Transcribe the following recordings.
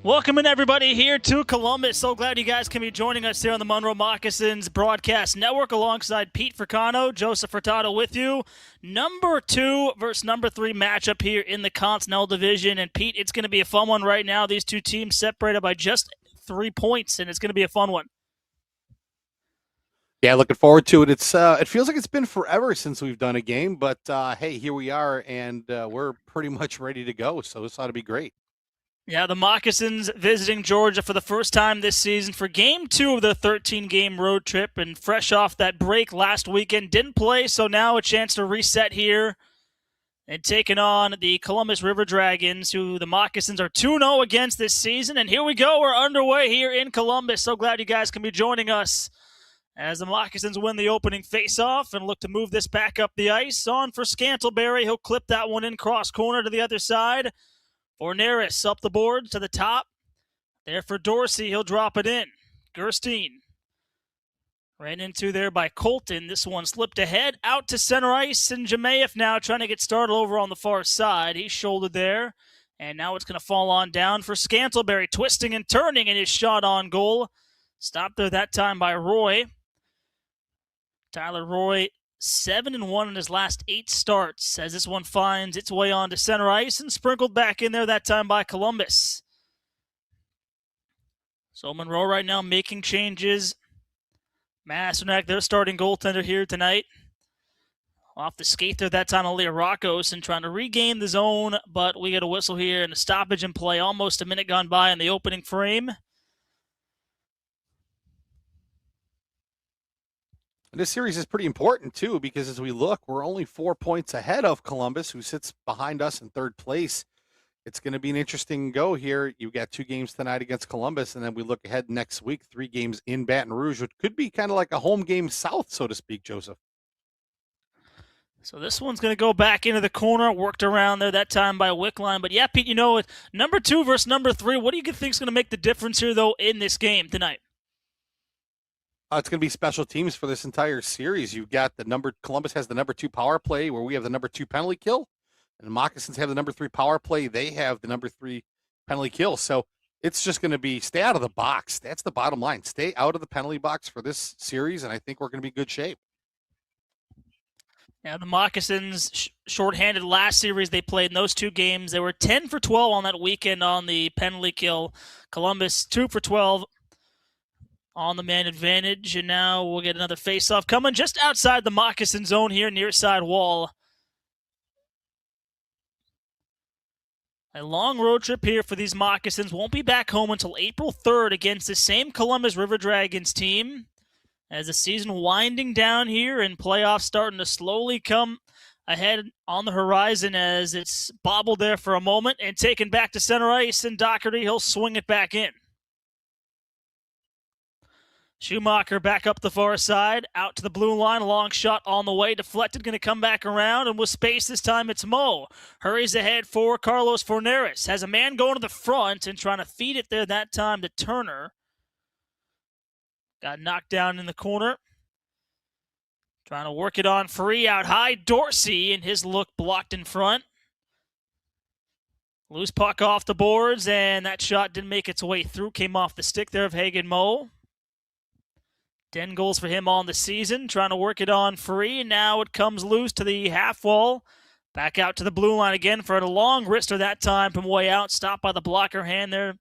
Welcome in, everybody, here to Columbus. So glad you guys can be joining us here on the Monroe Moccasins Broadcast Network alongside Pete Fricano, Joseph Furtado with you. Number 2 versus number 3 matchup here in the Continental Division. And, Pete, it's going to be a fun one right now. These two teams separated by just 3 points, and it's going to be a fun one. Yeah, looking forward to it. It feels like it's been forever since we've done a game, but hey, here we are, and we're pretty much ready to go, so this ought to be great. Yeah, the Moccasins visiting Georgia for the first time this season for Game 2 of the 13-game road trip, and fresh off that break last weekend, didn't play, so now a chance to reset here and taking on the Columbus River Dragons, who the Moccasins are 2-0 against this season. And here we go, we're underway here in Columbus. So glad you guys can be joining us as the Moccasins win the opening faceoff and look to move this back up the ice. On for Scantleberry, he'll clip that one in cross corner to the other side. Forneris up the board to the top. There for Dorsey, he'll drop it in. Gerstein ran into there by Colton. This one slipped ahead out to center ice, and Jemayev now trying to get started over on the far side. He's shouldered there, and now it's going to fall on down for Scantleberry, twisting and turning in his shot on goal. Stopped there that time by Roy. Tyler Roy, 7-1 in his last 8 starts as this one finds its way onto center ice and sprinkled back in there that time by Columbus. So Monroe right now making changes. Masternak, their starting goaltender here tonight. Off the skate there that time, Alea Rockos, and trying to regain the zone, but we get a whistle here and a stoppage in play. Almost a minute gone by in the opening frame. This series is pretty important, too, because as we look, we're only 4 points ahead of Columbus, who sits behind us in third place. It's going to be an interesting go here. You've got 2 games tonight against Columbus, and then we look ahead next week, 3 games in Baton Rouge, which could be kind of like a home game south, so to speak, Joseph. So this one's going to go back into the corner, worked around there that time by Wickline. But yeah, Pete, number 2 versus number 3, what do you think is going to make the difference here, though, in this game tonight? It's going to be special teams for this entire series. You've got Columbus has the number 2 power play, where we have the number 2 penalty kill, and the Moccasins have the number 3 power play. They have the number 3 penalty kill. So it's just going to be stay out of the box. That's the bottom line. Stay out of the penalty box for this series, and I think we're going to be in good shape. Yeah, the Moccasins shorthanded last series they played in those 2 games. They were 10 for 12 on that weekend on the penalty kill. Columbus 2 for 12 on the man advantage, and now we'll get another face-off coming just outside the Moccasin zone here, near side wall. A long road trip here for these Moccasins. Won't be back home until April 3rd against the same Columbus River Dragons team. As the season winding down here and playoffs starting to slowly come ahead on the horizon as it's bobbled there for a moment and taken back to center ice, and Doherty, he'll swing it back in. Schumacher back up the far side, out to the blue line, a long shot on the way, deflected, going to come back around, and with space this time it's Mo. Hurries ahead for Carlos Forneris, has a man going to the front and trying to feed it there that time to Turner. Got knocked down in the corner. Trying to work it on free out high, Dorsey, and his look blocked in front. Loose puck off the boards, and that shot didn't make its way through, came off the stick there of Hagen Mo. 10 goals for him on the season, trying to work it on free, and now it comes loose to the half wall. Back out to the blue line again for a long wrister that time from way out, stopped by the blocker hand there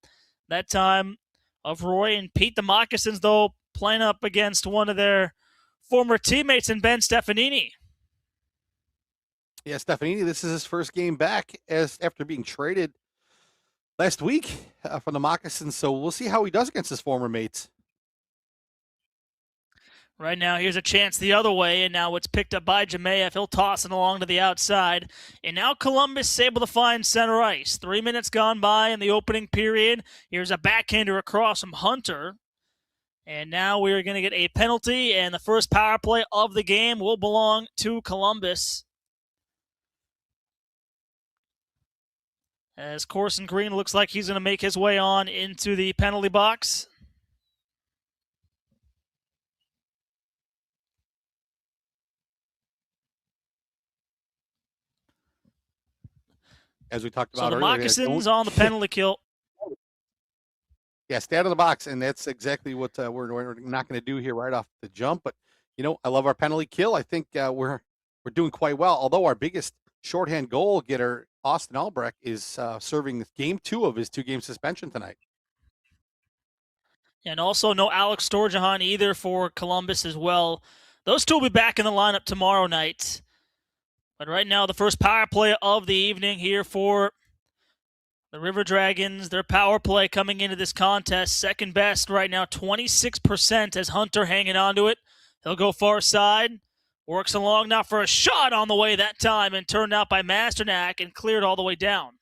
that time of Roy. And Pete, the Moccasins, though, playing up against one of their former teammates in Ben Stefanini. Yeah, Stefanini, this is his first game back after being traded last week from the Moccasins, so we'll see how he does against his former mates. Right now, here's a chance the other way, and now it's picked up by Jemayev. He'll toss it along to the outside. And now Columbus is able to find center ice. 3 minutes gone by in the opening period. Here's a backhander across from Hunter. And now we're going to get a penalty, and the first power play of the game will belong to Columbus. As Corson Green looks like he's going to make his way on into the penalty box. As we talked about so the earlier. Moccasins on the penalty kill. Yeah, stay out of the box, and that's exactly what we're not going to do here right off the jump. But, I love our penalty kill. I think we're doing quite well, although our biggest shorthand goal getter, Austin Albrecht, is serving game 2 of his 2-game suspension tonight. And also no Alex Storjahan either for Columbus as well. Those two will be back in the lineup tomorrow night. But right now, the first power play of the evening here for the River Dragons. Their power play coming into this contest, second best right now, 26% as Hunter hanging on to it. He'll go far side. Works along now for a shot on the way that time and turned out by Masternak and cleared all the way down.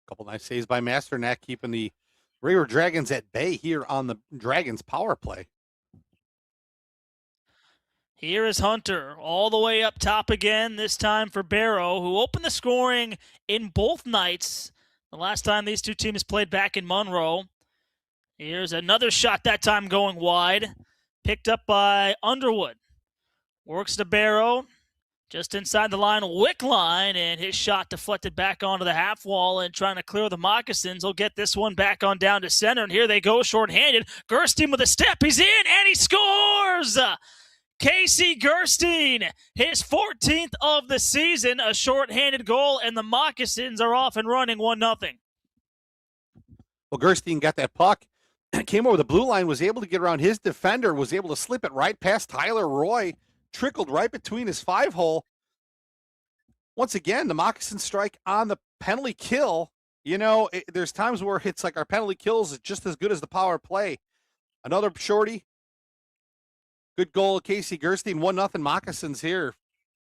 Couple nice saves by Masternak, keeping the River Dragons at bay here on the Dragons power play. Here is Hunter all the way up top again, this time for Barrow, who opened the scoring in both nights. The last time these two teams played back in Monroe. Here's another shot, that time going wide. Picked up by Underwood. Works to Barrow. Just inside the line, Wick line, and his shot deflected back onto the half wall and trying to clear the Moccasins. He'll get this one back on down to center, and here they go shorthanded. Gerstein with a step. He's in, and he scores! Casey Gerstein, his 14th of the season, a shorthanded goal, and the Moccasins are off and running 1-0. Well, Gerstein got that puck, came over the blue line, was able to get around his defender, was able to slip it right past Tyler Roy, trickled right between his 5-hole. Once again, the Moccasins strike on the penalty kill. There's times where it's like our penalty kills is just as good as the power play. Another shorty. Good goal, Casey Gerstein. 1-0 Moccasins here.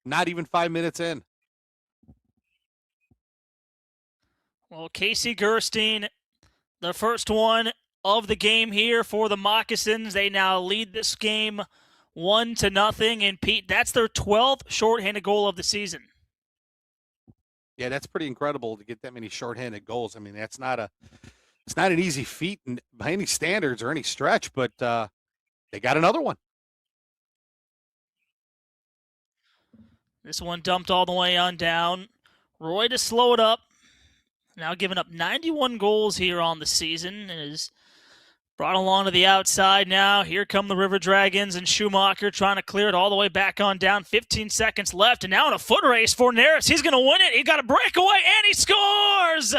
Not even 5 minutes in. Well, Casey Gerstein, the first one of the game here for the Moccasins. They now lead this game 1-0. And Pete, that's their 12th shorthanded goal of the season. Yeah, that's pretty incredible to get that many shorthanded goals. I mean, it's not an easy feat by any standards or any stretch, but they got another one. This one dumped all the way on down. Roy to slow it up. Now giving up 91 goals here on the season. Is brought along to the outside now. Here come the River Dragons and Schumacher trying to clear it all the way back on down. 15 seconds left, and now in a foot race, Forneris. He's going to win it. He got a breakaway, and he scores!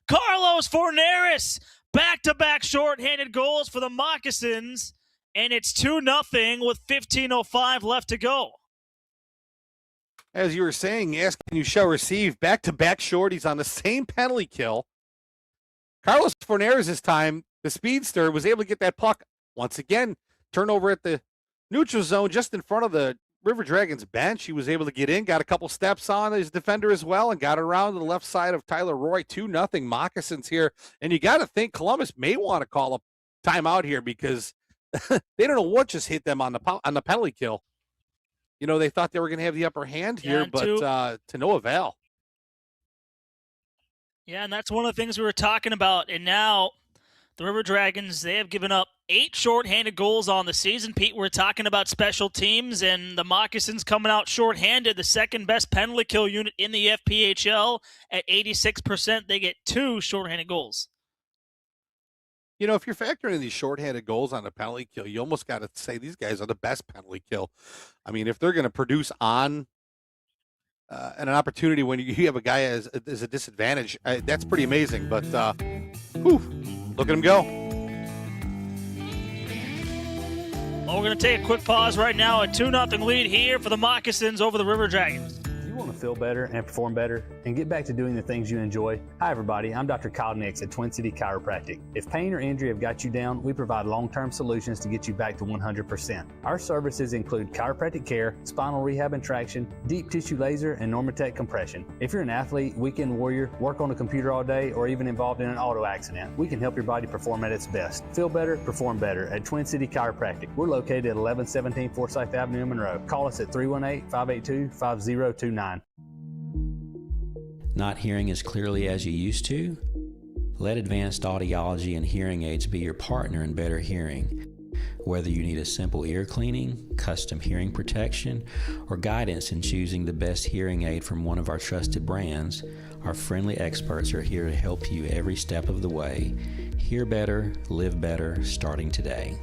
Carlos Forneris, back-to-back shorthanded goals for the Moccasins, and it's 2-0 with 15:05 left to go. As you were saying, ask and you shall receive. Back-to-back shorties on the same penalty kill. Carlos Forneris this time, the speedster, was able to get that puck once again. Turnover at the neutral zone just in front of the River Dragons bench. He was able to get in, got a couple steps on his defender as well, and got around to the left side of Tyler Roy. 2-0 Moccasins here. And you got to think Columbus may want to call a timeout here because they don't know what just hit them on the penalty kill. They thought they were going to have the upper hand here, but to no avail. Yeah, and that's one of the things we were talking about. And now the River Dragons, they have given up 8 shorthanded goals on the season. Pete, we're talking about special teams, and the Moccasins coming out shorthanded, the second best penalty kill unit in the FPHL at 86%. They get 2 shorthanded goals. If you're factoring in these shorthanded goals on a penalty kill, you almost got to say these guys are the best penalty kill. I mean, if they're going to produce on an opportunity when you have a guy as a disadvantage, that's pretty amazing. But, look at him go. Well, we're going to take a quick pause right now. A 2-0 lead here for the Moccasins over the River Dragons. You want to feel better and perform better and get back to doing the things you enjoy? Hi everybody, I'm Dr. Kyle Nix at Twin City Chiropractic. If pain or injury have got you down, we provide long-term solutions to get you back to 100%. Our services include chiropractic care, spinal rehab and traction, deep tissue laser, and Normatec compression. If you're an athlete, weekend warrior, work on a computer all day, or even involved in an auto accident, we can help your body perform at its best. Feel better, perform better at Twin City Chiropractic. We're located at 1117 Forsyth Avenue in Monroe. Call us at 318-582-5029. Not hearing as clearly as you used to? Let Advanced Audiology and Hearing Aids be your partner in better hearing. Whether you need a simple ear cleaning, custom hearing protection, or guidance in choosing the best hearing aid from one of our trusted brands, our friendly experts are here to help you every step of the way. Hear better, live better, starting today.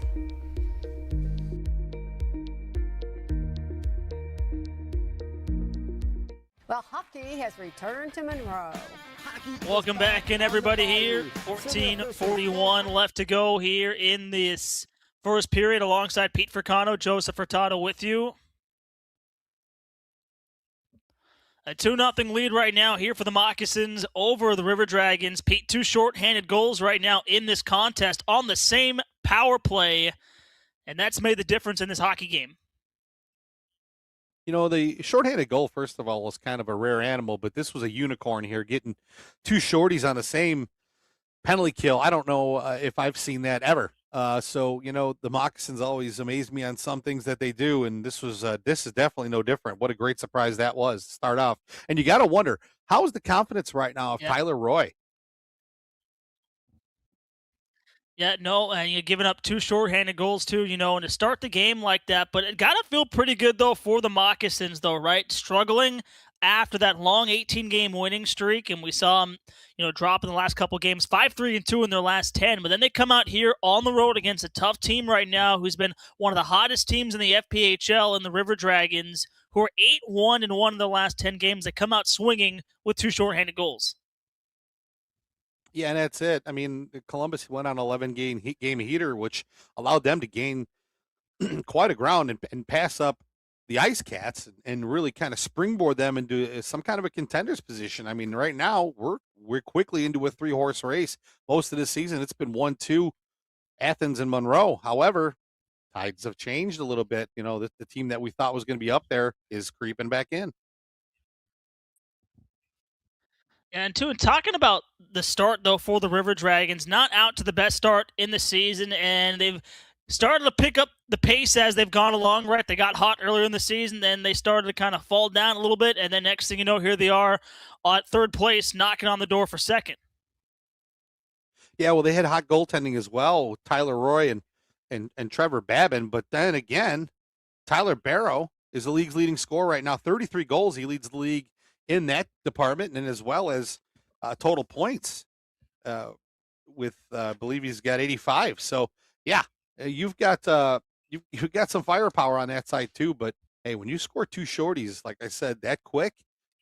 Well, hockey has returned to Monroe. Welcome back in, everybody, here. 14:41 left to go here in this first period alongside Pete Furcano, Joseph Furtado with you. A 2-0 lead right now here for the Moccasins over the River Dragons. Pete, 2 shorthanded goals right now in this contest on the same power play, and that's made the difference in this hockey game. You know, the shorthanded goal, first of all, was kind of a rare animal, but this was a unicorn here, getting 2 shorties on the same penalty kill. I don't know if I've seen that ever. So, you know, the Moccasins always amaze me on some things that they do, and this is definitely no different. What a great surprise that was to start off. And you got to wonder, how is the confidence right now of Tyler Roy? Yeah, no, and you're giving up 2 shorthanded goals too, you know, and to start the game like that. But it got to feel pretty good, though, for the Moccasins, though, right? Struggling after that long 18-game winning streak, and we saw them, you know, drop in the last couple games, 5-3-2 in their last 10. But then they come out here on the road against a tough team right now who's been one of the hottest teams in the FPHL in the River Dragons, who are 8-1 in one of the last 10 games. They come out swinging with 2 shorthanded goals. Yeah, and that's it. I mean, Columbus went on 11-game heater, which allowed them to gain quite a ground and pass up the Ice Cats and really kind of springboard them into some kind of a contender's position. I mean, right now we're quickly into a 3-horse race. Most of this season, it's been 1-2, Athens and Monroe. However, tides have changed a little bit. You know, the team that we thought was going to be up there is creeping back in. And talking about the start, though, for the River Dragons, not out to the best start in the season, and they've started to pick up the pace as they've gone along, right? They got hot earlier in the season, then they started to kind of fall down a little bit, and then next thing you know, here they are at third place, knocking on the door for second. Yeah, well, they had hot goaltending as well with Tyler Roy and Trevor Babin, but then again, Tyler Barrow is the league's leading scorer right now, 33 goals. He leads the league in that department, and as well as total points with I believe he's got 85. So yeah, you've got you've got some firepower on that side too. But hey, when you score 2 shorties, like I said, that quick,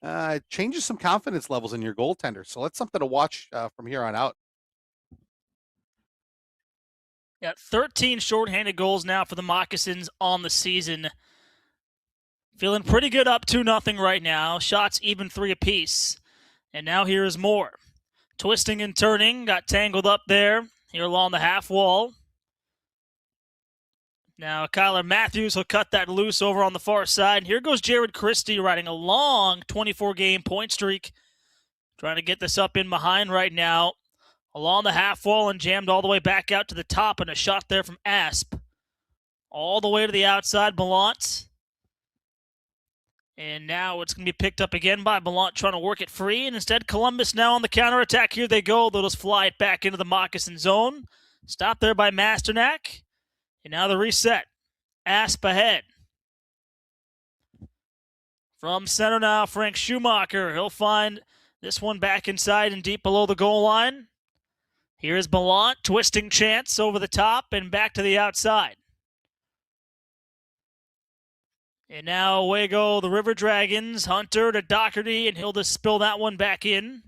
it changes some confidence levels in your goaltender. So that's something to watch from here on out. Yeah, 13 shorthanded goals now for the Moccasins on the season. Feeling pretty good, up 2-0 right now. Shots even 3 apiece. And now here is more. Twisting and turning, got tangled up there here along the half wall. Now Kyler Matthews will cut that loose over on the far side. And here goes Jared Christie riding a long 24-game point streak. Trying to get this up in behind right now. Along the half wall and jammed all the way back out to the top. And a shot there from Asp. All the way to the outside, Ballant. And now it's going to be picked up again by Ballant trying to work it free. And instead, Columbus now on the counterattack. Here they go. They'll just fly it back into the Moccasin zone. Stopped there by Masternak. And now the reset. Asp ahead. From center now, Frank Schumacher. He'll find this one back inside and deep below the goal line. Here's Ballant. Twisting chance over the top and back to the outside. And now away go the River Dragons. Hunter to Doherty, and he'll just spill that one back in.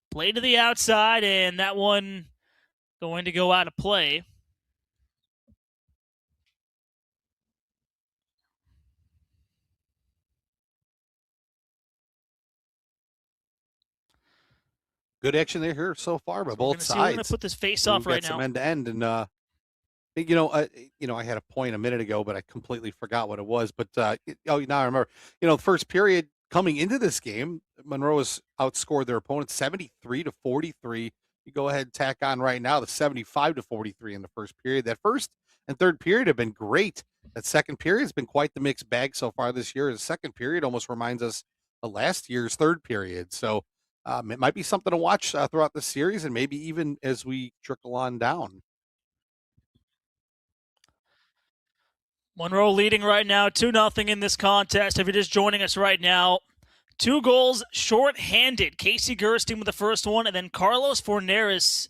Play to the outside, and that one going to go out of play. Good action there here so far by We're both gonna see. We're gonna sides. put this face-off We've right got some now. end to end, and I had a point a minute ago, but I completely forgot what it was. But now I remember. The first period coming into this game, Monroe has outscored their opponent 73-43. You go ahead and tack on right now the 75-43 in the first period. That first and third period have been great. That second period has been quite the mixed bag so far this year. The second period almost reminds us of last year's third period. So it might be something to watch throughout the series, and maybe even as we trickle on down. Monroe leading right now 2-0 in this contest. If you're just joining us right now, 2 goals short-handed. Casey Gerstein with the first one, and then Carlos Forneris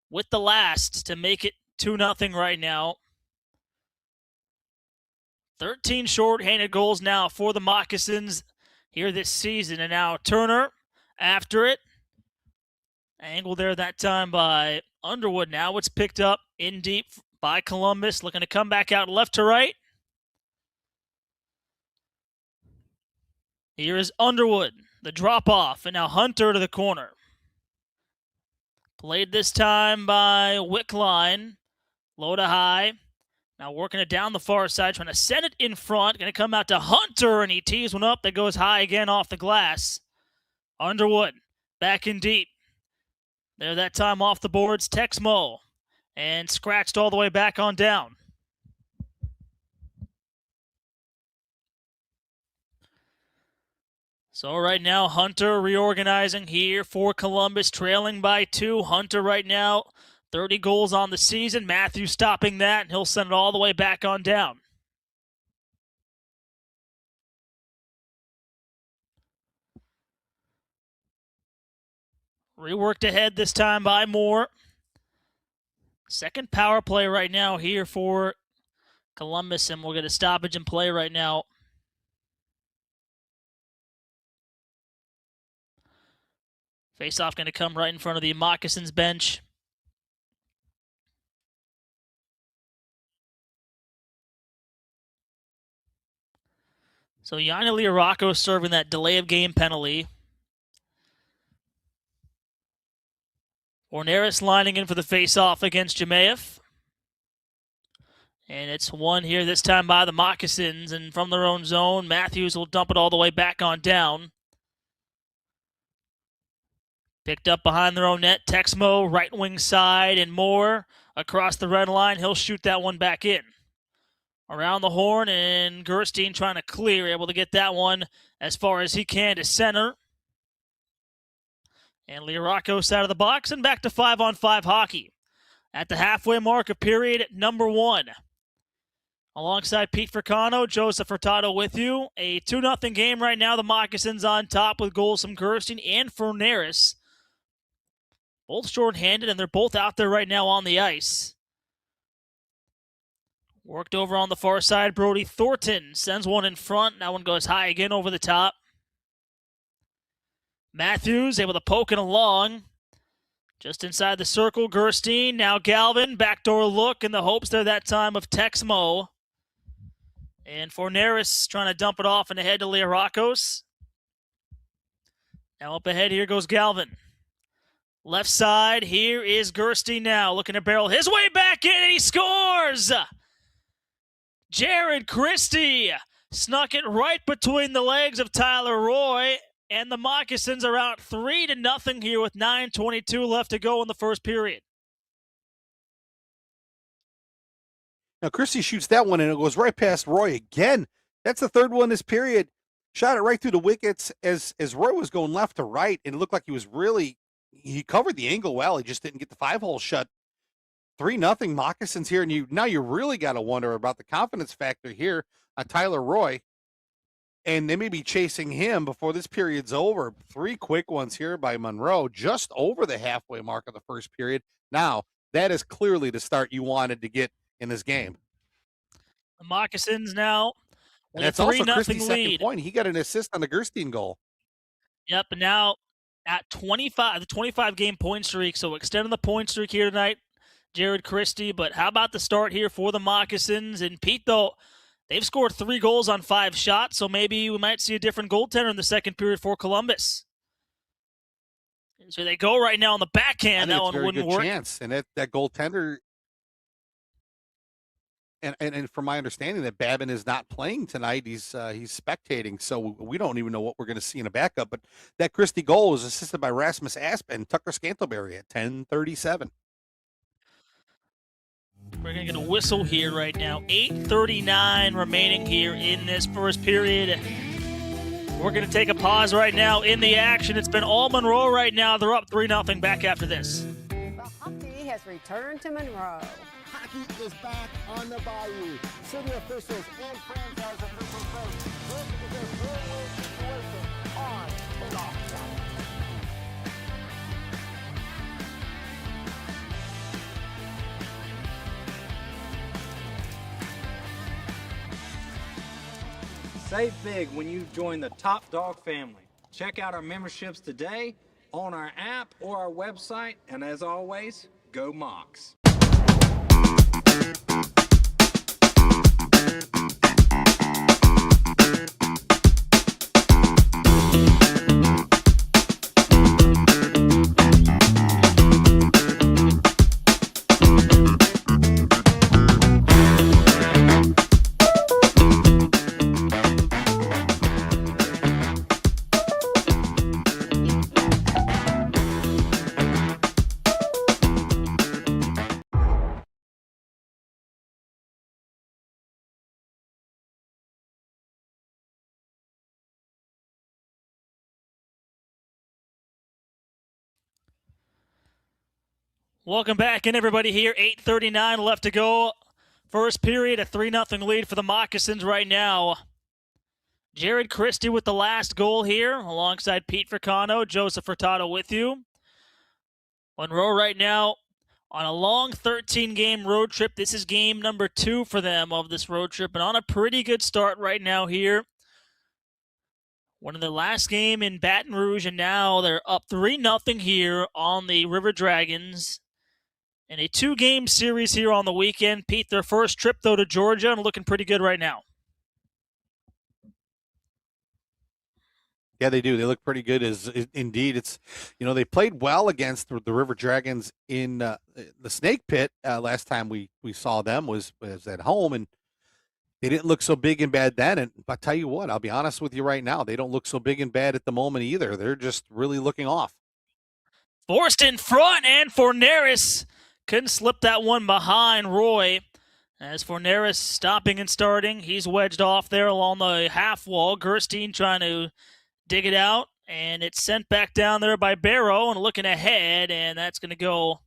with the last to make it 2-0 right now. 13 short-handed goals now for the Moccasins here this season. And now Turner after it. Angle there that time by Underwood. Now it's picked up in deep by Columbus. Looking to come back out left to right. Here is Underwood. The drop-off. And now Hunter to the corner. Played this time by Wickline. Low to high. Now working it down the far side, trying to send it in front. Going to come out to Hunter, and he tees one up that goes high again off the glass. Underwood back in deep. There that time off the boards, Texmo. And scratched all the way back on down. So right now, Hunter reorganizing here for Columbus, trailing by 2. Hunter right now, 30 goals on the season. Matthews stopping that, and he'll send it all the way back on down. Reworked ahead this time by Moore. Second power play right now here for Columbus, and we'll get a stoppage in play right now. Face-off going to come right in front of the Moccasins bench. So Yanni Liaraco serving that delay of game penalty. Forneris lining in for the face-off against Jemayev. And it's won here this time by the Moccasins. And from their own zone, Matthews will dump it all the way back on down. Picked up behind their own net. Texmo, right wing side, and Moore across the red line. He'll shoot that one back in. Around the horn, and Gerstein trying to clear, able to get that one as far as he can to center. And Liaraco out of the box, and back to 5-on-5 hockey. At the halfway mark of period number 1. Alongside Pete Fricano, Joseph Furtado with you. A 2-0 game right now. The Moccasins on top with goals from Gerstein and Forneris. Both short-handed, and they're both out there right now on the ice. Worked over on the far side. Brody Thornton sends one in front. That one goes high again over the top. Matthews able to poke it along. Just inside the circle, Gerstein. Now Galvin. Backdoor look in the hopes there that time of Texmo. And Forneris trying to dump it off and ahead to Liarakos. Now up ahead, here goes Galvin. Left side, here is Gerstein now. Looking to barrel his way back in, and he scores! Jared Christie snuck it right between the legs of Tyler Roy, and the Moccasins are out 3-0 here with 9:22 left to go in the first period. Now, Christie shoots that one, and it goes right past Roy again. That's the third one this period. Shot it right through the wickets as Roy was going left to right, and it looked like he covered the angle well. He just didn't get the 5-hole shut. 3-0 Moccasins here, and you really got to wonder about the confidence factor here on Tyler Roy. And they may be chasing him before this period's over. 3 quick ones here by Monroe, just over the halfway mark of the first period. Now, that is clearly the start you wanted to get in this game. The Moccasins now And with that's a also 3-0 Christie's second lead. point. He got an assist on the Gerstein goal. Yep, and now at 25, the 25-game point streak, so extending the point streak here tonight, Jared Christie. But how about the start here for the Moccasins? And Pete, though, they've scored 3 goals on 5 shots, so maybe we might see a different goaltender in the second period for Columbus. So they go right now on the I backhand. think That it's a one very wouldn't good work. chance, and that goaltender. And from my understanding, that Babin is not playing tonight. He's spectating, so we don't even know what we're going to see in a backup. But that Christie goal was assisted by Rasmus Aspen, Tucker Scantleberry at 10:37. We're going to get a whistle here right now. 8:39 remaining here in this first period. We're going to take a pause right now in the action. It's been all Monroe right now. They're up 3-0 back after this. Well, hockey has returned to Monroe. Hockey is back on the Bayou. City officials and franchise officials say this is a win-win situation on and off the ice. Save big when you join the Top Dog family. Check out our memberships today on our app or our website. And as always, go Mocs. Welcome back in, everybody, here. 8:39 left to go. First period, a 3-0 lead for the Moccasins right now. Jared Christie with the last goal here, alongside Pete Fricano, Joseph Furtado with you. Monroe right now on a long 13-game road trip. This is game number 2 for them of this road trip, and on a pretty good start right now here. One of the last game in Baton Rouge, and now they're up 3-0 here on the River Dragons. In a 2-game series here on the weekend. Pete, their first trip, though, to Georgia, and looking pretty good right now. Yeah, they do. They look pretty good. Indeed, it's they played well against the River Dragons in the Snake Pit last time we saw them was at home, and they didn't look so big and bad then. And I tell you what, I'll be honest with you right now, they don't look so big and bad at the moment either. They're just really looking off. Forced in front, and Forneris couldn't slip that one behind Roy. As Forneris stopping and starting, he's wedged off there along the half wall. Gerstein trying to dig it out, and it's sent back down there by Barrow, and looking ahead, and that's going to go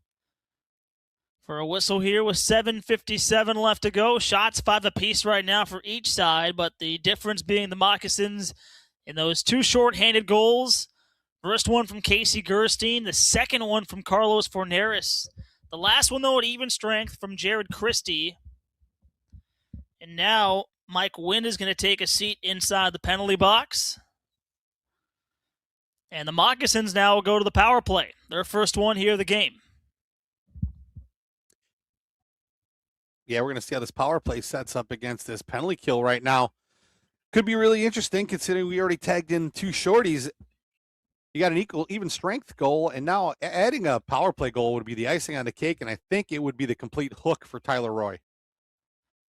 for a whistle here with 7:57 left to go. Shots 5 apiece right now for each side, but the difference being the Moccasins in those 2 shorthanded goals. First one from Casey Gerstein, the second one from Carlos Forneris. The last one, though, at even strength from Jared Christie. And now Mike Wynn is going to take a seat inside the penalty box. And the Moccasins now will go to the power play. Their first one here of the game. Yeah, we're going to see how this power play sets up against this penalty kill right now. Could be really interesting considering we already tagged in 2 shorties. You got an even strength goal, and now adding a power play goal would be the icing on the cake, and I think it would be the complete hook for Tyler Roy.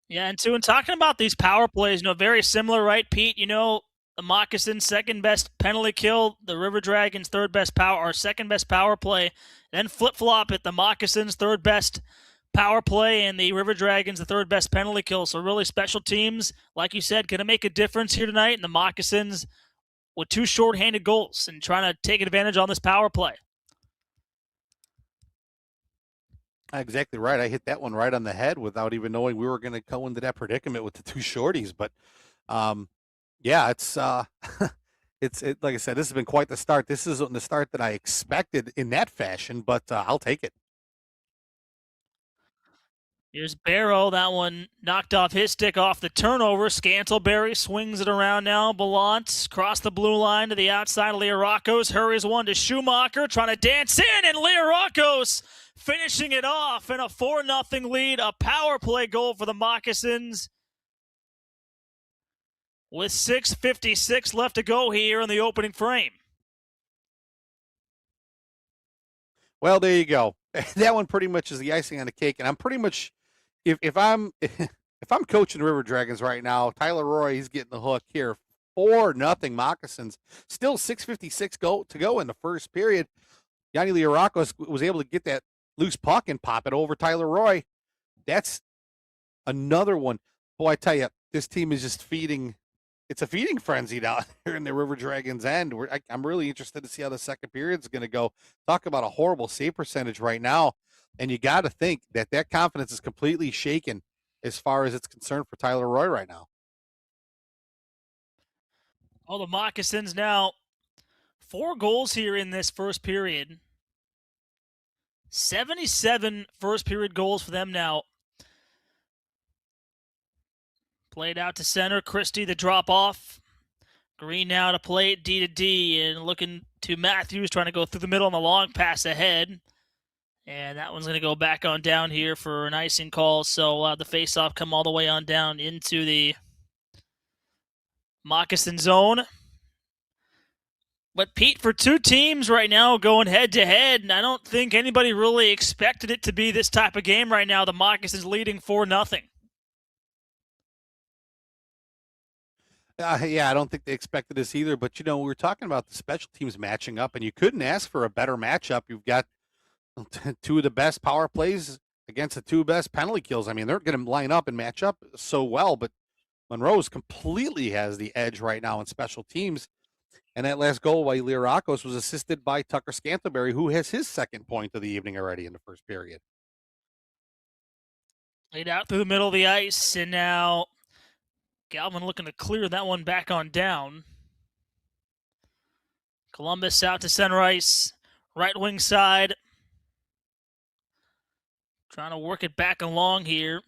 Yeah, and in talking about these power plays, very similar, right, Pete? The Moccasins' second best penalty kill, the River Dragons' third best power, or second best power play, then flip flop it. The Moccasins' third best power play, and the River Dragons' the third best penalty kill. So really, special teams, like you said, going to make a difference here tonight. And the Moccasins with 2 shorthanded goals and trying to take advantage on this power play. Exactly right. I hit that one right on the head without even knowing we were going to go into that predicament with the 2 shorties. But yeah, it's like I said, this has been quite the start. This isn't the start that I expected in that fashion, but I'll take it. Here's Barrow. That one knocked off his stick off the turnover. Scantleberry swings it around now. Ballant across the blue line to the outside. Learakos hurries one to Schumacher, trying to dance in, and Learakos finishing it off in a 4-0 lead. A power play goal for the Moccasins with 6:56 left to go here in the opening frame. Well, there you go. That one pretty much is the icing on the cake, and I'm pretty much if I'm if I'm coaching River Dragons right now, Tyler Roy, he's getting the hook here. 4-0 Moccasins. Still 6:56 to go in the first period. Yanni Liarakos was able to get that loose puck and pop it over Tyler Roy. That's another one. Boy, I tell you, this team is just feeding. It's a feeding frenzy down here in the River Dragons end. I'm really interested to see how the second period is going to go. Talk about a horrible save percentage right now. And you got to think that confidence is completely shaken as far as it's concerned for Tyler Roy right now. Oh, the Moccasins now 4 goals here in this first period. 77 first period goals for them now. Played out to center. Christie, the drop off. Green now to play it D to D and looking to Matthews, trying to go through the middle on the long pass ahead. And that one's going to go back on down here for an icing call. So the face-off come all the way on down into the Moccasin zone. But Pete, for 2 teams right now going head-to-head, and I don't think anybody really expected it to be this type of game right now. The Moccasins leading 4-0. Yeah, I don't think they expected this either. But, we were talking about the special teams matching up, and you couldn't ask for a better matchup. You've got 2 of the best power plays against the 2 best penalty kills. I mean, they're going to line up and match up so well, but Monroe's completely has the edge right now in special teams. And that last goal by Liarakos was assisted by Tucker Scantlebury, who has his second point of the evening already in the first period. Laid out through the middle of the ice, and now Galvin looking to clear that one back on down. Columbus out to center ice, right wing side. Trying to work it back along here.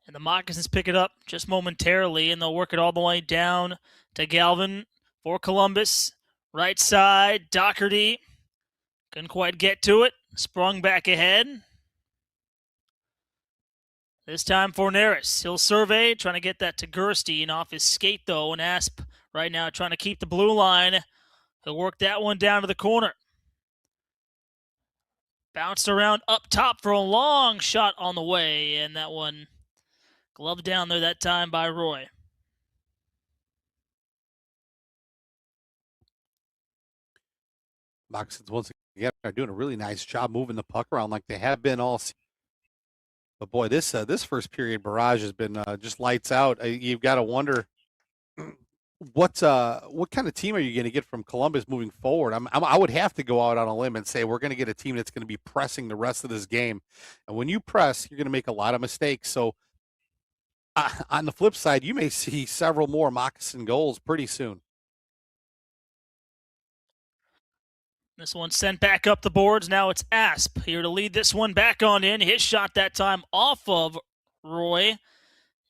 And the Moccasins pick it up just momentarily, and they'll work it all the way down to Galvin for Columbus. Right side, Doherty. Couldn't quite get to it. Sprung back ahead. This time for Neris. He'll survey, trying to get that to Gerstein off his skate, though. And Asp right now trying to keep the blue line. He'll work that one down to the corner. Bounced around up top for a long shot on the way. And that one gloved down there that time by Roy. Moccasins once again are doing a really nice job moving the puck around like they have been all season. But boy, this first period barrage has been just lights out. You've got to wonder what kind of team are you going to get from Columbus moving forward? I would have to go out on a limb and say we're going to get a team that's going to be pressing the rest of this game. And when you press, you're going to make a lot of mistakes. So on the flip side, you may see several more Moccasin goals pretty soon. This one sent back up the boards. Now it's Asp here to lead this one back on in. His shot that time off of Roy.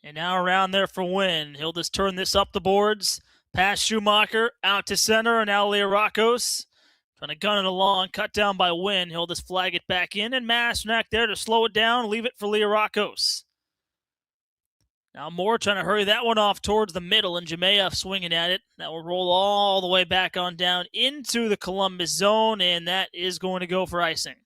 And now around there for Wynn. He'll just turn this up the boards. Past Schumacher, out to center, and now Liarakos. Trying to gun it along, cut down by Wynn. He'll just flag it back in, and Masternak there to slow it down, leave it for Liarakos. Now Moore trying to hurry that one off towards the middle, and Jemayev swinging at it. That will roll all the way back on down into the Columbus zone, and that is going to go for icing.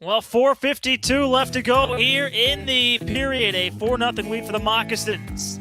Well, 4:52 left to go here in the period. A 4-0 lead for the Moccasins.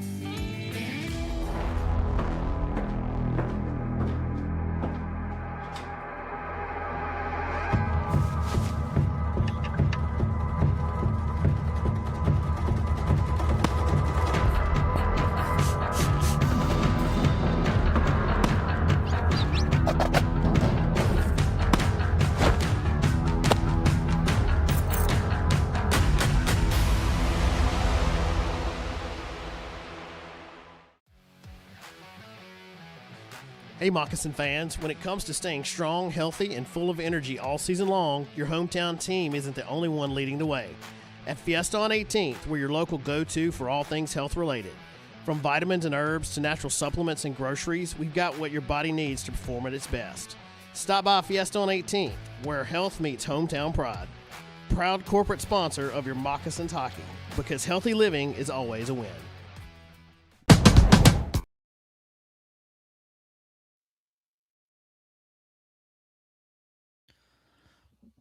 Hey Moccasin fans, when it comes to staying strong, healthy, and full of energy all season long, your hometown team isn't the only one leading the way. At Fiesta on 18th, we're your local go-to for all things health-related. From vitamins and herbs to natural supplements and groceries, we've got what your body needs to perform at its best. Stop by Fiesta on 18th, where health meets hometown pride. Proud corporate sponsor of your Moccasins hockey, because healthy living is always a win.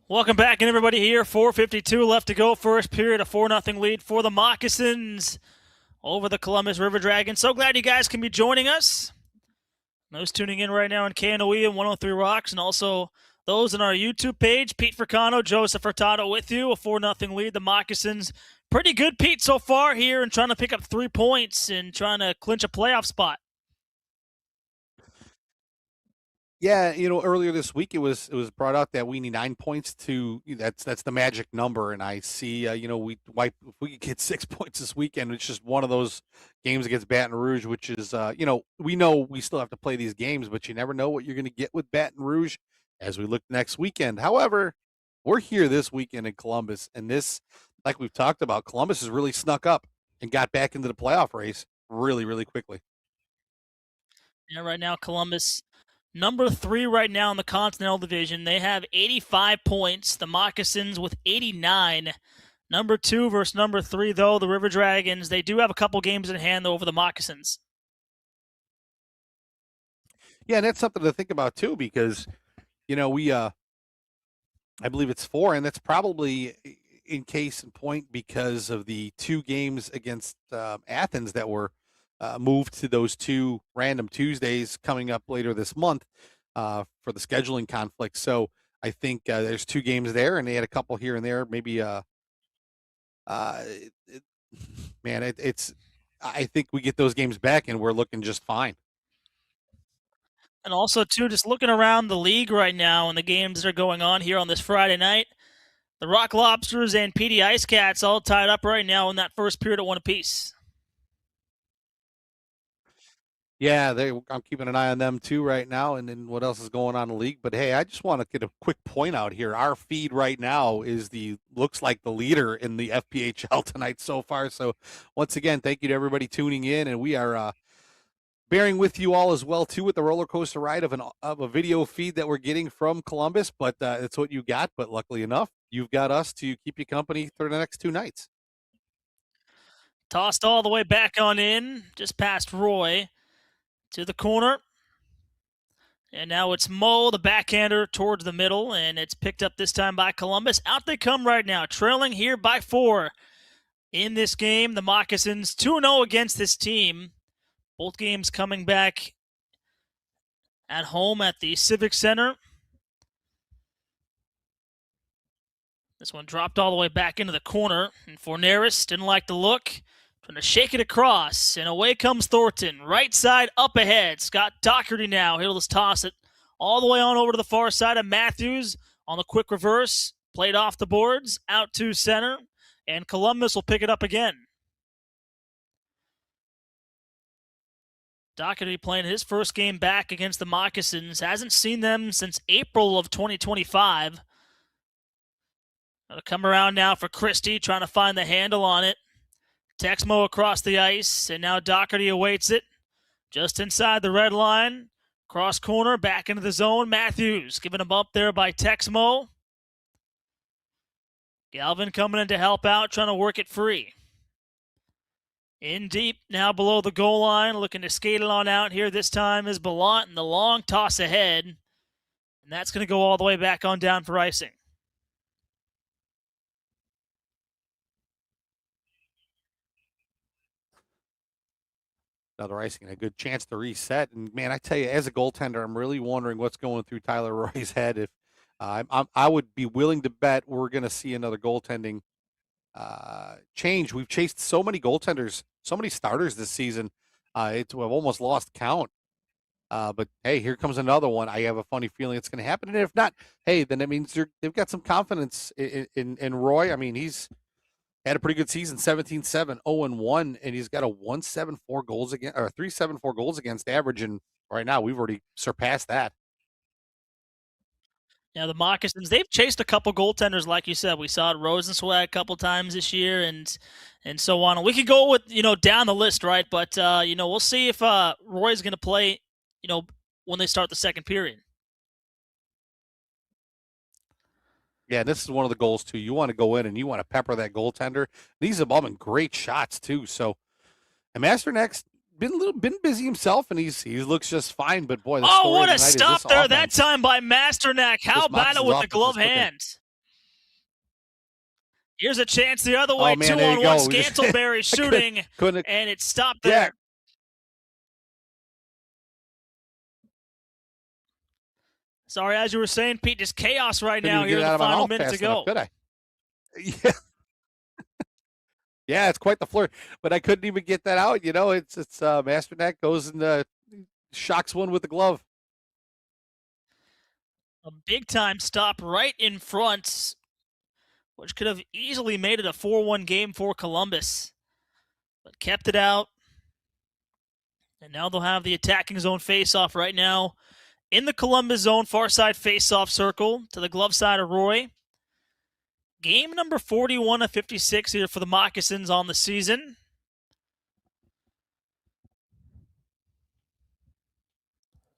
Welcome back, and everybody here. 4:52 left to go. First period, a 4-0 lead for the Moccasins over the Columbus River Dragons. So glad you guys can be joining us. Those tuning in right now on KNOE and 103 Rocks, and also those on our YouTube page. Pete Fricano, Joseph Furtado with you. A 4-0 lead. The Moccasins, pretty good, Pete, so far here, and trying to pick up 3 points and trying to clinch a playoff spot. Yeah, earlier this week it was brought out that we need 9 points to that's the magic number, and I see if we could get 6 points this weekend. It's just one of those games against Baton Rouge, which is we know we still have to play these games, but you never know what you're going to get with Baton Rouge as we look next weekend. However, we're here this weekend in Columbus, and this, like we've talked about, Columbus has really snuck up and got back into the playoff race really, really quickly. Yeah, right now Columbus, number 3 right now in the Continental Division. They have 85 points. The Moccasins with 89. Number 2 versus number 3, though, the River Dragons. They do have a couple games in hand, though, over the Moccasins. Yeah, and that's something to think about, too, because, I believe it's 4, and that's probably in case in point because of the 2 games against Athens that were moved to those 2 random Tuesdays coming up later this month for the scheduling conflict. So I think there's 2 games there, and they had a couple here and there. Maybe, it's. I think we get those games back, and we're looking just fine. And also, too, just looking around the league right now and the games that are going on here on this Friday night, the Rock Lobsters and PD Ice Cats all tied up right now in that first period at 1 apiece. Yeah, I'm keeping an eye on them too right now, and then what else is going on in the league. But hey, I just want to get a quick point out here. Our feed right now looks like the leader in the FPHL tonight so far. So once again, thank you to everybody tuning in, and we are bearing with you all as well too with the roller coaster ride of a video feed that we're getting from Columbus. But it's what you got. But luckily enough, you've got us to keep you company for the next 2 nights. Tossed all the way back on in, just past Roy. To the corner. And now it's Mo, the backhander, towards the middle, and it's picked up this time by Columbus. Out they come right now, trailing here by 4 in this game. The Moccasins 2-0 against this team. Both games coming back at home at the Civic Center. This one dropped all the way back into the corner, and Forneris didn't like the look. Trying to shake it across, and away comes Thornton. Right side up ahead. Scott Doherty now. He'll just toss it all the way on over to the far side of Matthews on the quick reverse. Played off the boards, out to center, and Columbus will pick it up again. Doherty playing his first game back against the Moccasins. Hasn't seen them since April of 2025. Gonna come around now for Christie, trying to find the handle on it. Texmo across the ice, and now Doherty awaits it. Just inside the red line. Cross corner, back into the zone. Matthews giving him up there by Texmo. Galvin coming in to help out, trying to work it free. In deep, now below the goal line, looking to skate it on out here. This time is Ballant, and the long toss ahead. And that's going to go all the way back on down for icing. Another icing, a good chance to reset. And man, I tell you, as a goaltender, I'm really wondering what's going through Tyler Roy's head. If I would be willing to bet we're going to see another goaltending change. We've chased so many goaltenders, so many starters this season. We've almost lost count. But hey, here comes another one. I have a funny feeling it's going to happen. And if not, hey, then it means they've got some confidence in Roy. I mean, he's had a pretty good season, 17-7, 0-1, and he's got a 1.74 goals against, or 3.74 goals against average, and right now we've already surpassed that. Yeah, the Moccasins, they've chased a couple goaltenders, like you said. We saw it Rosenswag a couple times this year, and so on. We could go with, down the list, right? But, we'll see if Roy's going to play, when they start the second period. Yeah, this is one of the goals, too. You want to go in and you want to pepper that goaltender. These have all been great shots, too. So, and Masternak's been busy himself, and he looks just fine. But, boy, the story what a tonight stop is this there offense. that time by Masternak. How about it with the glove hand? Here's a chance the other way. Oh, man, there you 2-on-1. go. Scantleberry shooting, couldn't- and it stopped Yeah. there. Sorry, as you were saying, Pete, just chaos right Couldn't now even here get in it out the of my final mouth minute to fast go. enough, could I? Yeah. Yeah, it's quite the flirt, but I couldn't even get that out. You know, it's Masternak goes and shocks one with the glove. A big-time stop right in front, which could have easily made it a 4-1 game for Columbus, but kept it out. And now they'll have the attacking zone face-off right now in the Columbus zone, far side face-off circle to the glove side of Roy. Game number 41 of 56 here for the Moccasins on the season.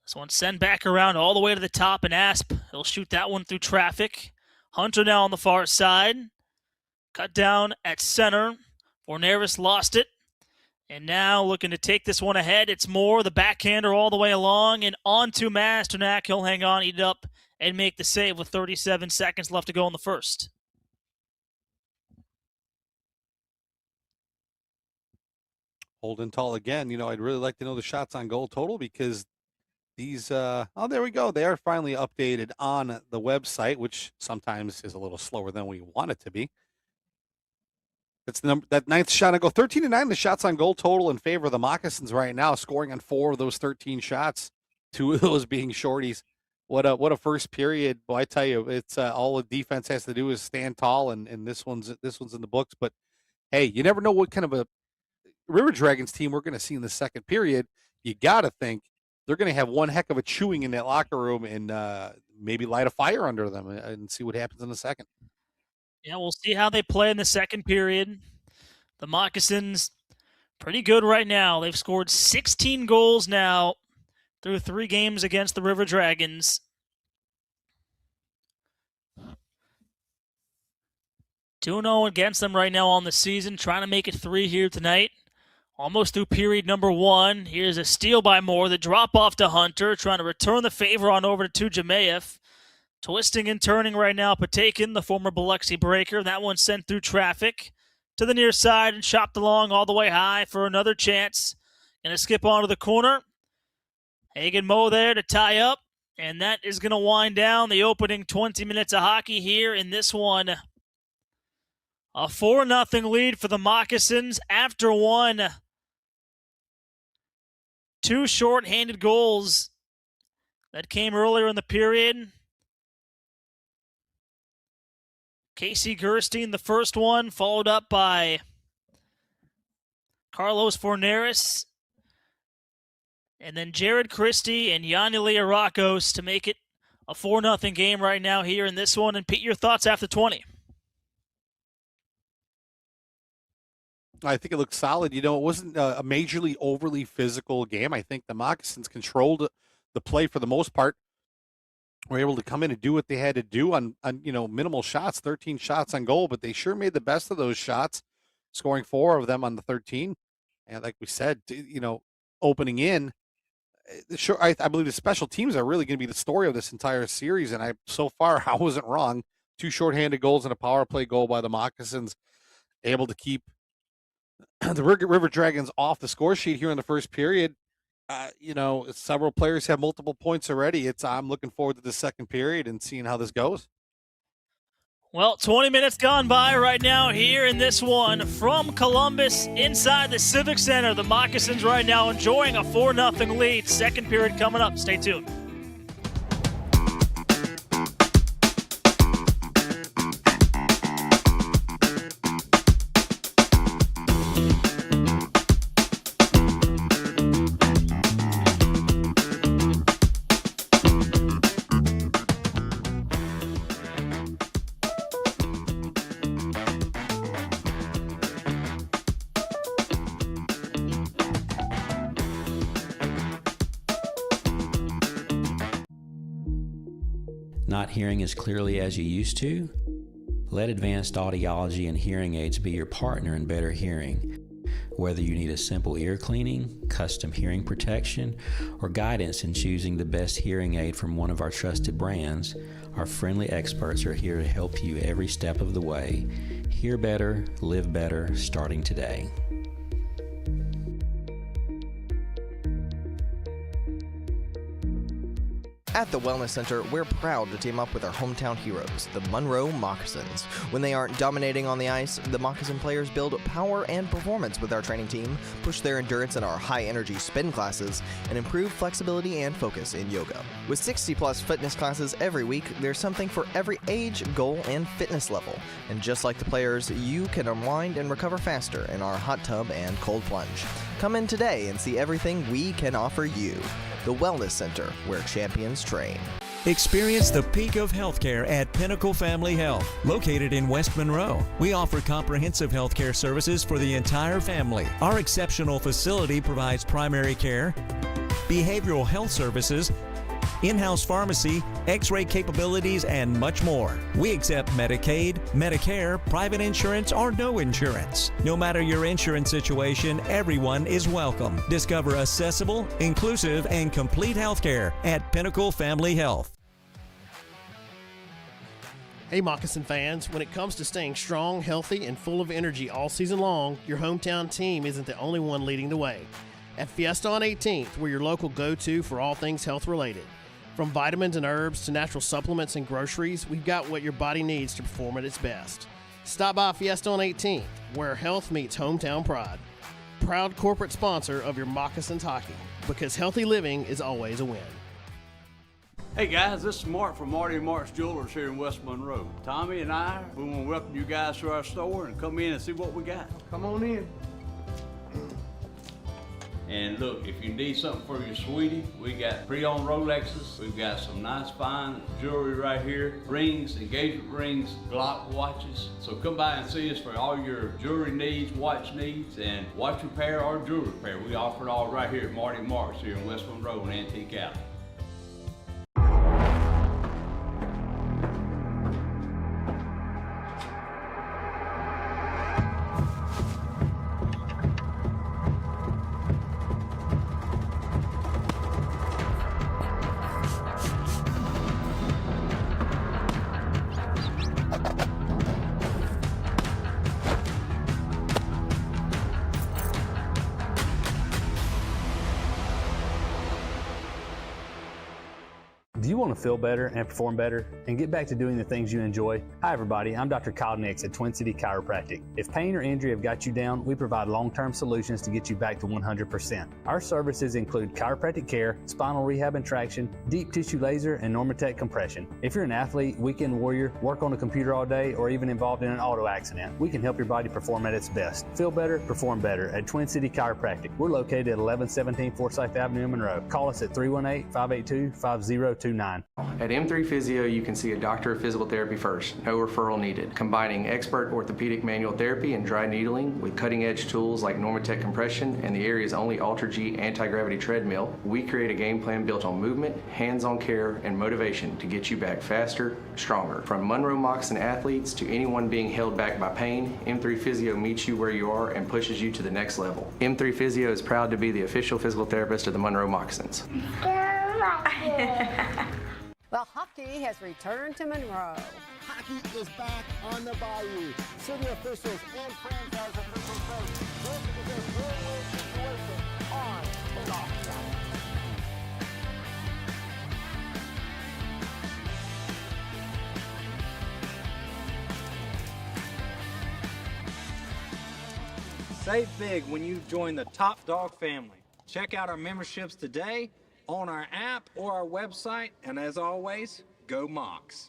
This one sent back around all the way to the top, and Asp, he'll shoot that one through traffic. Hunter now on the far side. Cut down at center. Forneris lost it. And now looking to take this one ahead. It's Moore, the backhander all the way along, and on to Masternak. He'll hang on, eat it up, and make the save with 37 seconds left to go in the first. Holding tall again. You know, I'd really like to know the shots on goal total because these, oh, there we go. They are finally updated on the website, which sometimes is a little slower than we want it to be. That's the number, that ninth shot on goal. 13-9, the shots on goal total in favor of the Moccasins right now, scoring on 4 of those 13 shots, 2 of those being shorties. What a first period. Boy, I tell you, it's all the defense has to do is stand tall, and this one's in the books. But hey, you never know what kind of a River Dragons team we're going to see in the second period. You got to think they're going to have one heck of a chewing in that locker room and maybe light a fire under them and see what happens in the second. Yeah, we'll see how they play in the second period. The Moccasins, pretty good right now. They've scored 16 goals now through 3 games against the River Dragons. 2-0 against them right now on the season, trying to make it 3 here tonight. Almost through period number 1. Here's a steal by Moore. The drop off to Hunter, trying to return the favor on over to Jemayev. Twisting and turning right now, Patakin, the former Biloxi breaker. That one sent through traffic to the near side and chopped along all the way high for another chance. Going to skip onto the corner. Hagen Moe there to tie up. And that is going to wind down the opening 20 minutes of hockey here in this one. A 4-0 lead for the Moccasins after one. 2 short-handed goals that came earlier in the period. Casey Gerstein, the first one, followed up by Carlos Forneris. And then Jared Christie and Yanni Liarakos to make it a 4-0 game right now here in this one. And Pete, your thoughts after 20? I think it looked solid. You know, it wasn't a majorly overly physical game. I think the Moccasins controlled the play for the most part. Were able to come in and do what they had to do on minimal shots, 13 shots on goal, but they sure made the best of those shots, scoring 4 of them on the 13. And like we said, opening in, sure, I believe the special teams are really going to be the story of this entire series. And so far, I wasn't wrong. 2 shorthanded goals and a power play goal by the Moccasins, able to keep the River Dragons off the score sheet here in the first period. Several players have multiple points already. I'm looking forward to the second period and seeing how this goes. Well, 20 minutes gone by right now here in this one from Columbus inside the Civic Center. The Moccasins right now enjoying a 4-0 lead. Second period coming up. Stay tuned. Not hearing as clearly as you used to? Let advanced audiology and hearing aids be your partner in better hearing. Whether you need a simple ear cleaning, custom hearing protection, or guidance in choosing the best hearing aid from one of our trusted brands, our friendly experts are here to help you every step of the way. Hear better, live better, starting today. At the Wellness Center, we're proud to team up with our hometown heroes, the Monroe Moccasins. When they aren't dominating on the ice, the Moccasin players build power and performance with our training team, push their endurance in our high-energy spin classes, and improve flexibility and focus in yoga. With 60-plus fitness classes every week, there's something for every age, goal, and fitness level. And just like the players, you can unwind and recover faster in our hot tub and cold plunge. Come in today and see everything we can offer you. The Wellness Center, where champions train. Experience the peak of healthcare at Pinnacle Family Health, located in West Monroe. We offer comprehensive healthcare services for the entire family. Our exceptional facility provides primary care, behavioral health services, in-house pharmacy, x-ray capabilities, and much more. We accept Medicaid, Medicare, private insurance, or no insurance. No matter your insurance situation, everyone is welcome. Discover accessible, inclusive, and complete healthcare at Pinnacle Family Health. Hey Moccasin fans, when it comes to staying strong, healthy, and full of energy all season long, your hometown team isn't the only one leading the way. At Fiesta on 18th, we're your local go-to for all things health-related. From vitamins and herbs to natural supplements and groceries, we've got what your body needs to perform at its best. Stop by Fiesta on 18th, where health meets hometown pride. Proud corporate sponsor of your Moccasins hockey, because healthy living is always a win. Hey guys, this is Mark from Marty & Mark's Jewelers here in West Monroe. Tommy and I, we want to welcome you guys to our store and come in and see what we got. Come on in. And look, if you need something for your sweetie, we got pre-owned Rolexes. We've got some nice fine jewelry right here. Rings, engagement rings, Glock watches. So come by and see us for all your jewelry needs, watch needs, and watch repair or jewelry repair. We offer it all right here at Marty & Mark's here in West Monroe and Antique Alley. Do you want to feel better and perform better and get back to doing the things you enjoy? Hi everybody, I'm Dr. Kyle Nix at Twin City Chiropractic. If pain or injury have got you down, we provide long-term solutions to get you back to 100%. Our services include chiropractic care, spinal rehab and traction, deep tissue laser, and Normatec compression. If you're an athlete, weekend warrior, work on a computer all day, or even involved in an auto accident, we can help your body perform at its best. Feel better, perform better at Twin City Chiropractic. We're located at 1117 Forsyth Avenue in Monroe. Call us at 318-582-5029. At M3 Physio, you can see a doctor of physical therapy first, no referral needed. Combining expert orthopedic manual therapy and dry needling with cutting-edge tools like Normatec compression and the area's only Ultra-G anti-gravity treadmill, we create a game plan built on movement, hands-on care, and motivation to get you back faster, stronger. From Monroe Moccasin athletes to anyone being held back by pain, M3 Physio meets you where you are and pushes you to the next level. M3 Physio is proud to be the official physical therapist of the Monroe Moccasins. Well, hockey has returned to Monroe. Hockey is back on the Bayou. City officials and franchise officials say this is a win-win situation on and off the ice. Save big when you join the Top Dog family. Check out our memberships today on our app or our website, and as always, go Mocs.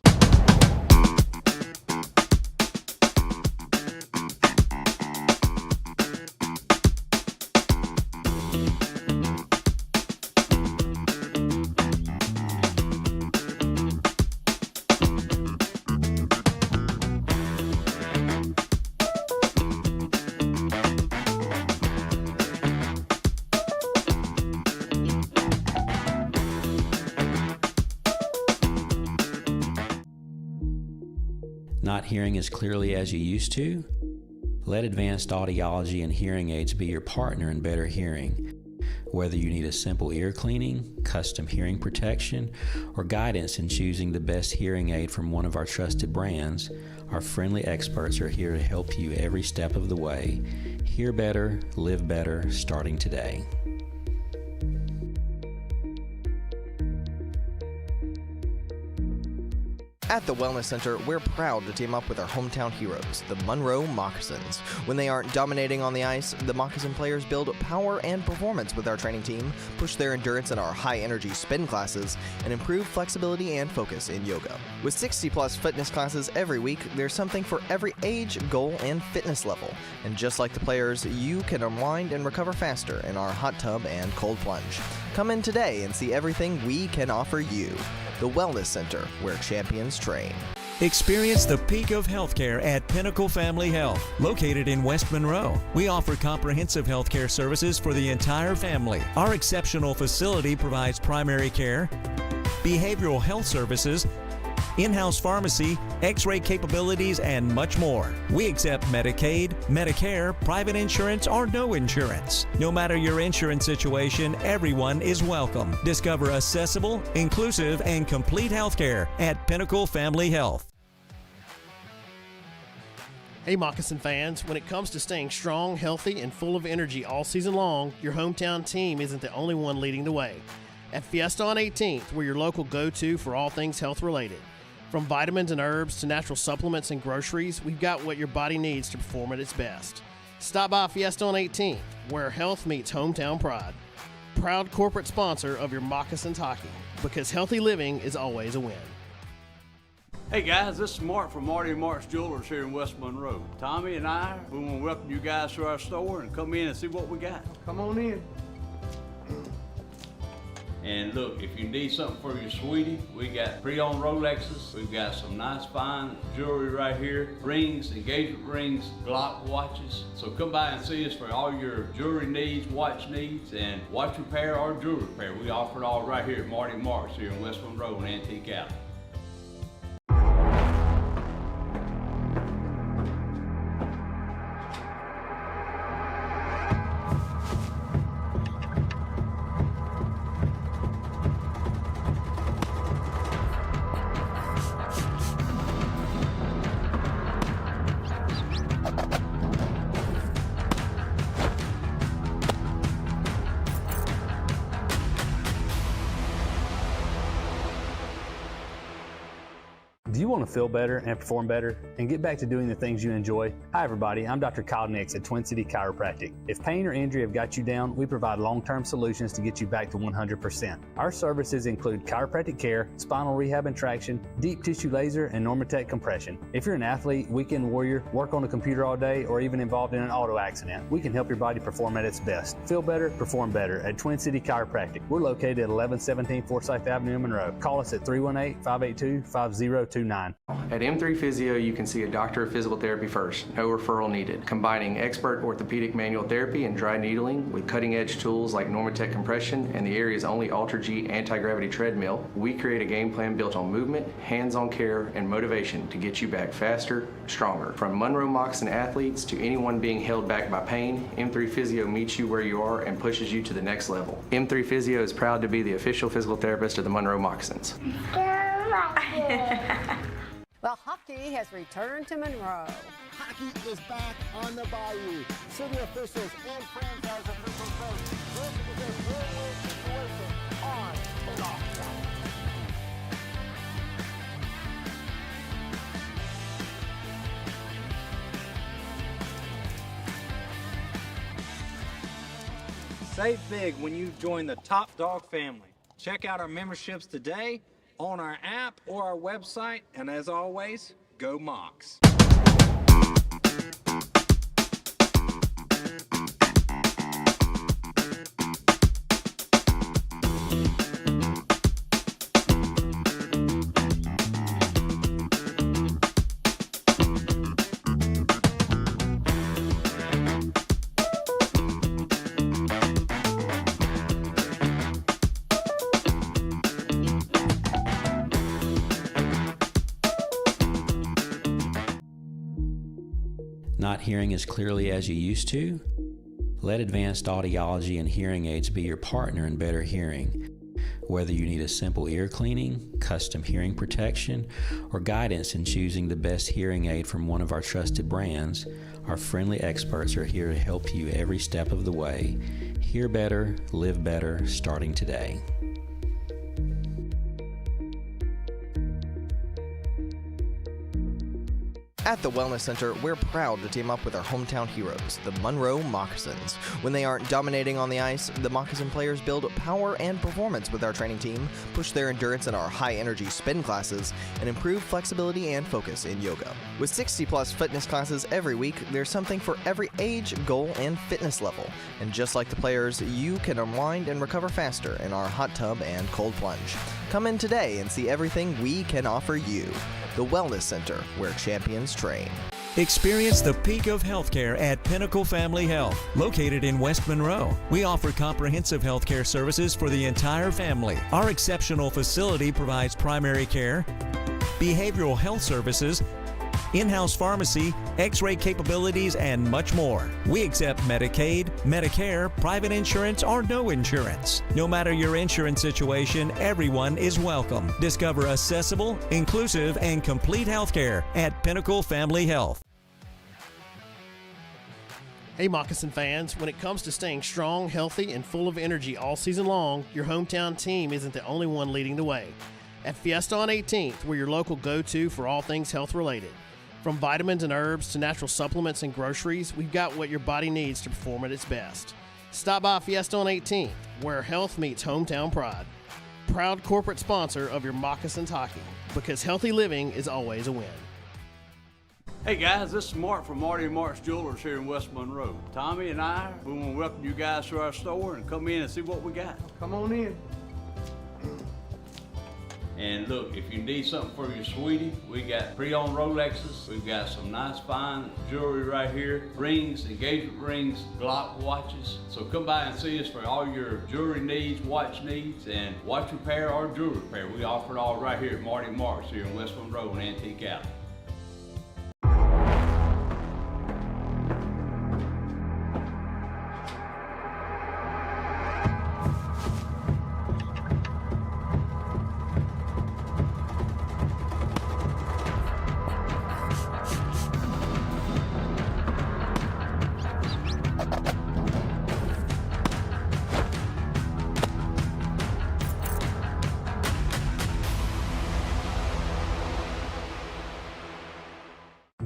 Not hearing as clearly as you used to? Let advanced audiology and hearing aids be your partner in better hearing. Whether you need a simple ear cleaning, custom hearing protection, or guidance in choosing the best hearing aid from one of our trusted brands, our friendly experts are here to help you every step of the way. Hear better, live better, starting today. At the Wellness Center, we're proud to team up with our hometown heroes, the Monroe Moccasins. When they aren't dominating on the ice, the Moccasin players build power and performance with our training team, push their endurance in our high-energy spin classes, and improve flexibility and focus in yoga. With 60-plus fitness classes every week, there's something for every age, goal, and fitness level. And just like the players, you can unwind and recover faster in our hot tub and cold plunge. Come in today and see everything we can offer you. The Wellness Center, where champions train. Experience the peak of healthcare at Pinnacle Family Health. Located in West Monroe, we offer comprehensive healthcare services for the entire family. Our exceptional facility provides primary care, behavioral health services, in-house pharmacy, x-ray capabilities, and much more. We accept Medicaid, Medicare, private insurance, or no insurance. No matter your insurance situation, everyone is welcome. Discover accessible, inclusive, and complete healthcare at Pinnacle Family Health. Hey Moccasin fans, when it comes to staying strong, healthy, and full of energy all season long, your hometown team isn't the only one leading the way. At Fiesta on 18th, we're your local go-to for all things health-related. From vitamins and herbs to natural supplements and groceries, we've got what your body needs to perform at its best. Stop by Fiesta on 18th, where health meets hometown pride. Proud corporate sponsor of your Moccasins hockey, because healthy living is always a win. Hey guys, this is Mark from Marty and Mark's Jewelers here in West Monroe. Tommy and I, we want to welcome you guys to our store and come in and see what we got. Come on in. And look, if you need something for your sweetie, we got pre-owned Rolexes. We've got some nice fine jewelry right here. Rings, engagement rings, Glock watches. So come by and see us for all your jewelry needs, watch needs, and watch repair or jewelry repair. We offer it all right here at Marty and Mark's here in West Monroe and Antique Alley. Do you want to feel better and perform better and get back to doing the things you enjoy? Hi everybody, I'm Dr. Kyle Nix at Twin City Chiropractic. If pain or injury have got you down, we provide long-term solutions to get you back to 100%. Our services include chiropractic care, spinal rehab and traction, deep tissue laser, and Normatec compression. If you're an athlete, weekend warrior, work on a computer all day, or even involved in an auto accident, we can help your body perform at its best. Feel better, perform better at Twin City Chiropractic. We're located at 1117 Forsyth Avenue in Monroe. Call us at 318-582-5029. At M3 Physio, you can see a doctor of physical therapy first, no referral needed. Combining expert orthopedic manual therapy and dry needling with cutting-edge tools like Normatec compression and the area's only Ultra-G anti-gravity treadmill, we create a game plan built on movement, hands-on care, and motivation to get you back faster, stronger. From Monroe Moccasin athletes to anyone being held back by pain, M3 Physio meets you where you are and pushes you to the next level. M3 Physio is proud to be the official physical therapist of the Monroe Moccasins. Well, hockey has returned to Monroe. Hockey is back on the Bayou. City officials and franchise officials say this is a win-win situation on and off the ice. Save big when you join the Top Dog family. Check out our memberships today on our app or our website, and as always, go Mocs. Not hearing as clearly as you used to? Let advanced audiology and hearing aids be your partner in better hearing. Whether you need a simple ear cleaning, custom hearing protection, or guidance in choosing the best hearing aid from one of our trusted brands, our friendly experts are here to help you every step of the way. Hear better, live better, starting today. At the Wellness Center, we're proud to team up with our hometown heroes, the Monroe Moccasins. When they aren't dominating on the ice, the Moccasin players build power and performance with our training team, push their endurance in our high-energy spin classes, and improve flexibility and focus in yoga. With 60-plus fitness classes every week, there's something for every age, goal, and fitness level. And just like the players, you can unwind and recover faster in our hot tub and cold plunge. Come in today and see everything we can offer you. The Wellness Center, where champions train. Experience the peak of healthcare at Pinnacle Family Health, located in West Monroe. We offer comprehensive healthcare services for the entire family. Our exceptional facility provides primary care, behavioral health services, in-house pharmacy, x-ray capabilities, and much more. We accept Medicaid, Medicare, private insurance, or no insurance. No matter your insurance situation, everyone is welcome. Discover accessible, inclusive, and complete healthcare at Pinnacle Family Health. Hey Moccasin fans, when it comes to staying strong, healthy, and full of energy all season long, your hometown team isn't the only one leading the way. At Fiesta on 18th, we're your local go-to for all things health-related. From vitamins and herbs to natural supplements and groceries, we've got what your body needs to perform at its best. Stop by Fiesta on 18th, where health meets hometown pride. Proud corporate sponsor of your Moccasins hockey, because healthy living is always a win. Hey guys, this is Mark from Marty and Mark's Jewelers here in West Monroe. Tommy and I, we want to welcome you guys to our store and come in and see what we got. Come on in. And look, if you need something for your sweetie, we got pre-owned Rolexes. We've got some nice fine jewelry right here. Rings, engagement rings, Glock watches. So come by and see us for all your jewelry needs, watch needs, and watch repair or jewelry repair. We offer it all right here at Marty and Mark's here in West Monroe and Antique Alley.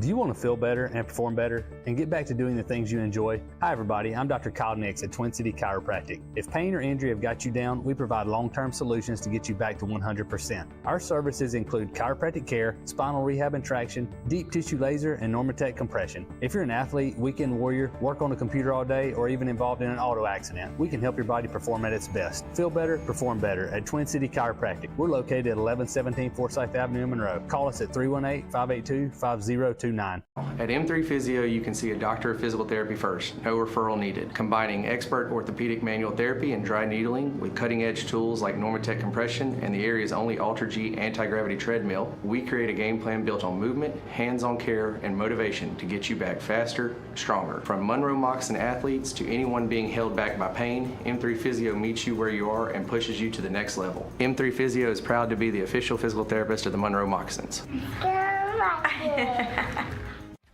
Do you want to feel better and perform better and get back to doing the things you enjoy? Hi everybody, I'm Dr. Kyle Nix at Twin City Chiropractic. If pain or injury have got you down, we provide long-term solutions to get you back to 100%. Our services include chiropractic care, spinal rehab and traction, deep tissue laser, and Normatec compression. If you're an athlete, weekend warrior, work on a computer all day, or even involved in an auto accident, we can help your body perform at its best. Feel better, perform better at Twin City Chiropractic. We're located at 1117 Forsyth Avenue in Monroe. Call us at 318-582-5029. At M3 Physio, you can see a doctor of physical therapy first, no referral needed. Combining expert orthopedic manual therapy and dry needling with cutting-edge tools like Normatec compression and the area's only Ultra-G anti-gravity treadmill, we create a game plan built on movement, hands-on care, and motivation to get you back faster, stronger. From Monroe Moccasin athletes to anyone being held back by pain, M3 Physio meets you where you are and pushes you to the next level. M3 Physio is proud to be the official physical therapist of the Monroe Moccasins.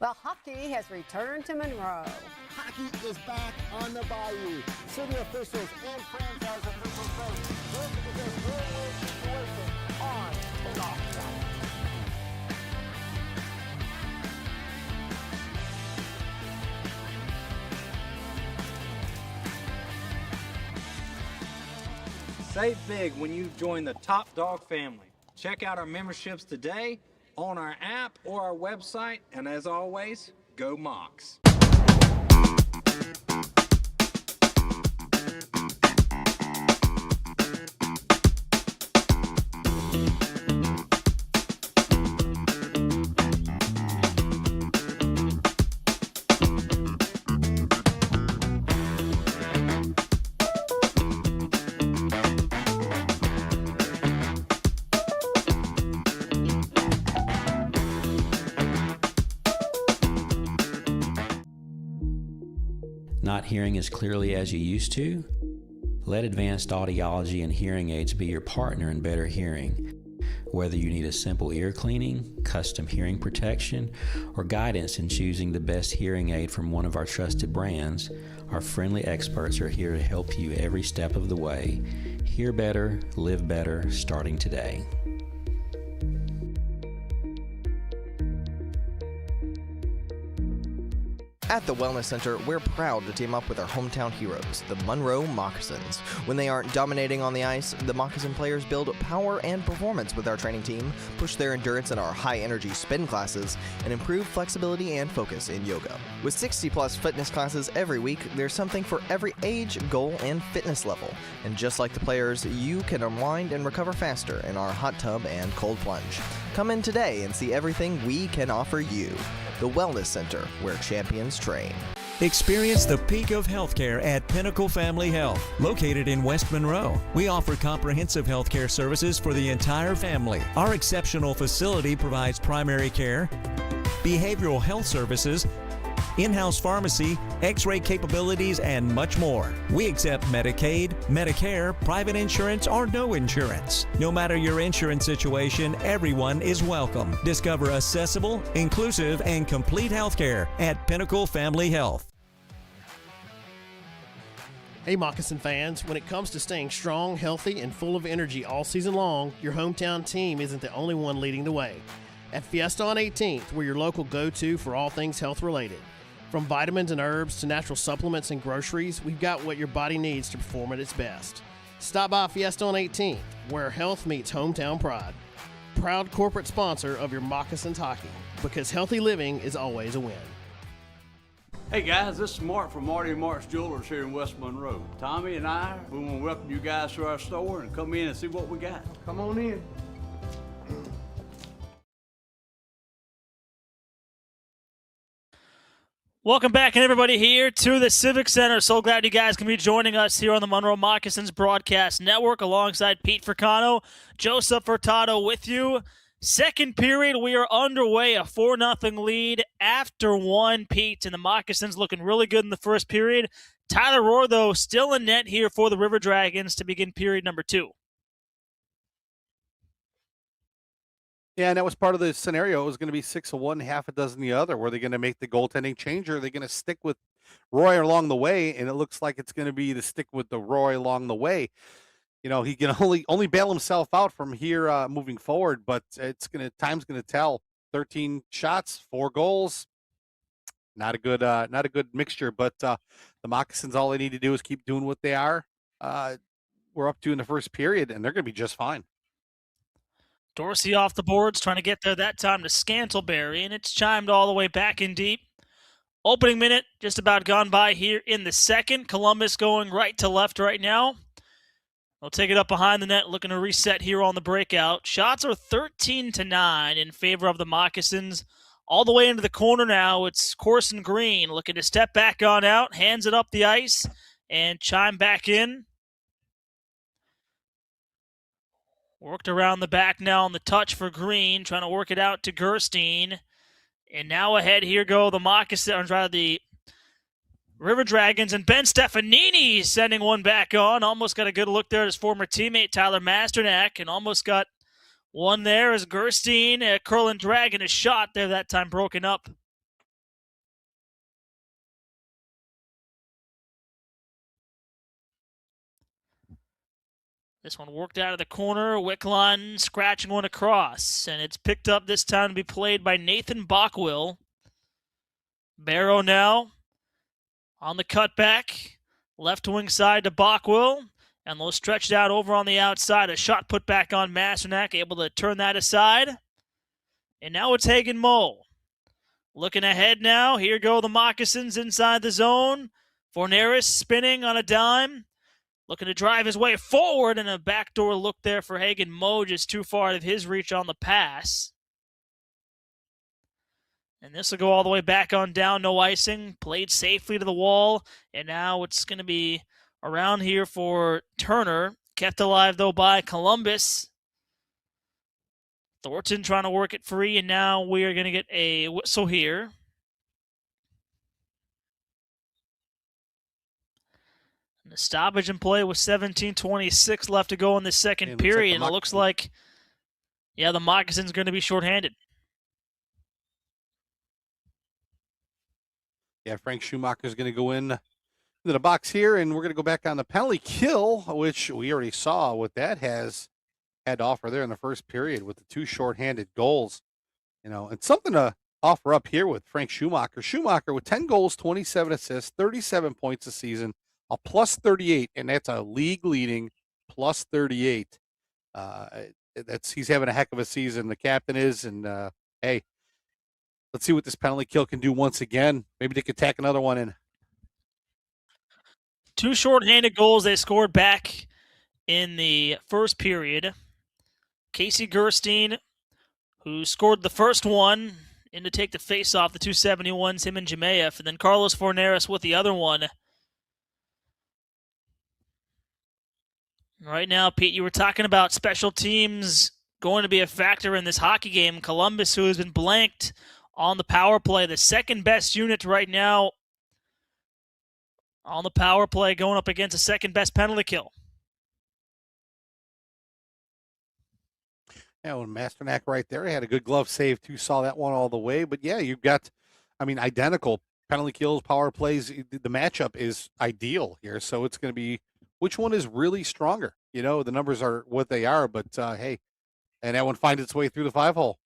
Well, hockey has returned to Monroe. Hockey is back on the Bayou. City officials and franchise officials say this is a win-win situation on and off the ice. Save big when you join the Top Dog family. Check out our memberships today on our app or our website, and as always, go Mocs. Not hearing as clearly as you used to? Let advanced audiology and hearing aids be your partner in better hearing. Whether you need a simple ear cleaning, custom hearing protection, or guidance in choosing the best hearing aid from one of our trusted brands, our friendly experts are here to help you every step of the way. Hear better, live better, starting today. At the Wellness Center, we're proud to team up with our hometown heroes, the Monroe Moccasins. When they aren't dominating on the ice, the Moccasin players build power and performance with our training team, push their endurance in our high-energy spin classes, and improve flexibility and focus in yoga. With 60-plus fitness classes every week, there's something for every age, goal, and fitness level. And just like the players, you can unwind and recover faster in our hot tub and cold plunge. Come in today and see everything we can offer you. The Wellness Center, where champions train. Experience the peak of healthcare at Pinnacle Family Health. Located in West Monroe, we offer comprehensive healthcare services for the entire family. Our exceptional facility provides primary care, behavioral health services, in-house pharmacy, x-ray capabilities, and much more. We accept Medicaid, Medicare, private insurance, or no insurance. No matter your insurance situation, everyone is welcome. Discover accessible, inclusive, and complete healthcare at Pinnacle Family Health. Hey Moccasin fans, when it comes to staying strong, healthy, and full of energy all season long, your hometown team isn't the only one leading the way. At Fiesta on 18th, we're your local go-to for all things health-related. From vitamins and herbs to natural supplements and groceries, we've got what your body needs to perform at its best. Stop by Fiesta on 18th, where health meets hometown pride. Proud corporate sponsor of your Moccasins hockey, because healthy living is always a win. Hey guys, this is Mark from Marty and Mark's Jewelers here in West Monroe. Tommy and I, we want to welcome you guys to our store and come in and see what we got. Come on in. Welcome back, and everybody here to the Civic Center. So glad you guys can be joining us here on the Monroe Moccasins Broadcast Network alongside Pete Fricano, Joseph Furtado with you. Second period, we are underway, a 4-0 lead after one, Pete, and the Moccasins looking really good in the first period. Tyler Rohr, though, still in net here for the River Dragons to begin period number 2. Yeah, and that was part of the scenario. It was going to be 6 of one, half a dozen the other. Were they going to make the goaltending change, or are they going to stick with Roy along the way? And it looks like it's going to be to stick with the Roy along the way. You know, he can only bail himself out from here moving forward, but time's going to tell. 13 shots, 4 goals. Not a good mixture, but the Moccasins, all they need to do is keep doing what they are. We're up to in the first period, and they're going to be just fine. Dorsey off the boards, trying to get there that time to Scantlebury, and it's chimed all the way back in deep. Opening minute just about gone by here in the second. Columbus going right to left right now. They'll take it up behind the net, looking to reset here on the breakout. Shots are 13-9 in favor of the Moccasins. All the way into the corner now, it's Corson Green looking to step back on out, hands it up the ice, and chime back in. Worked around the back now on the touch for Green, trying to work it out to Gerstein. And now ahead, here go the Moccasins, or the River Dragons, and Ben Stefanini sending one back on. Almost got a good look there at his former teammate, Tyler Masternak, and almost got one there as Gerstein, curling dragon, a shot there that time broken up. This one worked out of the corner. Wickline scratching one across. And it's picked up this time to be played by Nathan Bockwell. Barrow now on the cutback. Left wing side to Bockwell. And they'll stretch it out over on the outside. A shot put back on Masternak, able to turn that aside. And now it's Hagen Moe. Looking ahead now. Here go the Moccasins inside the zone. Forneris spinning on a dime. Looking to drive his way forward, and a backdoor look there for Hagen Moe, just too far out of his reach on the pass. And this will go all the way back on down, no icing. Played safely to the wall, and now it's going to be around here for Turner. Kept alive, though, by Columbus. Thornton trying to work it free, and now we are going to get a whistle here. The stoppage in play with 17:26 left to go in the second period. And it looks like, yeah, the Moccasins are going to be shorthanded. Yeah, Frank Schumacher is going to go in into the box here, and we're going to go back on the penalty kill, which we already saw what that had to offer there in the first period with the 2 shorthanded goals. And something to offer up here with Frank Schumacher. Schumacher with 10 goals, 27 assists, 37 points a season, a plus 38, and that's a league leading plus 38. He's having a heck of a season. The captain is, and hey, let's see what this penalty kill can do once again. Maybe they could tack another one in. 2 shorthanded goals they scored back in the first period. Casey Gerstein, who scored the first one, in to take the face-off, the 271s, him and Jemayev, and then Carlos Forneris with the other one. Right now, Pete, you were talking about special teams going to be a factor in this hockey game. Columbus, who has been blanked on the power play, the second best unit right now on the power play, going up against the second best penalty kill. Yeah, when Masternak right there, he had a good glove save too. Saw that one all the way. But yeah, you've got, identical penalty kills, power plays. The matchup is ideal here. So it's going to be which one is really stronger. The numbers are what they are. But hey, and that one finds its way through the 5-hole.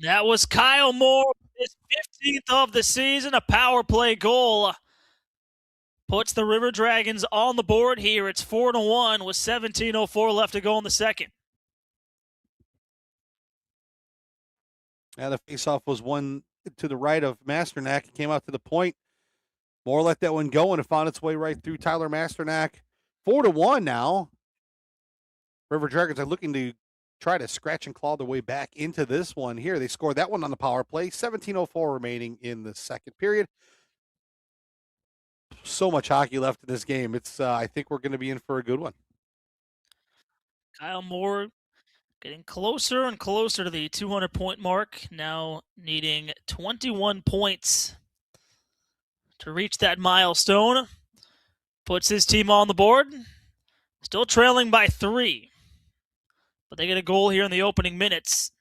That was Kyle Moore, his 15th of the season, a power play goal. Puts the River Dragons on the board here. It's 4-1 with 17:04 left to go in the second. Yeah, the faceoff was one to the right of Masternak. It came out to the point. Moore let that one go, and it found its way right through Tyler Masternak. 4-1 now. River Dragons are looking to try to scratch and claw their way back into this one here. They scored that one on the power play. 17:04 remaining in the second period. So much hockey left in this game. It's I think we're going to be in for a good one. Kyle Moore getting closer and closer to the 200-point mark, now needing 21 points to reach that milestone. Puts his team on the board. Still trailing by 3. But they get a goal here in the opening minutes.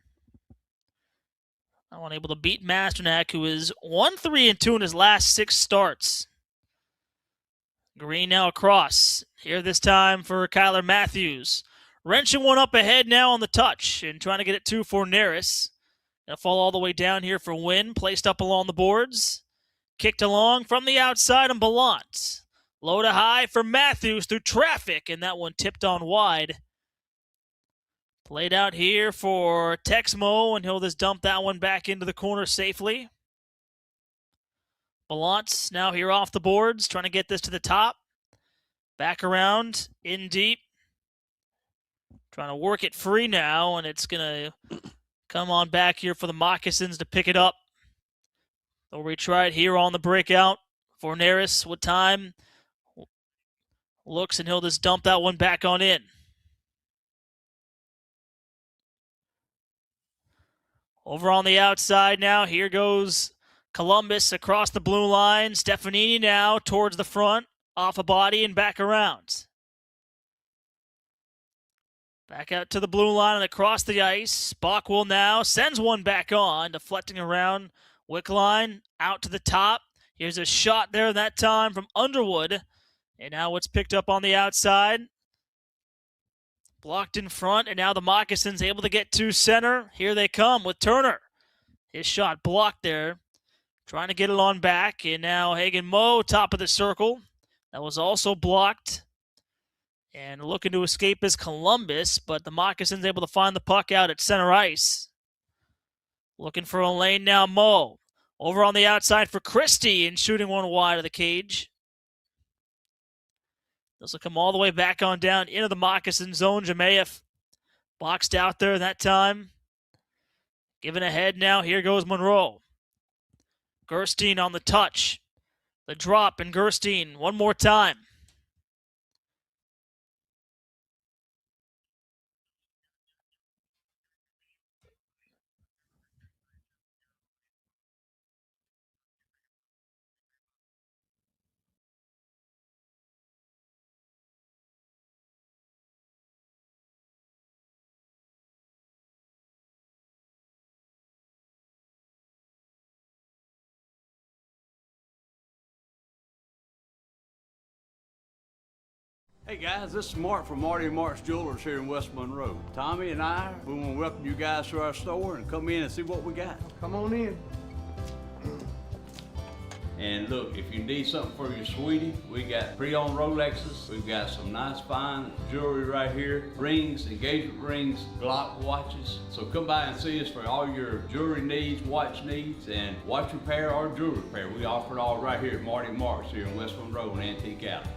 Now unable to beat Masternak, who is 1-3-2 in his last 6 starts. Green now across. Here this time for Kyler Matthews. Wrenching one up ahead now on the touch and trying to get it to Forneris. Gonna fall all the way down here for Wynn. Placed up along the boards. Kicked along from the outside and Ballant. Low to high for Matthews through traffic, and that one tipped on wide. Played out here for Texmo, and he'll just dump that one back into the corner safely. Ballant now here off the boards, trying to get this to the top. Back around, in deep. Trying to work it free now, and it's going to come on back here for the Moccasins to pick it up. They'll retry it here on the breakout. Forneris with time. Looks, and he'll just dump that one back on in. Over on the outside now, here goes Columbus across the blue line. Stefanini now towards the front, off a body and back around. Back out to the blue line and across the ice. Bockwell now sends one back on, deflecting around. Wickline out to the top. Here's a shot there that time from Underwood. And now it's picked up on the outside. Blocked in front, and now the Moccasins able to get to center. Here they come with Turner. His shot blocked there. Trying to get it on back, and now Hagen Moe, top of the circle. That was also blocked. And looking to escape is Columbus, but the Moccasins able to find the puck out at center ice. Looking for a lane now, Moe. Over on the outside for Christie, and shooting one wide of the cage. This will come all the way back on down into the Moccasin zone. Jemayev boxed out there that time. Giving ahead now. Here goes Monroe. Gerstein on the touch. The drop, and Gerstein one more time. Hey guys, this is Mark from Marty and Mark's Jewelers here in West Monroe. Tommy and I, we want to welcome you guys to our store and come in and see what we got. Come on in. And look, if you need something for your sweetie, we got pre-owned Rolexes. We've got some nice fine jewelry right here. Rings, engagement rings, Glock watches. So come by and see us for all your jewelry needs, watch needs, and watch repair or jewelry repair. We offer it all right here at Marty Marks here in West Monroe and Antique Alley.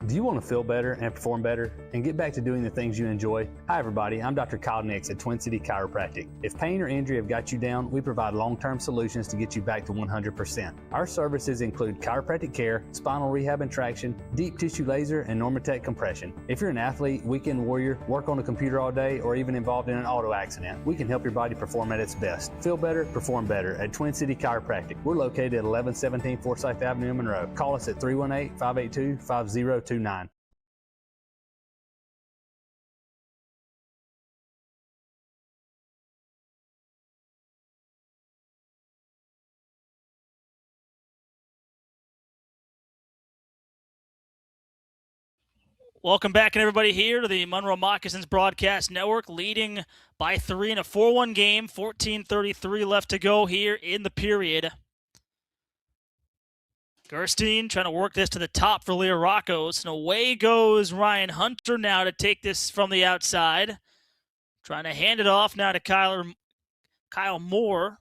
Do you want to feel better and perform better and get back to doing the things you enjoy? Hi everybody, I'm Dr. Kyle Nix at Twin City Chiropractic. If pain or injury have got you down, we provide long-term solutions to get you back to 100%. Our services include chiropractic care, spinal rehab and traction, deep tissue laser, and Normatec compression. If you're an athlete, weekend warrior, work on a computer all day, or even involved in an auto accident, we can help your body perform at its best. Feel better, perform better at Twin City Chiropractic. We're located at 1117 Forsyth Avenue in Monroe. Call us at 318-582-5029. Welcome back, and everybody, here to the Monroe Moccasins Broadcast Network, leading by 3 in a 4-1 game. 14:33 left to go here in the period. Gerstein trying to work this to the top for Leah Rockos, and away goes Ryan Hunter now to take this from the outside. Trying to hand it off now to Kyle Moore,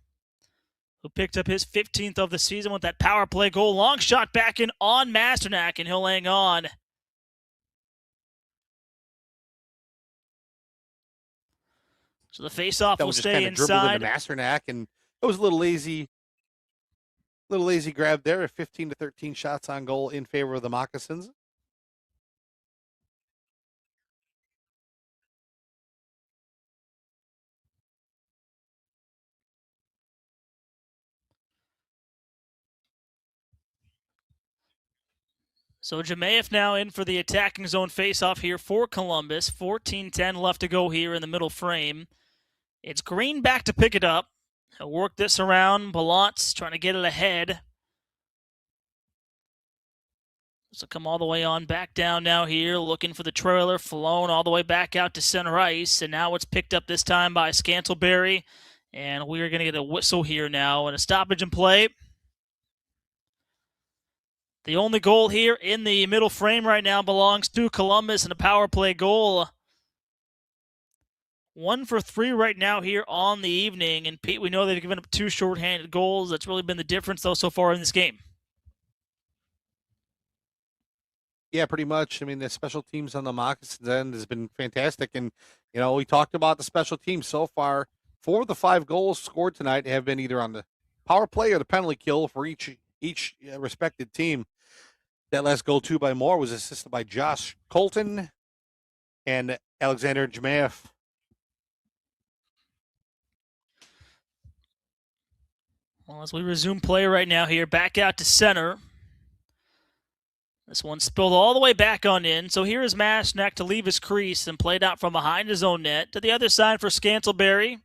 who picked up his 15th of the season with that power play goal. Long shot back in on Masternak, and he'll hang on. So the face-off will stay inside. Dribbled into Masternak, and it was a little lazy grab there. 15-13 shots on goal in favor of the Moccasins. So Jemayev now in for the attacking zone face-off here for Columbus. 14:10 left to go here in the middle frame. It's Green back to pick it up. He'll work this around. Ballant's trying to get it ahead. So come all the way on back down now here, looking for the trailer, flown all the way back out to center ice, and now it's picked up this time by Scantleberry, and we are going to get a whistle here now and a stoppage in play. The only goal here in the middle frame right now belongs to Columbus, and a power play goal. 1 for 3 right now here on the evening. And Pete, we know they've given up 2 shorthanded goals. That's really been the difference, though, so far in this game. Yeah, pretty much. I mean, the special teams on the Moccasins end has been fantastic. And, we talked about the special teams so far. 4 of the 5 goals scored tonight have been either on the power play or the penalty kill for each respected team. That last goal, 2 by Moore, was assisted by Josh Colton and Alexander Jemayev. Well, as we resume play right now here, back out to center. This one spilled all the way back on in. So here is Masternak to leave his crease and played out from behind his own net. To the other side for Scantleberry.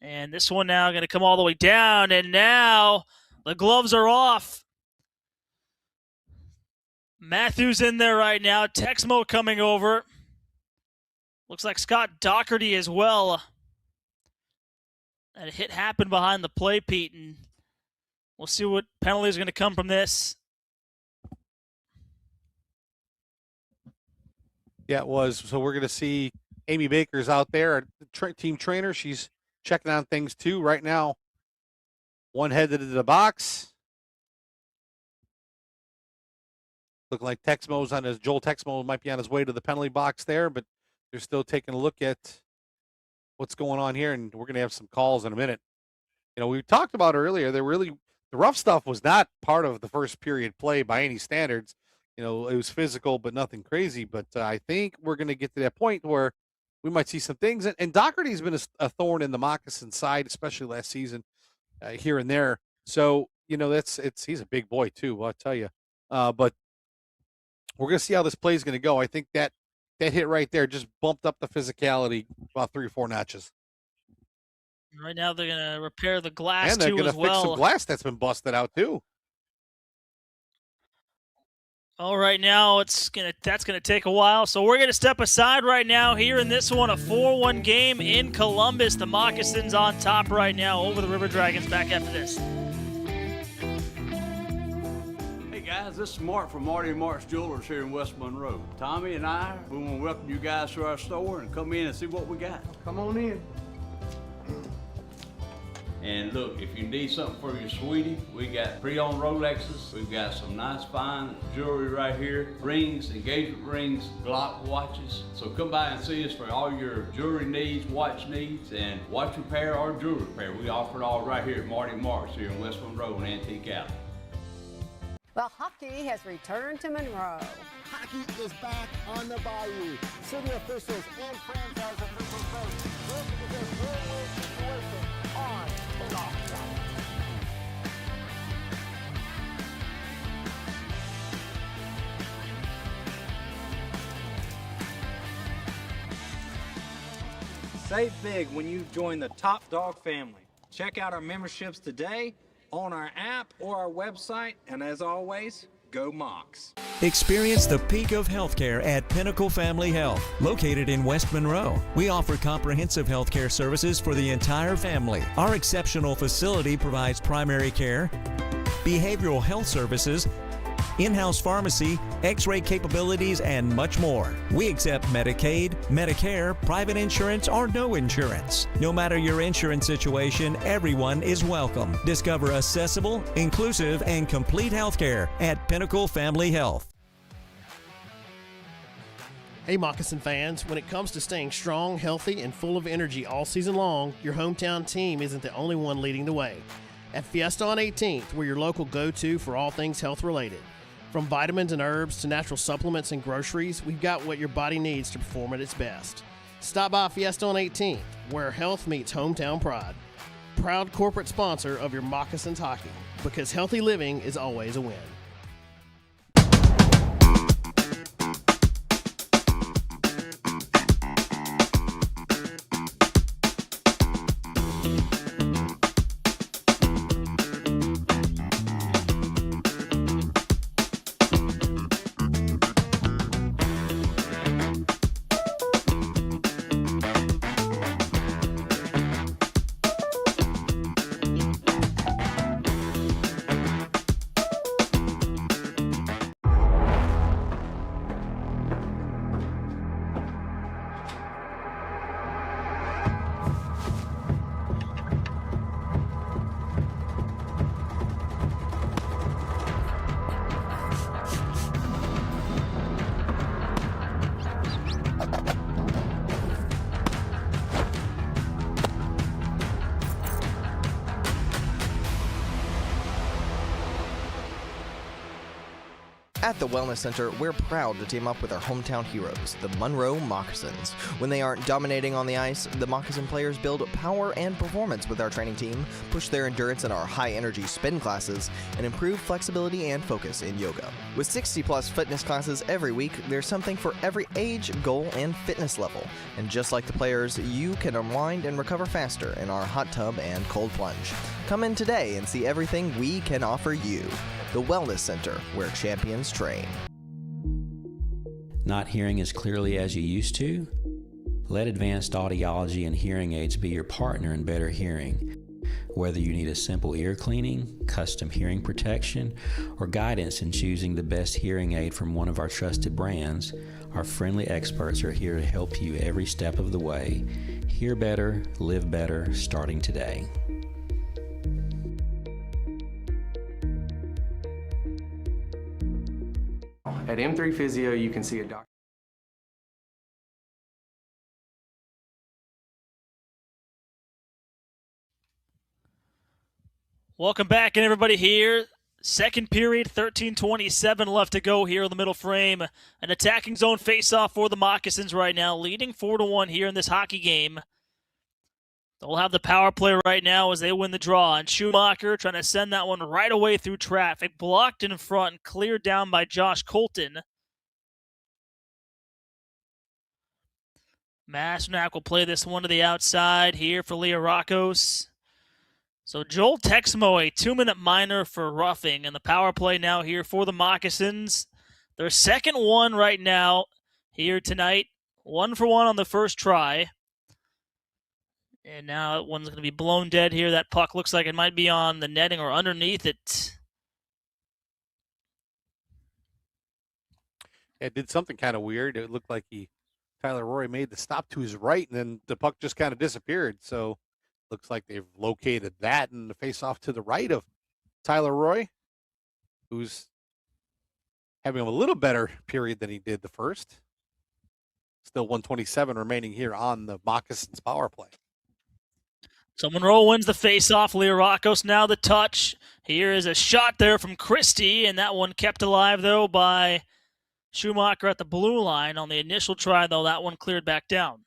And this one now going to come all the way down. And now the gloves are off. Matthews in there right now. Texmo coming over. Looks like Scott Doherty as well. That hit happened behind the play, Pete, and we'll see what penalty is going to come from this. Yeah, it was. So we're going to see Amy Baker's out there, team trainer. She's checking on things too right now. One headed into the box. Look like Joel Texmo might be on his way to the penalty box there, but they're still taking a look at what's going on here, and we're going to have some calls in a minute. We talked about earlier, the rough stuff was not part of the first period play by any standards. It was physical, but nothing crazy. But I think we're going to get to that point where we might see some things. And Doherty's been a thorn in the Moccasin side, especially last season, here and there. So, he's a big boy too, I'll tell you. But we're going to see how this play is going to go. I think that hit right there just bumped up the physicality about 3 or 4 notches. Right now they're going to repair the glass and they're too going as to fix well. some glass that's been busted out too. All right, now that's gonna take a while, so we're gonna step aside right now here in this one, a 4-1 game in Columbus. The Moccasins on top right now over the River Dragons. Back after this. Hey guys, this is Mark from Marty and Mark's Jewelers here in West Monroe. Tommy and I, we want to welcome you guys to our store and come in and see what we got. Come on in. And look, if you need something for your sweetie, we got pre-owned Rolexes. We've got some nice fine jewelry right here. Rings, engagement rings, Glock watches. So come by and see us for all your jewelry needs, watch needs, and watch repair or jewelry repair. We offer it all right here at Marty Marks here in West Monroe and Antique Alley. Well, hockey has returned to Monroe. Hockey is back on the Bayou. City officials and franchise officials say this is a win-win situation on and off the ice. Save big when you join the Top Dog family. Check out our memberships today on our app or our website, and as always, go Mocs. Experience the peak of healthcare at Pinnacle Family Health, located in West Monroe. We offer comprehensive healthcare services for the entire family. Our exceptional facility provides primary care, behavioral health services, in-house pharmacy, x-ray capabilities, and much more. We accept Medicaid, Medicare, private insurance, or no insurance. No matter your insurance situation, everyone is welcome. Discover accessible, inclusive, and complete healthcare at Pinnacle Family Health. Hey Moccasin fans, when it comes to staying strong, healthy, and full of energy all season long, your hometown team isn't the only one leading the way. At Fiesta on 18th, we're your local go-to for all things health-related. From vitamins and herbs to natural supplements and groceries, we've got what your body needs to perform at its best. Stop by Fiesta on 18th, where health meets hometown pride. Proud corporate sponsor of your Moccasins hockey, because healthy living is always a win. At the Wellness Center, we're proud to team up with our hometown heroes, the Monroe Moccasins. When they aren't dominating on the ice, the Moccasin players build power and performance with our training team, push their endurance in our high-energy spin classes, and improve flexibility and focus in yoga. With 60-plus fitness classes every week, there's something for every age, goal, and fitness level. And just like the players, you can unwind and recover faster in our hot tub and cold plunge. Come in today and see everything we can offer you. The Wellness Center, where champions train. Not hearing as clearly as you used to? Let Advanced Audiology and Hearing Aids be your partner in better hearing. Whether you need a simple ear cleaning, custom hearing protection, or guidance in choosing the best hearing aid from one of our trusted brands, our friendly experts are here to help you every step of the way. Hear better, live better, starting today. At M3 Physio, you can see a doctor. Welcome back, and everybody here. Second period, 13:27 left to go here in the middle frame. An attacking zone face-off for the Moccasins right now, leading 4-1 here in this hockey game. They'll have the power play right now as they win the draw. And Schumacher trying to send that one right away through traffic. Blocked in front and cleared down by Josh Colton. Masternak will play this one to the outside here for Leo Rakos. So Joel Texmo, a 2-minute minor for roughing. And the power play now here for the Moccasins. Their second one right now here tonight. 1 for 1 on the first try. And now that one's going to be blown dead here. That puck looks like it might be on the netting or underneath it. It did something kind of weird. It looked like Tyler Roy made the stop to his right, and then the puck just kind of disappeared. So looks like they've located that and the face-off to the right of Tyler Roy, who's having a little better period than he did the first. Still 127 remaining here on the Moccasins power play. So Monroe wins the face-off. Liarakos now the touch. Here is a shot there from Christie, and that one kept alive, though, by Schumacher at the blue line. On the initial try, though, that one cleared back down.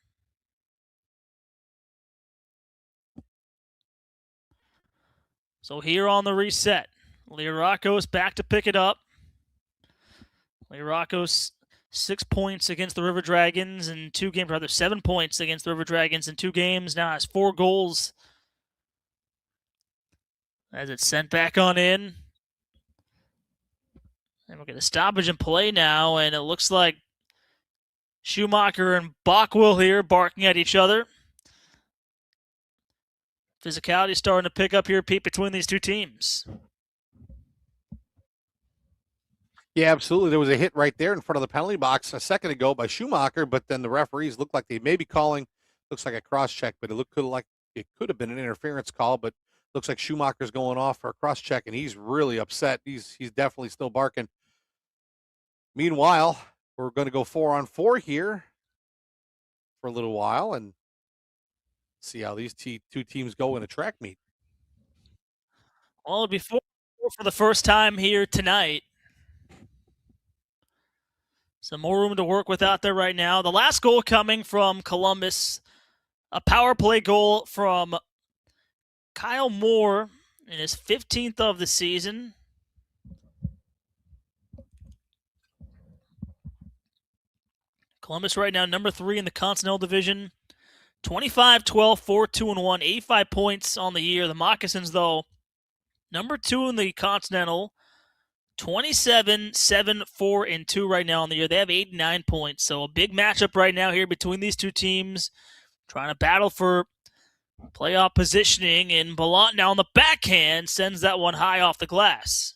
So here on the reset, Liarakos back to pick it up. Liarakos 6 points against the River Dragons in 2 games, rather 7 points against the River Dragons in 2 games. Now has 4 goals. As it's sent back on in. And we're going to stoppage and play now, and it looks like Schumacher and Bockwell here barking at each other. Physicality starting to pick up here, Pete, between these two teams. Yeah, absolutely. There was a hit right there in front of the penalty box a second ago by Schumacher, but then the referees looked like they may be calling, looks like a cross-check, but it could have been an interference call, but looks like Schumacher's going off for a cross-check, and he's really upset. He's definitely still barking. Meanwhile, we're going to go 4-on-4 here for a little while and see how these two teams go in a track meet. Well, before for the first time here tonight. Some more room to work with out there right now. The last goal coming from Columbus, a power play goal from Kyle Moore in his 15th of the season. Columbus right now number 3 in the Continental Division. 25-12, 4-2-1, 85 points on the year. The Moccasins, though, number 2 in the Continental. 27-7-4-2 right now on the year. They have 89 points. So a big matchup right now here between these two teams, trying to battle for playoff positioning. And Ballant now on the backhand sends that one high off the glass.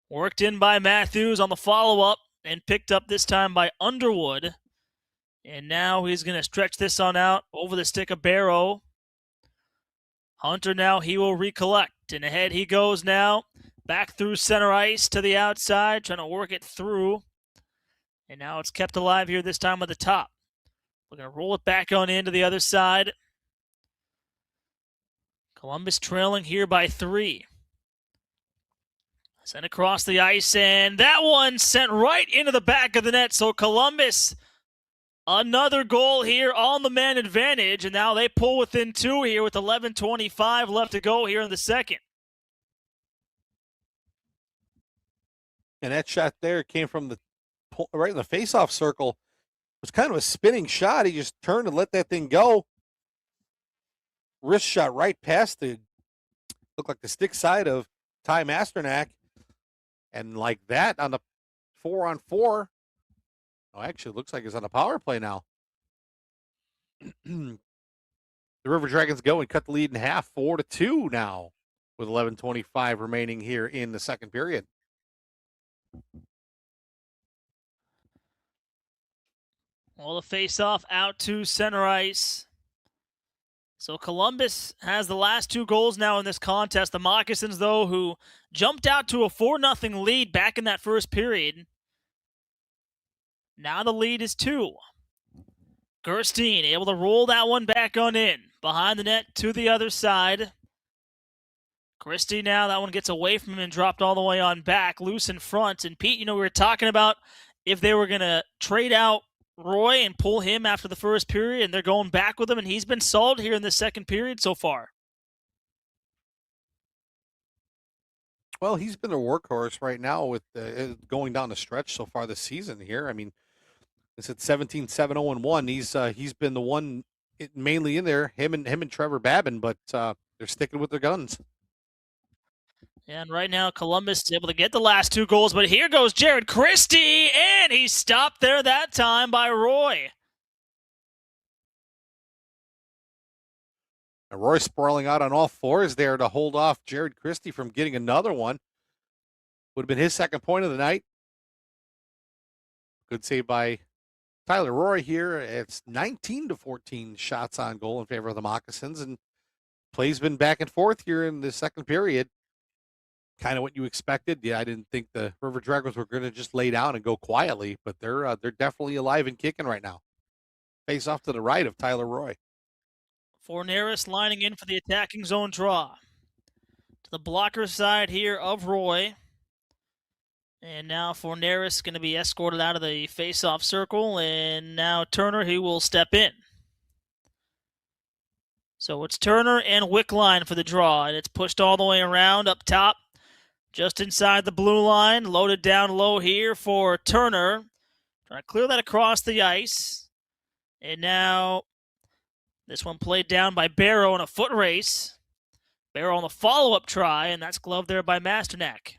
Worked in by Matthews on the follow-up and picked up this time by Underwood. And now he's going to stretch this on out over the stick of Barrow. Hunter now, he will recollect. And ahead he goes now. Back through center ice to the outside, trying to work it through. And now it's kept alive here this time at the top. We're going to roll it back on into the other side. Columbus trailing here by 3. Sent across the ice, and that one sent right into the back of the net. So Columbus, another goal here on the man advantage. And now they pull within 2 here with 11:25 left to go here in the second. And that shot there came from right in the face-off circle. It was kind of a spinning shot. He just turned and let that thing go. Wrist shot right past looked like the stick side of Ty Masternak. And like that on the 4-on-4. Oh, actually, it looks like it's on the power play now. The River Dragons go and cut the lead in half, 4-2 now, with 11:25 remaining here in the second period. Well, the face-off out to center ice. So Columbus has the last 2 goals now in this contest. The Moccasins, though, who jumped out to a 4-0 lead back in that first period. Now the lead is 2. Gerstein able to roll that one back on in. Behind the net to the other side. Christie now, that one gets away from him and dropped all the way on back, loose in front. And Pete, we were talking about if they were going to trade out Roy and pull him after the first period, and they're going back with him, and he's been solid here in the second period so far. Well, he's been a workhorse right now with going down the stretch so far this season here. I mean, it's at 17-7-0-1. He's been the one mainly in there, him and Trevor Babin, but they're sticking with their guns. And right now, Columbus is able to get the last 2 goals, but here goes Jared Christie, and he's stopped there that time by Roy. And Roy sprawling out on all fours there to hold off Jared Christie from getting another one. Would have been his second point of the night. Good save by Tyler Roy here. It's 19-14 shots on goal in favor of the Moccasins, and play's been back and forth here in the second period. Kind of what you expected. Yeah, I didn't think the River Dragons were going to just lay down and go quietly, but they're definitely alive and kicking right now. Face off to the right of Tyler Roy. Forneris lining in for the attacking zone draw. To the blocker side here of Roy. And now Forneris going to be escorted out of the face-off circle, and now Turner, he will step in. So it's Turner and Wickline for the draw, and it's pushed all the way around up top, just inside the blue line, loaded down low here for Turner. Trying to clear that across the ice. And now this one played down by Barrow in a foot race. Barrow on the follow-up try, and that's gloved there by Masternak.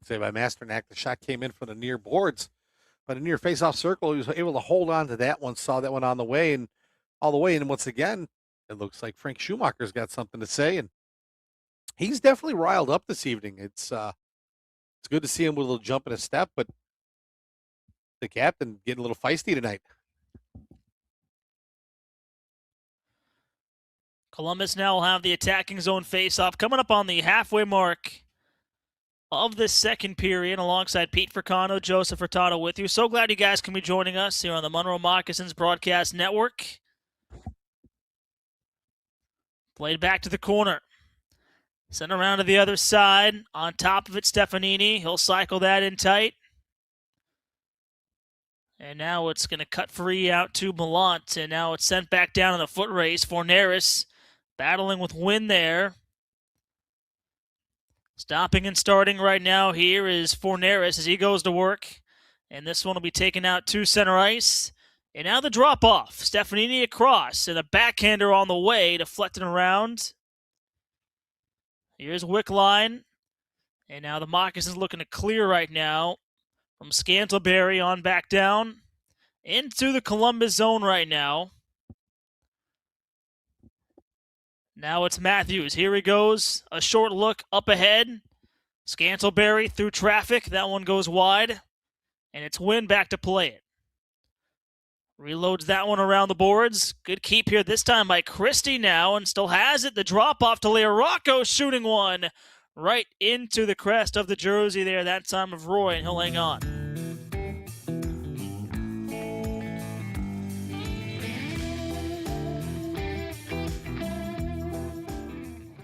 Say by Masternak, the shot came in from the near boards, but a near face-off circle. He was able to hold on to that one, saw that one on the way, and all the way. And once again, it looks like Frank Schumacher's got something to say, and he's definitely riled up this evening. It's good to see him with a little jump in his step, but the captain getting a little feisty tonight. Columbus now will have the attacking zone face-off coming up on the halfway mark of this second period, alongside Pete Fricano, Joseph Furtado with you. So glad you guys can be joining us here on the Monroe Moccasins Broadcast Network. Played back to the corner. Sent around to the other side. On top of it, Stefanini. He'll cycle that in tight. And now it's going to cut free out to Millant. And now it's sent back down in the foot race. Forneris battling with wind there. Stopping and starting right now here is Forneris as he goes to work. And this one will be taken out to center ice. And now the drop-off. Stefanini across, and a backhander on the way, deflecting around. Here's Wickline. And now the Moccasins looking to clear right now from Scantlebury on back down into the Columbus zone right now. Now it's Matthews. Here he goes. A short look up ahead. Scantlebury through traffic. That one goes wide. And it's Wynn back to play it. Reloads that one around the boards. Good keep here this time by Christie now, and still has it. The drop-off to Leorocco, shooting one right into the crest of the jersey there, that time of Roy, and he'll hang on.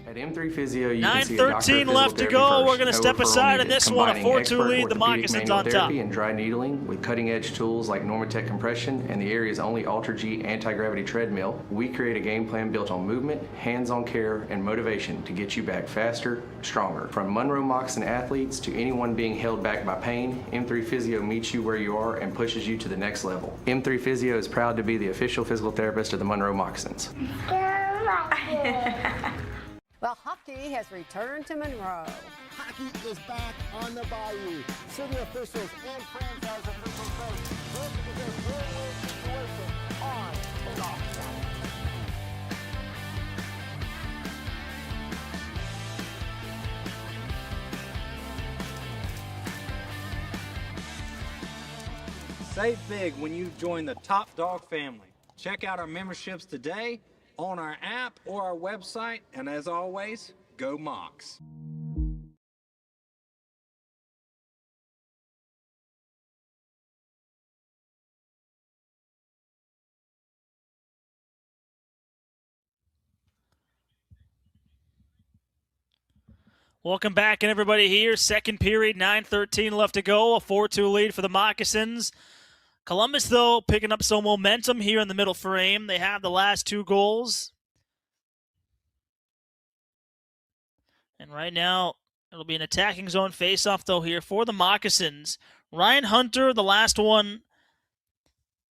At M3 Physio, you can see a doctor 9:13 left to go. We're going to step aside in this one. A 4-2 lead. The Moccasins on top. And dry needling with cutting-edge tools like Normatec compression and the area's only Ultra-G anti-gravity treadmill. We create a game plan built on movement, hands-on care, and motivation to get you back faster, stronger. From Monroe Moccasin athletes to anyone being held back by pain, M3 Physio meets you where you are and pushes you to the next level. M3 Physio is proud to be the official physical therapist of the Monroe Moccasins. Well, hockey has returned to Monroe. Hockey is back on the Bayou. City officials and franchise officials say this is a win-win situation on and off the ice. Save big when you join the Top Dog family. Check out our memberships today on our app or our website, and as always, go Mocs. Welcome back, and everybody here. Second period, 9:13 left to go. A 4-2 lead for the Moccasins. Columbus, though, picking up some momentum here in the middle frame. They have the last 2 goals. And right now, it'll be an attacking zone face-off, though, here for the Moccasins. Ryan Hunter, the last one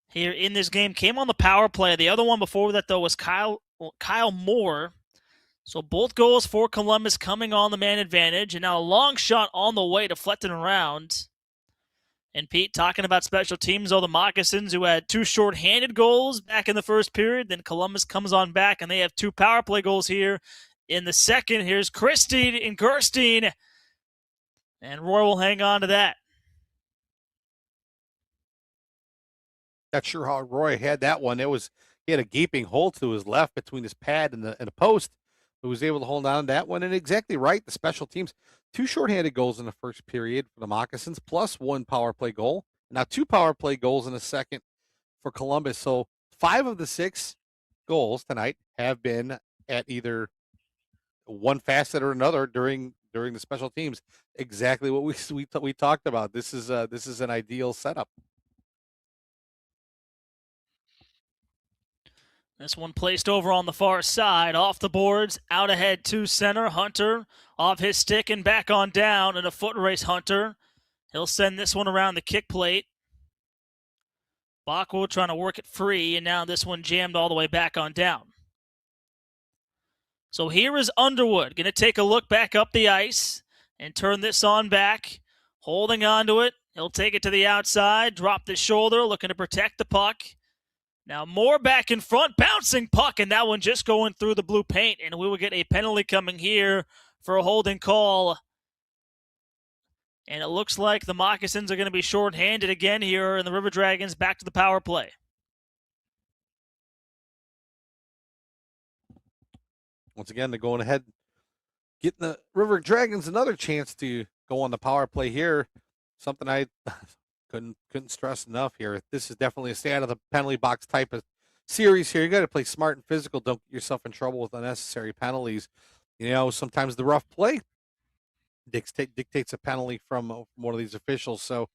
here in this game, came on the power play. The other one before that, though, was Kyle Moore. So both goals for Columbus coming on the man advantage, and now a long shot on the way, deflected around. And Pete, talking about special teams, the Moccasins, who had 2 shorthanded goals back in the first period. Then Columbus comes on back, and they have 2 power play goals here in the second. Here's Christie and Gerstein, and Roy will hang on to that. Not sure how Roy had that one. He had a gaping hole to his left between his pad and the post. He was able to hold on to that one. And exactly right, the special teams, 2 shorthanded goals in the first period for the Moccasins, plus 1 power play goal. Now 2 power play goals in the second for Columbus. So 5 of the 6 goals tonight have been at either one facet or another during the special teams. Exactly what we talked about. This is an ideal setup. This one placed over on the far side, off the boards, out ahead to center. Hunter off his stick and back on down in a foot race. Hunter, he'll send this one around the kick plate. Bachwell trying to work it free, and now this one jammed all the way back on down. So here is Underwood, going to take a look back up the ice and turn this on back, holding on to it. He'll take it to the outside, drop the shoulder, looking to protect the puck. Now more back in front, bouncing puck, and that one just going through the blue paint, and we will get a penalty coming here for a holding call. And it looks like the Moccasins are going to be shorthanded again here, and the River Dragons back to the power play. Once again, they're going ahead, getting the River Dragons another chance to go on the power play here. Something I couldn't stress enough here. This is definitely a stay out of the penalty box type of series here. You got to play smart and physical. Don't get yourself in trouble with unnecessary penalties. Sometimes the rough play dictates a penalty from one of these officials. So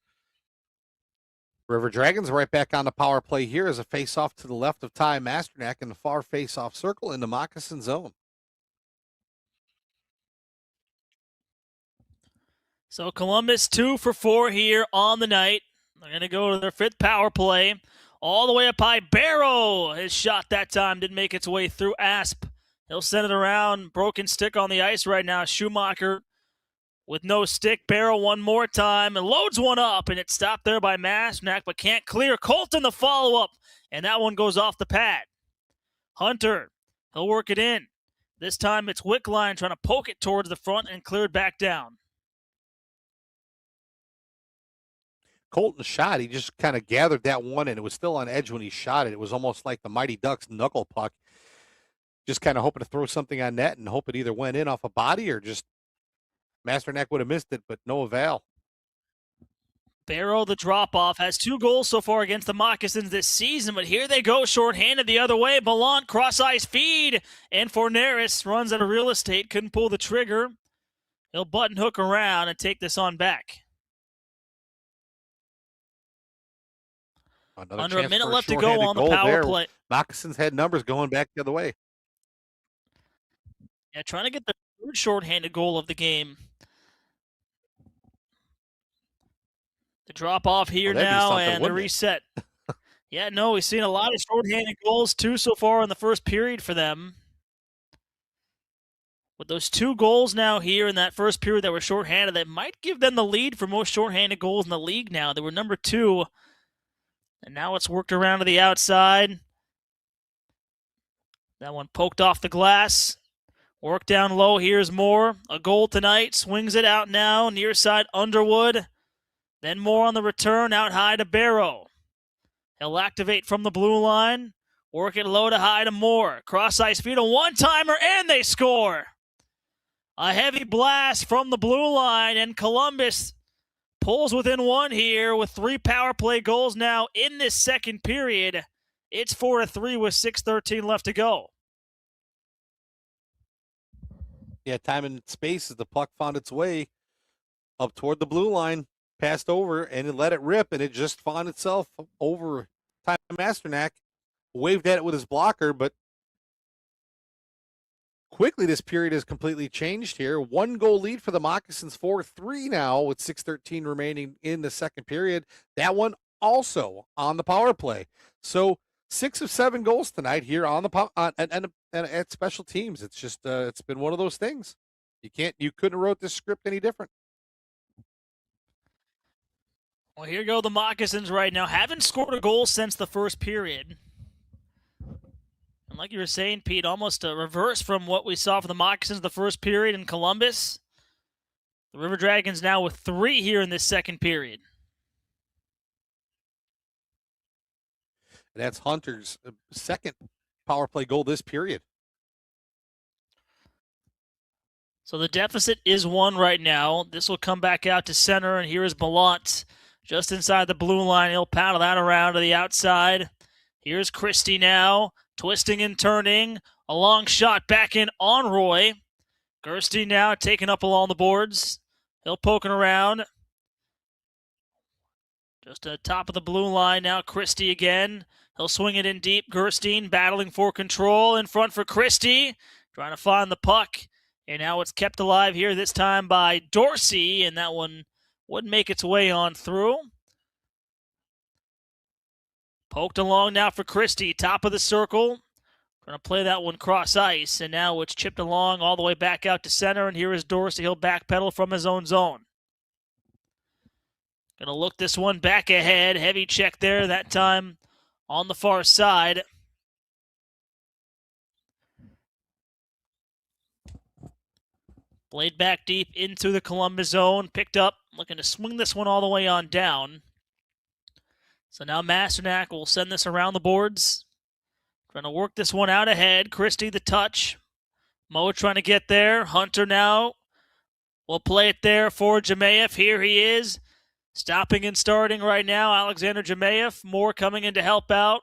River Dragons right back on the power play here as a face-off to the left of Ty Masternak in the far face-off circle in the Moccasin zone. So Columbus 2 for 4 here on the night. They're going to go to their 5th power play. All the way up high. Barrow, his shot that time didn't make its way through Asp. He'll send it around. Broken stick on the ice right now. Schumacher with no stick. Barrow one more time and loads one up, and it's stopped there by Masternak, but can't clear. Colton the follow-up, and that one goes off the pad. Hunter, he'll work it in. This time it's Wickline trying to poke it towards the front and cleared back down. Colton's shot, he just kind of gathered that one, and it was still on edge when he shot it. It was almost like the Mighty Ducks knuckle puck. Just kind of hoping to throw something on net and hope it either went in off a body or just Masternak would have missed it, but no avail. Barrow, the drop-off, has 2 goals so far against the Moccasins this season, but here they go shorthanded the other way. Ballant, cross-ice feed, and Forneris runs out of real estate, couldn't pull the trigger. He'll button hook around and take this on back. Under a minute left to go on the power play. Moccasins had numbers going back the other way. Yeah, trying to get the 3rd shorthanded goal of the game. The drop off here now and the reset. Yeah, no, we've seen a lot of shorthanded goals, 2 so far in the first period for them. With those 2 goals now here in that first period that were shorthanded, that might give them the lead for most shorthanded goals in the league now. They were number 2. And now it's worked around to the outside. That one poked off the glass. Work down low. Here's more. A goal tonight. Swings it out now. Near side Underwood. Then more on the return. Out high to Barrow. He'll activate from the blue line. Work it low to high to Moore. Cross ice feed. A one-timer. And they score. A heavy blast from the blue line. And Columbus pulls within 1 here with 3 power play goals now in this second period. It's 4-3 with 6:13 left to go. Yeah, time and space as the puck found its way up toward the blue line, passed over, and it let it rip, and it just found itself over Ty Masternak. Waved at it with his blocker, but quickly this period has completely changed here. 1 goal lead for the Moccasins, 4-3 now with 6:13 remaining in the second period. That one also on the power play. So 6 of 7 goals tonight here on the and at special teams. It's just it's been one of those things. You couldn't have wrote this script any different. Well, here go the Moccasins right now. Haven't scored a goal since the first period. And like you were saying, Pete, almost a reverse from what we saw for the Moccasins the first period in Columbus. The River Dragons now with 3 here in this second period. And that's Hunter's second power play goal this period. So the deficit is 1 right now. This will come back out to center, and here is Ballant just inside the blue line. He'll paddle that around to the outside. Here's Christie now, twisting and turning. A long shot back in on Roy. Gerstein now taken up along the boards. He'll poking around. Just at the top of the blue line now, Christie again. He'll swing it in deep. Gerstein battling for control in front for Christie. Trying to find the puck. And now it's kept alive here, this time by Dorsey. And that one wouldn't make its way on through. Poked along now for Christie. Top of the circle. Trying to play that one cross ice. And now it's chipped along all the way back out to center. And here is Dorsey. He'll backpedal from his own zone. Going to look this one back ahead. Heavy check there, that time on the far side. Played back deep into the Columbus zone. Picked up, looking to swing this one all the way on down. So now Masternak will send this around the boards. Trying to work this one out ahead. Christie the touch. Mo trying to get there. Hunter now will play it there for Jemayev. Here he is. Stopping and starting right now, Alexander Jemayev. Moore coming in to help out.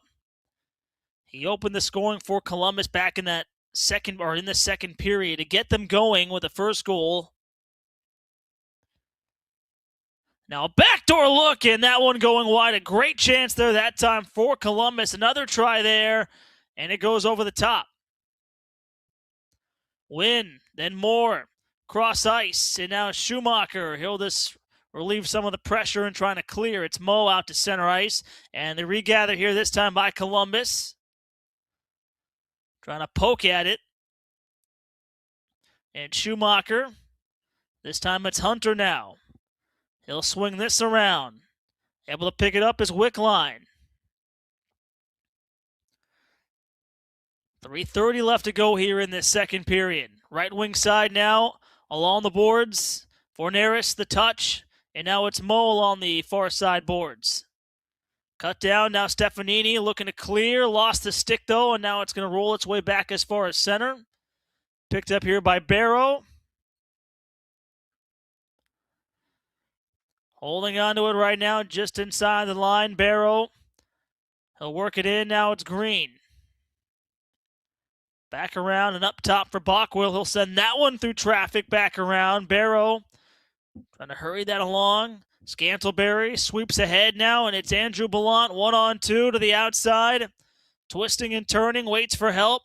He opened the scoring for Columbus back in that in the second period to get them going with the first goal. Now a backdoor look, and that one going wide. A great chance there that time for Columbus. Another try there, and it goes over the top. Wynn, then Moore, cross ice, and now Schumacher. He'll just relieve some of the pressure and trying to clear. It's Mo out to center ice, and they regather here this time by Columbus. Trying to poke at it. And Schumacher. This time it's Hunter now. He'll swing this around. Able to pick it up is Wickline. 3:30 left to go here in this second period. Right wing side now along the boards. Forneris the touch. And now it's Mole on the far side boards. Cut down, now Stefanini looking to clear. Lost the stick, though, and now it's going to roll its way back as far as center. Picked up here by Barrow. Holding on to it right now, just inside the line, Barrow. He'll work it in, now it's Green. Back around and up top for Bockwell. He'll send that one through traffic back around. Barrow trying to hurry that along. Scantleberry sweeps ahead now, and it's Andrew Ballant 1-on-2 to the outside. Twisting and turning, waits for help.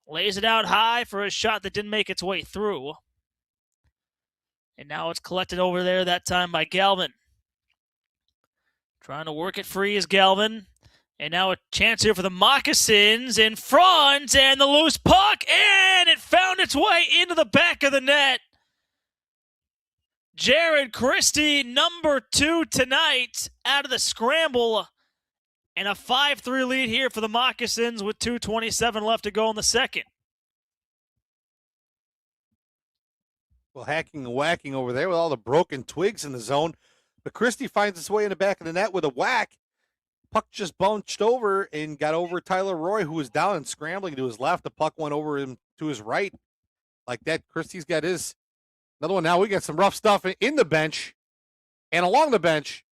Lays it out high for a shot that didn't make its way through. And now it's collected over there, that time by Galvin. Trying to work it free is Galvin. And now a chance here for the Moccasins in front, and the loose puck, and it found its way into the back of the net. Jared Christie, number 2 tonight, out of the scramble. And a 5-3 lead here for the Moccasins with 2:27 left to go in the second. Well, hacking and whacking over there with all the broken twigs in the zone. But Christie finds its way in the back of the net with a whack. Puck just bunched over and got over Tyler Roy, who was down and scrambling to his left. The puck went over him to his right. Like that, Christie's got his. Another one now. We got some rough stuff in the bench and along the bench.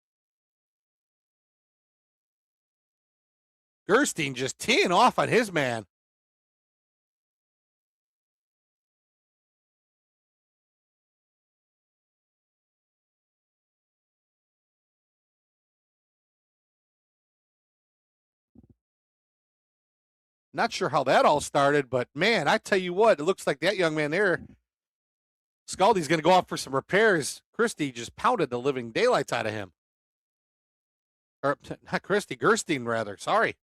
Gerstein just teeing off on his man. Not sure how that all started, but man, I tell you what, it looks like that young man there, Scaldy's going to go out for some repairs. Christie just pounded the living daylights out of him. Or not Christie, Gerstein rather. Sorry.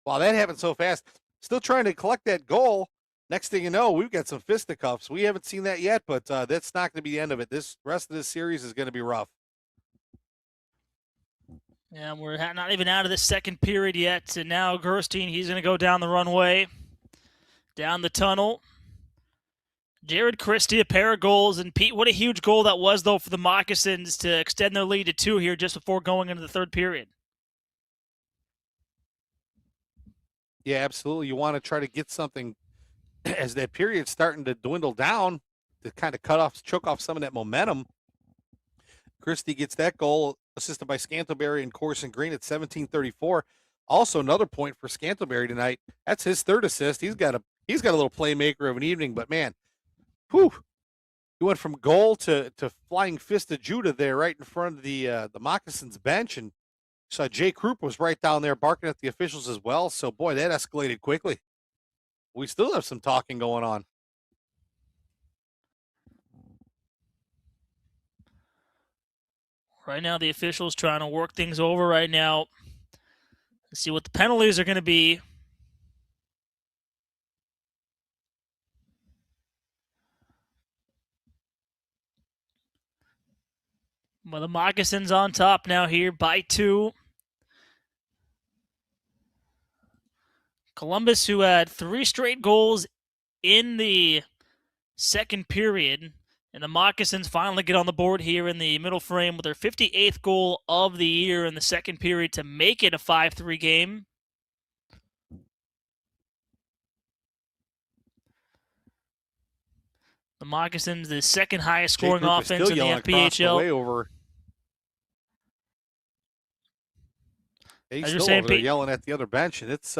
Wow, that happened so fast. Still trying to collect that goal. Next thing you know, we've got some fisticuffs. We haven't seen that yet, but that's not going to be the end of it. This rest of this series is going to be rough. Yeah, we're not even out of the second period yet, and now Gerstein, he's going to go down the runway, down the tunnel. Jared Christie, a pair of goals, and Pete, what a huge goal that was, though, for the Moccasins to extend their lead to 2 here just before going into the third period. Yeah, absolutely. You want to try to get something as that period's starting to dwindle down to kind of choke off some of that momentum. Christie gets that goal, assisted by Scantleberry and Corson Green at 17:34. Also, another point for Scantleberry tonight. That's his third assist. He's got a little playmaker of an evening, but man, whew, he went from goal to flying fist of Judah there, right in front of the Moccasins bench, and saw Jay Krupp was right down there barking at the officials as well. So boy, that escalated quickly. We still have some talking going on. Right now, the officials trying to work things over right now. Let's see what the penalties are going to be. Well, the Moccasins on top now here by 2. Columbus, who had 3 straight goals in the second period, and the Moccasins finally get on the board here in the middle frame with their 58th goal of the year in the second period to make it a 5-3 game. The Moccasins, the second highest scoring offense in the FPHL. He's still over there yelling at the other bench, and it's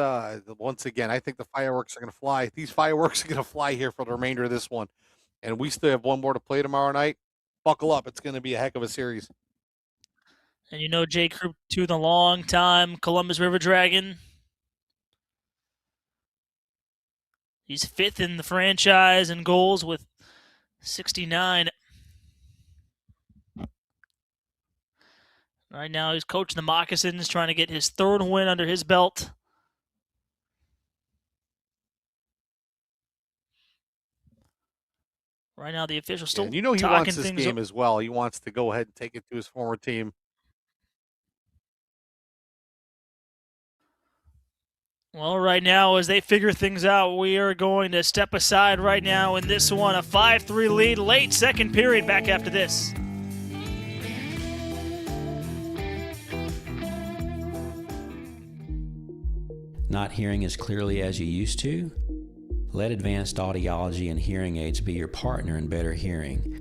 once again, I think the fireworks are going to fly. These fireworks are going to fly here for the remainder of this one, and we still have one more to play tomorrow night. Buckle up. It's going to be a heck of a series. And you know Jay Krupp, too, the long time Columbus River Dragon. He's 5th in the franchise in goals with 69. Right now, he's coaching the Moccasins, trying to get his 3rd win under his belt. Right now, the officials still and he wants this game as well. He wants to go ahead and take it to his former team. Well, right now, as they figure things out, we are going to step aside right now in this one. A 5-3 lead, late second period, back after this. Not hearing as clearly as you used to? Let advanced audiology and hearing aids be your partner in better hearing.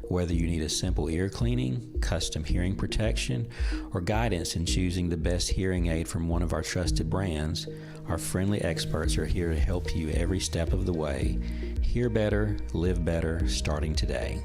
Whether you need a simple ear cleaning, custom hearing protection, or guidance in choosing the best hearing aid from one of our trusted brands, our friendly experts are here to help you every step of the way. Hear better, live better, starting today.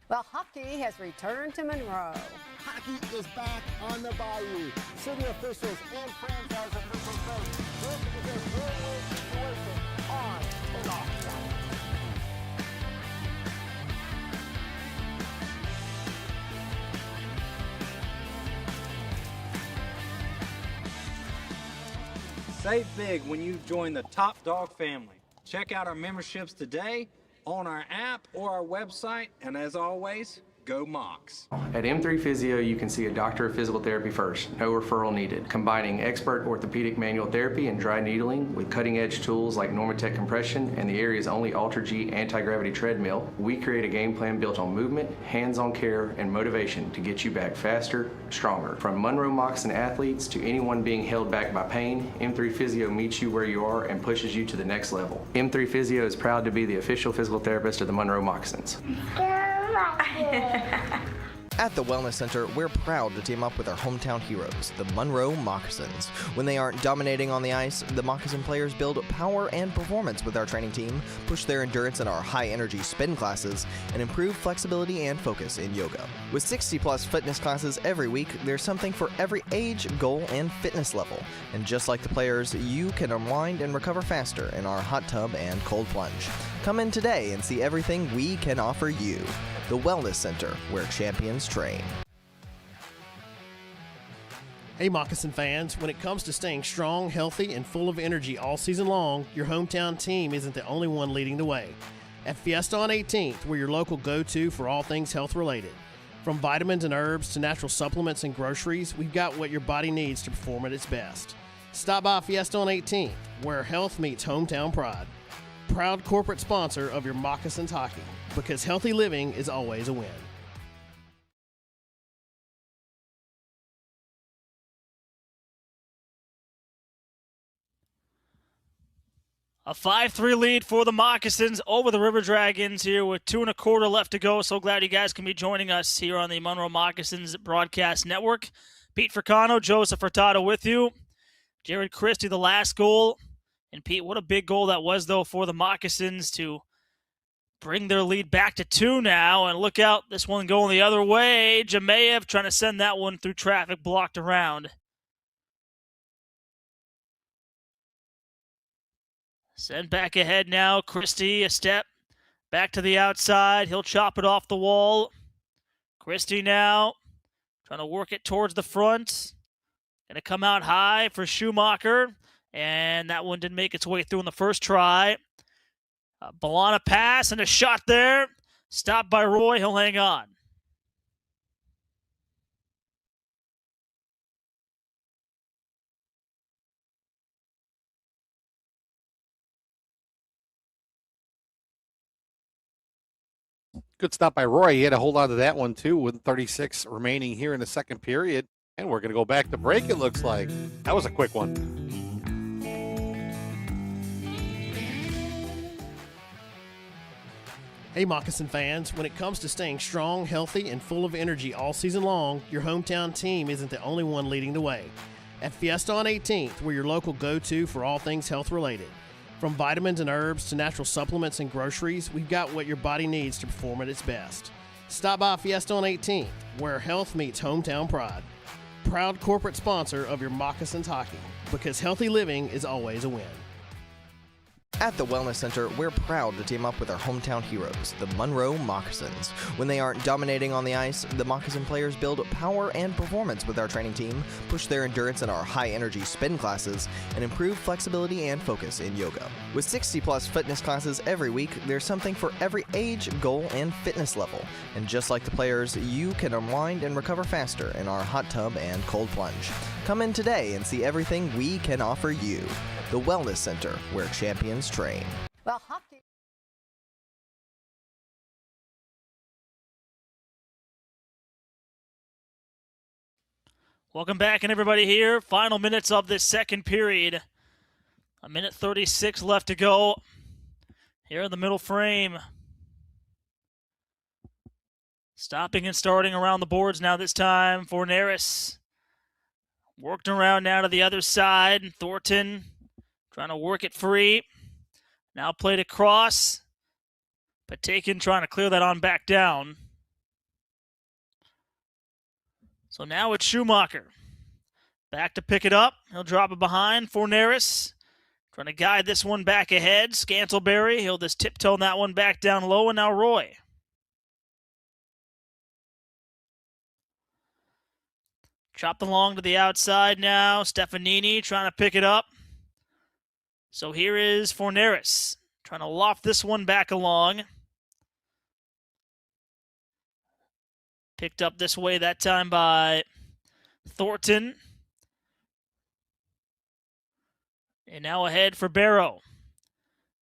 Well, hockey has returned to Monroe. Hockey is back on the Bayou. City officials and franchise officials say this is a win-win situation on and off the ice. Save big when you join the Top Dog family. Check out our memberships today on our app or our website, and as always, go Mocs. At M3 Physio, you can see a doctor of physical therapy first, no referral needed. Combining expert orthopedic manual therapy and dry needling with cutting-edge tools like Normatec compression and the area's only Ultra-G anti-gravity treadmill, we create a game plan built on movement, hands-on care, and motivation to get you back faster, stronger. From Monroe Moccasin athletes to anyone being held back by pain, M3 Physio meets you where you are and pushes you to the next level. M3 Physio is proud to be the official physical therapist of the Monroe Moccasins. At the Wellness Center, we're proud to team up with our hometown heroes, the Monroe Moccasins. When they aren't dominating on the ice, the Moccasin players build power and performance with our training team, push their endurance in our high-energy spin classes, and improve flexibility and focus in yoga. With 60-plus fitness classes every week, there's something for every age, goal, and fitness level. And just like the players, you can unwind and recover faster in our hot tub and cold plunge. Come in today and see everything we can offer you. The Wellness Center, where champions train. Hey Moccasin fans, when it comes to staying strong, healthy, and full of energy all season long, your hometown team isn't the only one leading the way. At Fiesta on 18th, we're your local go-to for all things health-related. From vitamins and herbs to natural supplements and groceries, we've got what your body needs to perform at its best. Stop by Fiesta on 18th, where health meets hometown pride. Proud corporate sponsor of your Moccasins hockey, because healthy living is always a win. A 5-3 lead for the Moccasins over the River Dragons here with 2 1/4 left to go. So glad you guys can be joining us here on the Monroe Moccasins Broadcast Network. Pete Fricano, Joseph Furtado with you. Jared Christie, the last goal. And Pete, what a big goal that was, though, for the Moccasins to bring their lead back to 2 now. And look out, this one going the other way. Jamayev trying to send that one through traffic, blocked around. Send back ahead now. Christie, a step back to the outside. He'll chop it off the wall. Christie now trying to work it towards the front. Going to come out high for Schumacher. And that one didn't make its way through in the first try. Balana pass and a shot there. Stopped by Roy. He'll hang on. Good stop by Roy. He had to hold on to that one, too, with 36 remaining here in the second period. And we're going to go back to break, it looks like. That was a quick one. Hey Moccasin fans, when it comes to staying strong, healthy, and full of energy all season long, your hometown team isn't the only one leading the way. At Fiesta on 18th, we're your local go-to for all things health-related. From vitamins and herbs to natural supplements and groceries, we've got what your body needs to perform at its best. Stop by Fiesta on 18th, where health meets hometown pride. Proud corporate sponsor of your Moccasins hockey, because healthy living is always a win. At the Wellness Center, we're proud to team up with our hometown heroes, the Monroe Moccasins. When they aren't dominating on the ice, the Moccasin players build power and performance with our training team, push their endurance in our high-energy spin classes, and improve flexibility and focus in yoga. With 60-plus fitness classes every week, there's something for every age, goal, and fitness level. And just like the players, you can unwind and recover faster in our hot tub and cold plunge. Come in today and see everything we can offer you. The Wellness Center, where champions train. Well, hockey. Welcome back, and everybody here. Final minutes of this second period. 1:36 left to go. Here in the middle frame. Stopping and starting around the boards now this time for Neris. Worked around now to the other side. Thornton trying to work it free. Now played across. Patakin trying to clear that on back down. So now it's Schumacher. Back to pick it up. He'll drop it behind for Neris. Trying to guide this one back ahead. Scantleberry. He'll just tiptoe that one back down low. And now Roy. Chopped along to the outside now. Stefanini trying to pick it up. So here is Forneris trying to loft this one back along. Picked up this way that time by Thornton. And now ahead for Barrow.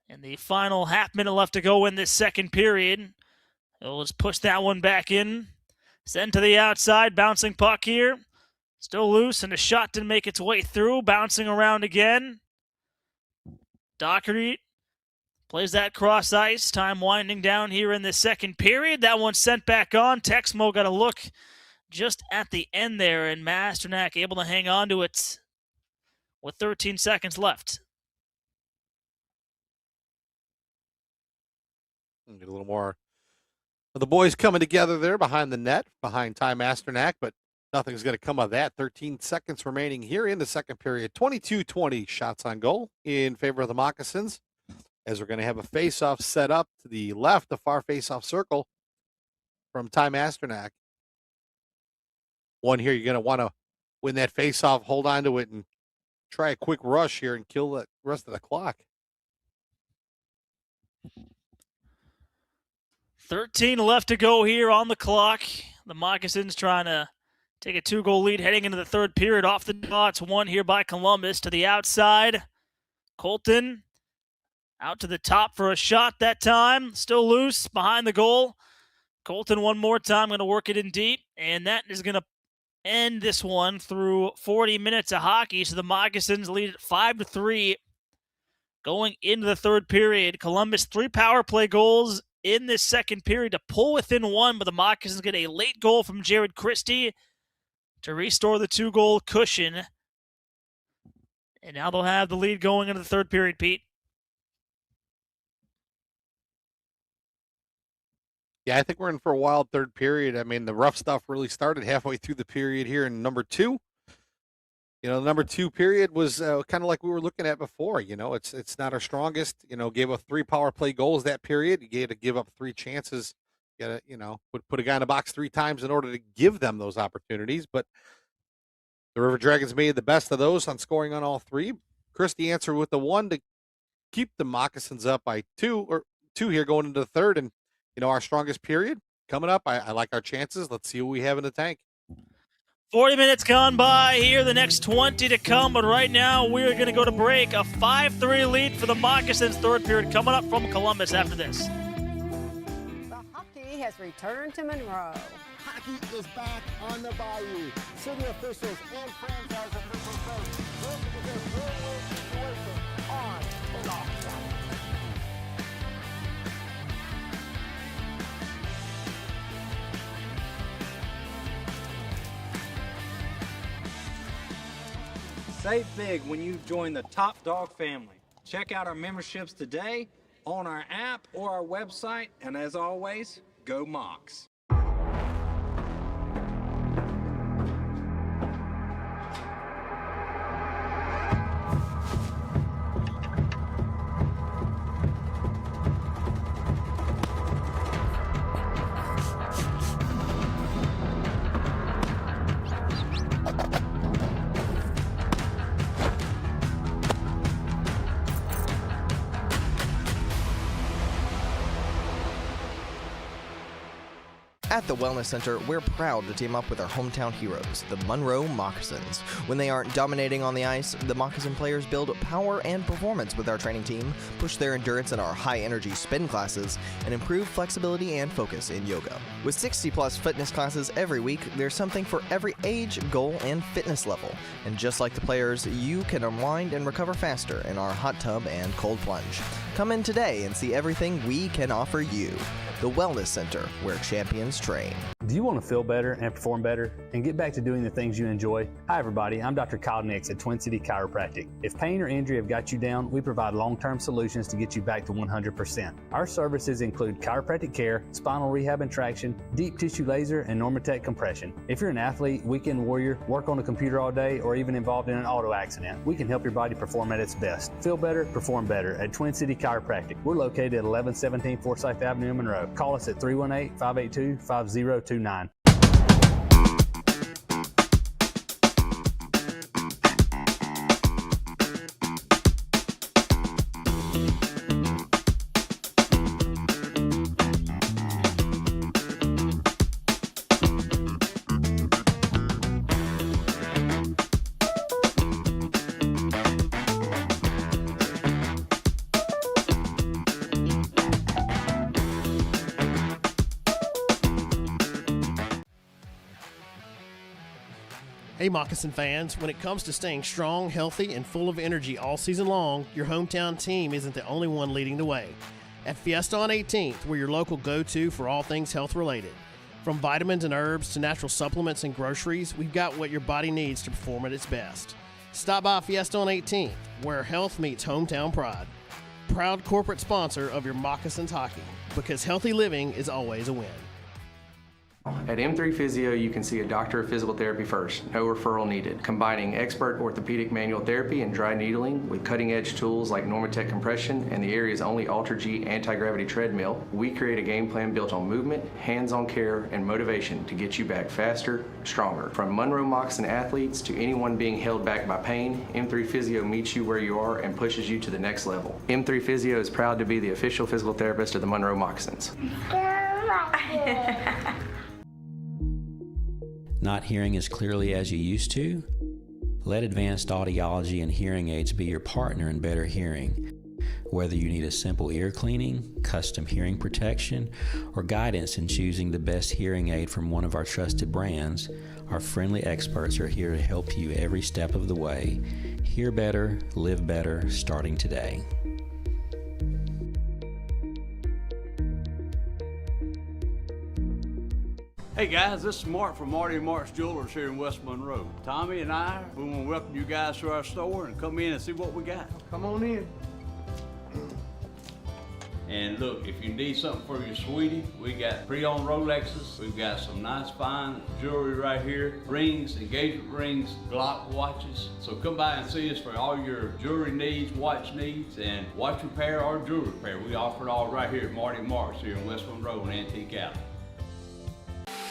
And the final half minute left to go in this second period. He'll just push that one back in. Send to the outside. Bouncing puck here. Still loose, and a shot didn't make its way through. Bouncing around again. Doherty Plays that cross ice. Time winding down here in the second period. That one sent back on. Texmo got a look just at the end there, and Masternak able to hang on to it with 13 seconds left. Get a little more of the boys coming together there behind the net, behind Ty Masternak, but nothing's going to come of that. 13 seconds remaining here in the second period. 22-20 shots on goal in favor of the Moccasins, as we're going to have a face-off set up to the left, the far face-off circle from Ty Masternak. One here, you're going to want to win that face-off, hold on to it, and try a quick rush here and kill the rest of the clock. 13 left to go here on the clock. The Moccasins trying to take a 2-goal lead heading into the third period. Off the dots, one here by Columbus to the outside. Colton out to the top for a shot that time. Still loose behind the goal. Colton one more time, going to work it in deep. And that is going to end this one through 40 minutes of hockey. So the Moccasins lead at 5-3 going into the third period. Columbus 3 power play goals in this second period to pull within one, but the Moccasins get a late goal from Jared Christie to restore the 2-goal cushion. And now they'll have the lead going into the third period, Pete. Yeah, I think we're in for a wild third period. I mean, the rough stuff really started halfway through the period here in number 2. You know, the number 2 period was kind of like we were looking at before. You know, it's not our strongest. You know, gave up 3 power play goals that period. You had to give up 3 chances. You got to, you know, put a guy in the box 3 times in order to give them those opportunities. But the River Dragons made the best of those on scoring on all 3. Christie answered with the 1 to keep the Moccasins up by 2 here going into the third. And, you know, our strongest period coming up. I like our chances. Let's see what we have in the tank. 40 minutes gone by here, the next 20 to come, but right now we're going to go to break. A 5-3 lead for the Moccasins, third period coming up from Columbus after this. The hockey has returned to Monroe. Hockey is back on the Bayou. City officials and franchise officials say this is a win-win situation on and off the ice. Save big when you join the Top Dog family. Check out our memberships today on our app or our website, and as always, go Mocs. At the Wellness Center, we're proud to team up with our hometown heroes, the Monroe Moccasins. When they aren't dominating on the ice, the Moccasin players build power and performance with our training team, push their endurance in our high-energy spin classes, and improve flexibility and focus in yoga. With 60-plus fitness classes every week, there's something for every age, goal, and fitness level. And just like the players, you can unwind and recover faster in our hot tub and cold plunge. Come in today and see everything we can offer you. The Wellness Center, where champions train. Do you want to feel better and perform better and get back to doing the things you enjoy? Hi everybody, I'm Dr. Kyle Nix at Twin City Chiropractic. If pain or injury have got you down, we provide long-term solutions to get you back to 100%. Our services include chiropractic care, spinal rehab and traction, deep tissue laser, and Normatec compression. If you're an athlete, weekend warrior, work on a computer all day, or even involved in an auto accident, we can help your body perform at its best. Feel better, perform better at Twin City Chiropractic. We're located at 1117 Forsyth Avenue in Monroe. Call us at 318-582-5029. Hey Moccasin fans, when it comes to staying strong, healthy, and full of energy all season long, your hometown team isn't the only one leading the way. At Fiesta on 18th, we're your local go-to for all things health-related. From vitamins and herbs to natural supplements and groceries, we've got what your body needs to perform at its best. Stop by Fiesta on 18th, where health meets hometown pride. Proud corporate sponsor of your Moccasins hockey, because healthy living is always a win. At M3 Physio, you can see a doctor of physical therapy first, no referral needed. Combining expert orthopedic manual therapy and dry needling with cutting-edge tools like Normatec compression and the area's only AlterG anti-gravity treadmill, we create a game plan built on movement, hands-on care, and motivation to get you back faster, stronger. From Monroe Moccasin athletes to anyone being held back by pain, M3 Physio meets you where you are and pushes you to the next level. M3 Physio is proud to be the official physical therapist of the Monroe Moccasins. Not hearing as clearly as you used to? Let advanced audiology and hearing aids be your partner in better hearing. Whether you need a simple ear cleaning, custom hearing protection, or guidance in choosing the best hearing aid from one of our trusted brands, our friendly experts are here to help you every step of the way. Hear better, live better, starting today. Hey guys, this is Mark from Marty and Mark's Jewelers here in West Monroe. Tommy and I, we want to welcome you guys to our store and come in and see what we got. Come on in. And look, if you need something for your sweetie, we got pre-owned Rolexes. We've got some nice fine jewelry right here. Rings, engagement rings, Glock watches. So come by and see us for all your jewelry needs, watch needs, and watch repair or jewelry repair. We offer it all right here at Marty and Mark's here in West Monroe and Antique Alley.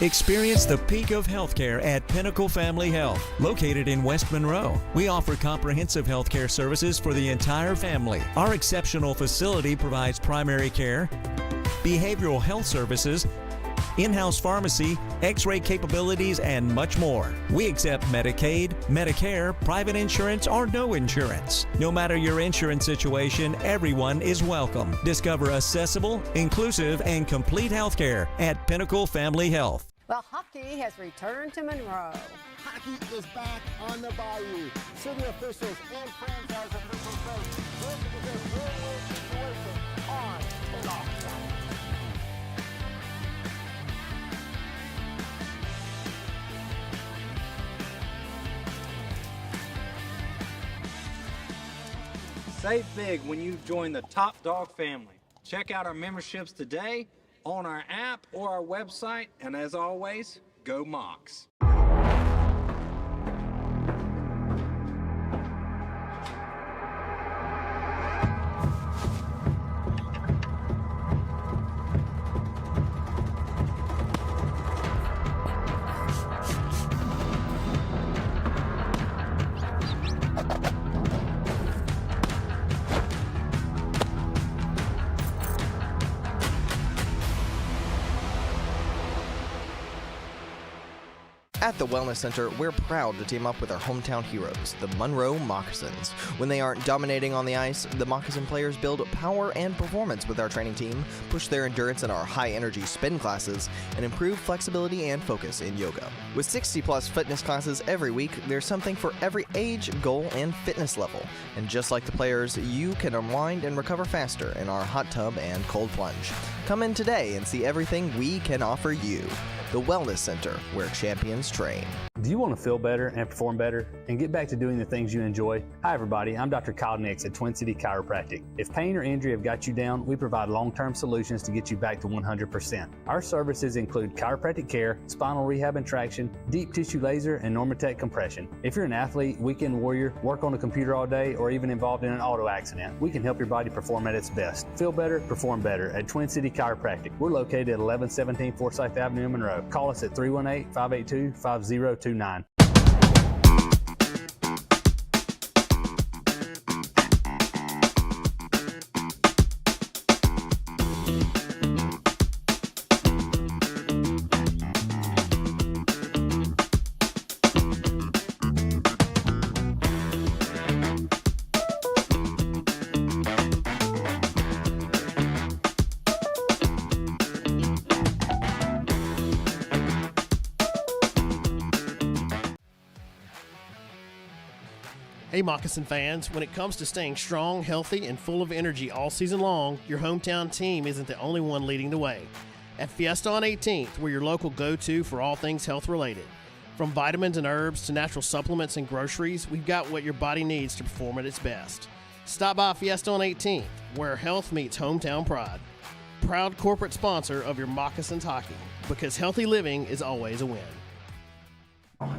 Experience the peak of healthcare at Pinnacle Family Health. Located in West Monroe, we offer comprehensive healthcare services for the entire family. Our exceptional facility provides primary care, behavioral health services, in-house pharmacy, x-ray capabilities, and much more. We accept Medicaid, Medicare, private insurance, or no insurance. No matter your insurance situation, everyone is welcome. Discover accessible, inclusive, and complete healthcare at Pinnacle Family Health. Well, hockey has returned to Monroe. Hockey is back on the Bayou. City officials and franchise officials say this is a win-win situation on and off the ice. Save big when you join the Top Dog family. Check out our memberships today on our app or our website, and as always, go Mocs. At the Wellness Center, we're proud to team up with our hometown heroes, the Monroe Moccasins. When they aren't dominating on the ice, the Moccasin players build power and performance with our training team, push their endurance in our high-energy spin classes, and improve flexibility and focus in yoga. With 60-plus fitness classes every week, there's something for every age, goal, and fitness level. And just like the players, you can unwind and recover faster in our hot tub and cold plunge. Come in today and see everything we can offer you. The Wellness Center, where champions train. Do you want to feel better and perform better and get back to doing the things you enjoy? Hi everybody, I'm Dr. Kyle Nix at Twin City Chiropractic. If pain or injury have got you down, we provide long-term solutions to get you back to 100%. Our services include chiropractic care, spinal rehab and traction, deep tissue laser, and Normatec compression. If you're an athlete, weekend warrior, work on a computer all day, or even involved in an auto accident, we can help your body perform at its best. Feel better, perform better at Twin City Chiropractic. We're located at 1117 Forsyth Avenue in Monroe. Call us at 318-582-5029. Hey Moccasin fans, when it comes to staying strong, healthy, and full of energy all season long, your hometown team isn't the only one leading the way. At Fiesta on 18th, we're your local go-to for all things health related. From vitamins and herbs to natural supplements and groceries, we've got what your body needs to perform at its best. Stop by Fiesta on 18th, where health meets hometown pride. Proud corporate sponsor of your Moccasins hockey, because healthy living is always a win.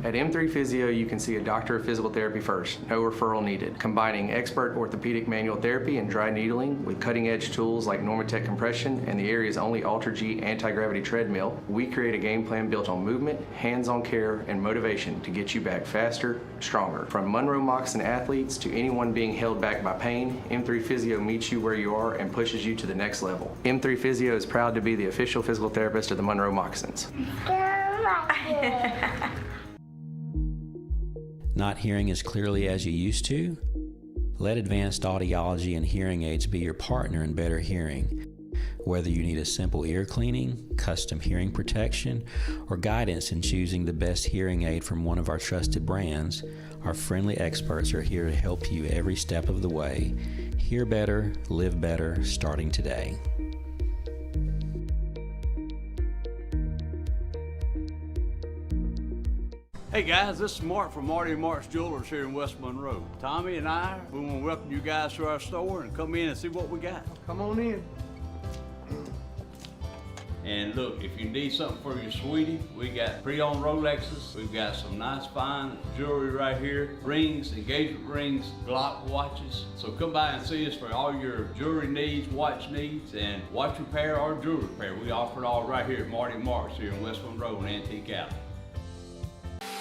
At M3 Physio, you can see a doctor of physical therapy first, no referral needed. Combining expert orthopedic manual therapy and dry needling with cutting-edge tools like Normatec compression and the area's only Ultra-G anti-gravity treadmill, we create a game plan built on movement, hands-on care, and motivation to get you back faster, stronger. From Monroe Moccasin athletes to anyone being held back by pain, M3 Physio meets you where you are and pushes you to the next level. M3 Physio is proud to be the official physical therapist of the Monroe Moccasins. Not hearing as clearly as you used to? Let advanced audiology and hearing aids be your partner in better hearing. Whether you need a simple ear cleaning, custom hearing protection, or guidance in choosing the best hearing aid from one of our trusted brands, our friendly experts are here to help you every step of the way. Hear better, live better, starting today. Hey guys, this is Mark from Marty and Mark's Jewelers here in West Monroe. Tommy and I, we want to welcome you guys to our store and come in and see what we got. Come on in. And look, if you need something for your sweetie, we got pre-owned Rolexes. We've got some nice fine jewelry right here. Rings, engagement rings, Glock watches. So come by and see us for all your jewelry needs, watch needs, and watch repair or jewelry repair. We offer it all right here at Marty and Mark's here in West Monroe and Antique Alley.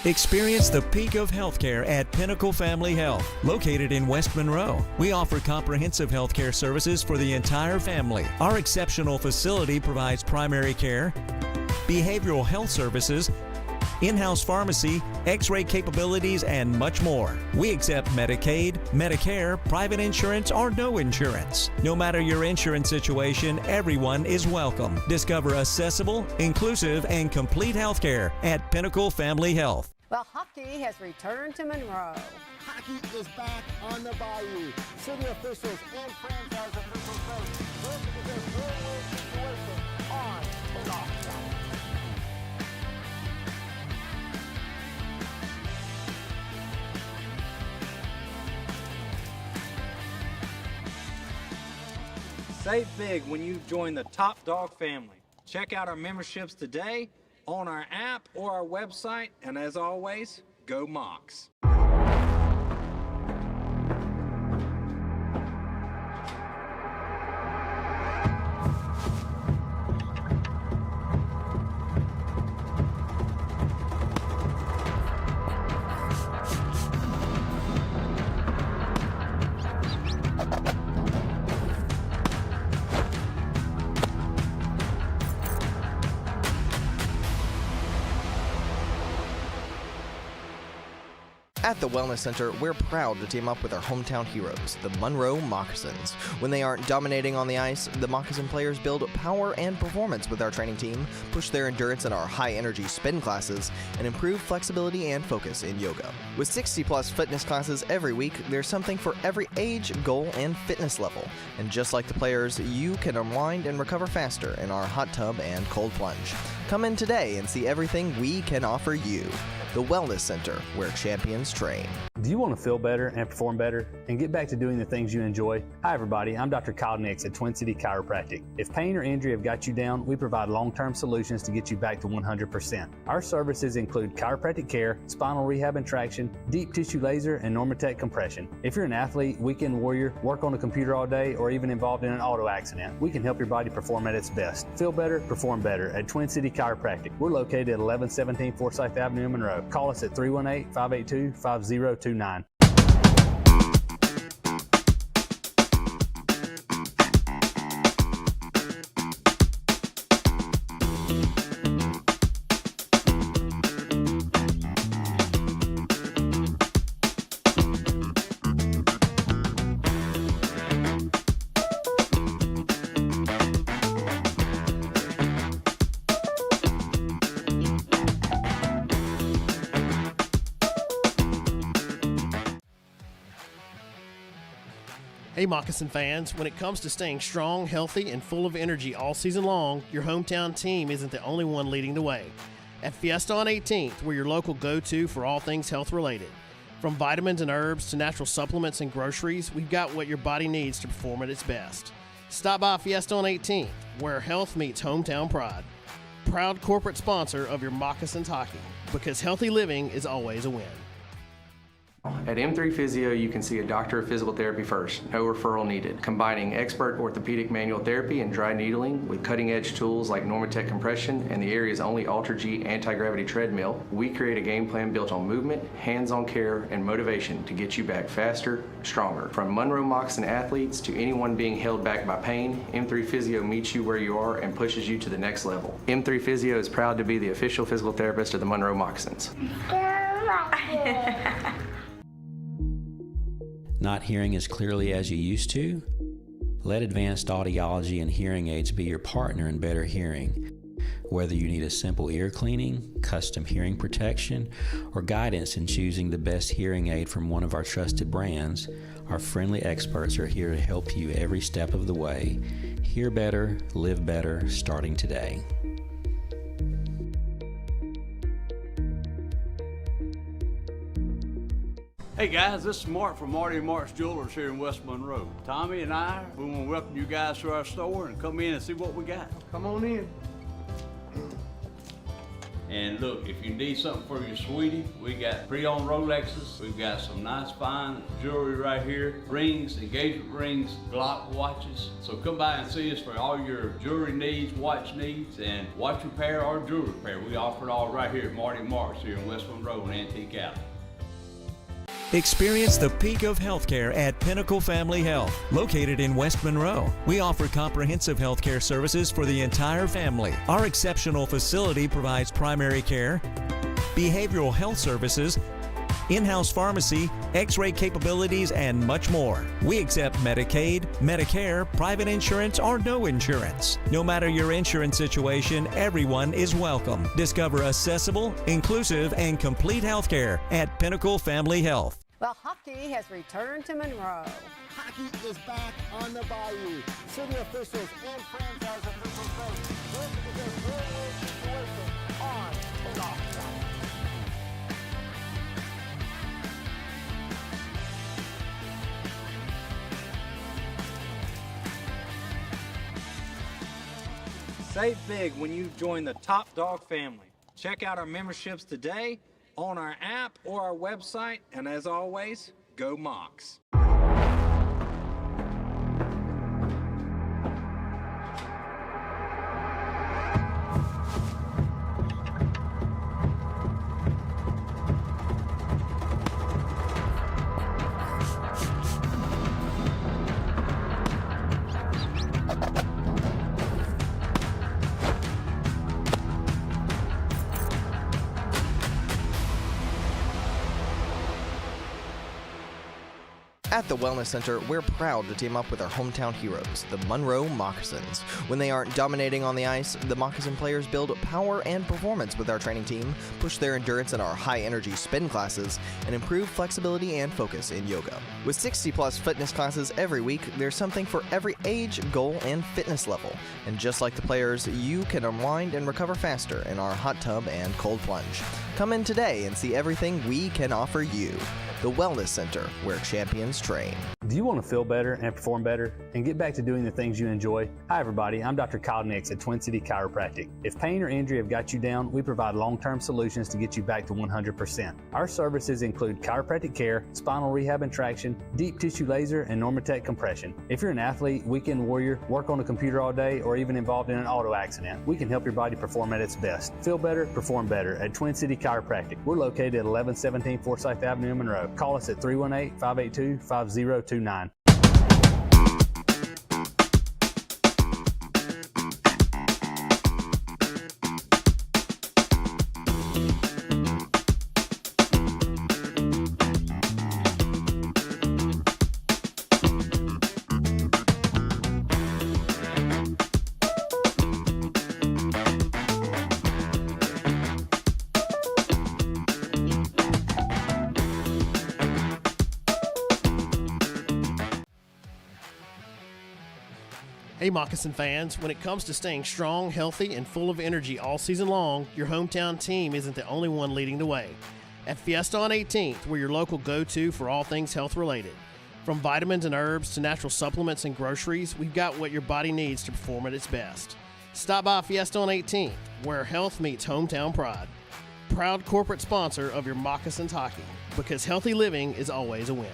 Experience the peak of healthcare at Pinnacle Family Health, located in West Monroe. We offer comprehensive healthcare services for the entire family. Our exceptional facility provides primary care, behavioral health services, in-house pharmacy, x-ray capabilities, and much more. We accept Medicaid, Medicare, private insurance, or no insurance. No matter your insurance situation, everyone is welcome. Discover accessible, inclusive, and complete healthcare at Pinnacle Family Health. Well, hockey has returned to Monroe. Hockey is back on the Bayou. City officials and franchise officials say this is a win-win situation on and off the ice. Save big when you join the Top Dog family. Check out our memberships today on our app or our website, and as always, go Mocs. At the Wellness Center, we're proud to team up with our hometown heroes, the Monroe Moccasins. When they aren't dominating on the ice, the Moccasin players build power and performance with our training team, push their endurance in our high-energy spin classes, and improve flexibility and focus in yoga. With 60-plus fitness classes every week, there's something for every age, goal, and fitness level. And just like the players, you can unwind and recover faster in our hot tub and cold plunge. Come in today and see everything we can offer you. The Wellness Center, where champions train. Do you want to feel better and perform better and get back to doing the things you enjoy? Hi everybody, I'm Dr. Kyle Nix at Twin City Chiropractic. If pain or injury have got you down, we provide long-term solutions to get you back to 100%. Our services include chiropractic care, spinal rehab and traction, deep tissue laser, and Normatec compression. If you're an athlete, weekend warrior, work on a computer all day, or even involved in an auto accident, we can help your body perform at its best. Feel better, perform better at Twin City Chiropractic. We're located at 1117 Forsyth Avenue in Monroe. Call us at 318-582-5029. Hey Moccasin fans, when it comes to staying strong, healthy, and full of energy all season long, your hometown team isn't the only one leading the way. At Fiesta on 18th, we're your local go-to for all things health-related. From vitamins and herbs to natural supplements and groceries, we've got what your body needs to perform at its best. Stop by Fiesta on 18th, where health meets hometown pride. Proud corporate sponsor of your Moccasins hockey, because healthy living is always a win. At M3 Physio, you can see a doctor of physical therapy first, no referral needed. Combining expert orthopedic manual therapy and dry needling with cutting-edge tools like Normatec compression and the area's only AlterG anti-gravity treadmill, we create a game plan built on movement, hands-on care, and motivation to get you back faster, stronger. From Monroe Moccasin athletes to anyone being held back by pain, M3 Physio meets you where you are and pushes you to the next level. M3 Physio is proud to be the official physical therapist of the Monroe Moccasins. Not hearing as clearly as you used to? Let advanced audiology and hearing aids be your partner in better hearing. Whether you need a simple ear cleaning, custom hearing protection, or guidance in choosing the best hearing aid from one of our trusted brands, our friendly experts are here to help you every step of the way. Hear better, live better, starting today. Hey guys, this is Mark from Marty and Mark's Jewelers here in West Monroe. Tommy and I, we want to welcome you guys to our store and come in and see what we got. Come on in. And look, if you need something for your sweetie, we got pre-owned Rolexes. We've got some nice fine jewelry right here. Rings, engagement rings, Glock watches. So come by and see us for all your jewelry needs, watch needs, and watch repair or jewelry repair. We offer it all right here at Marty and Mark's here in West Monroe and Antique Alley. Experience the peak of healthcare at Pinnacle Family Health, located in West Monroe. We offer comprehensive healthcare services for the entire family. Our exceptional facility provides primary care, behavioral health services, in-house pharmacy, x-ray capabilities, and much more. We accept Medicaid, Medicare, private insurance, or no insurance. No matter your insurance situation, everyone is welcome. Discover accessible, inclusive, and complete healthcare at Pinnacle Family Health. Well, hockey has returned to Monroe. Hockey is back on the Bayou. City officials and franchise officials say this is a win-win situation on and off the ice. Save big when you join the Top Dog family. Check out our memberships today on our app or our website, and as always, go Mocs. At the Wellness Center, we're proud to team up with our hometown heroes, the Monroe Moccasins. When they aren't dominating on the ice, the Moccasin players build power and performance with our training team, push their endurance in our high-energy spin classes, and improve flexibility and focus in yoga. With 60-plus fitness classes every week, there's something for every age, goal, and fitness level. And just like the players, you can unwind and recover faster in our hot tub and cold plunge. Come in today and see everything we can offer you. The Wellness Center, where champions train. Do you want to feel better and perform better and get back to doing the things you enjoy? Hi everybody, I'm Dr. Kyle Nix at Twin City Chiropractic. If pain or injury have got you down, we provide long-term solutions to get you back to 100%. Our services include chiropractic care, spinal rehab and traction, deep tissue laser, and Normatec compression. If you're an athlete, weekend warrior, work on a computer all day, or even involved in an auto accident, we can help your body perform at its best. Feel better, perform better at Twin City Chiropractic. We're located at 1117 Forsyth Avenue in Monroe. Call us at 318-582-5029. Hey, Moccasin fans, when it comes to staying strong, healthy, and full of energy all season long, your hometown team isn't the only one leading the way. At Fiesta on 18th, we're your local go-to for all things health-related. From vitamins and herbs to natural supplements and groceries, we've got what your body needs to perform at its best. Stop by Fiesta on 18th, where health meets hometown pride. Proud corporate sponsor of your Moccasins hockey, because healthy living is always a win.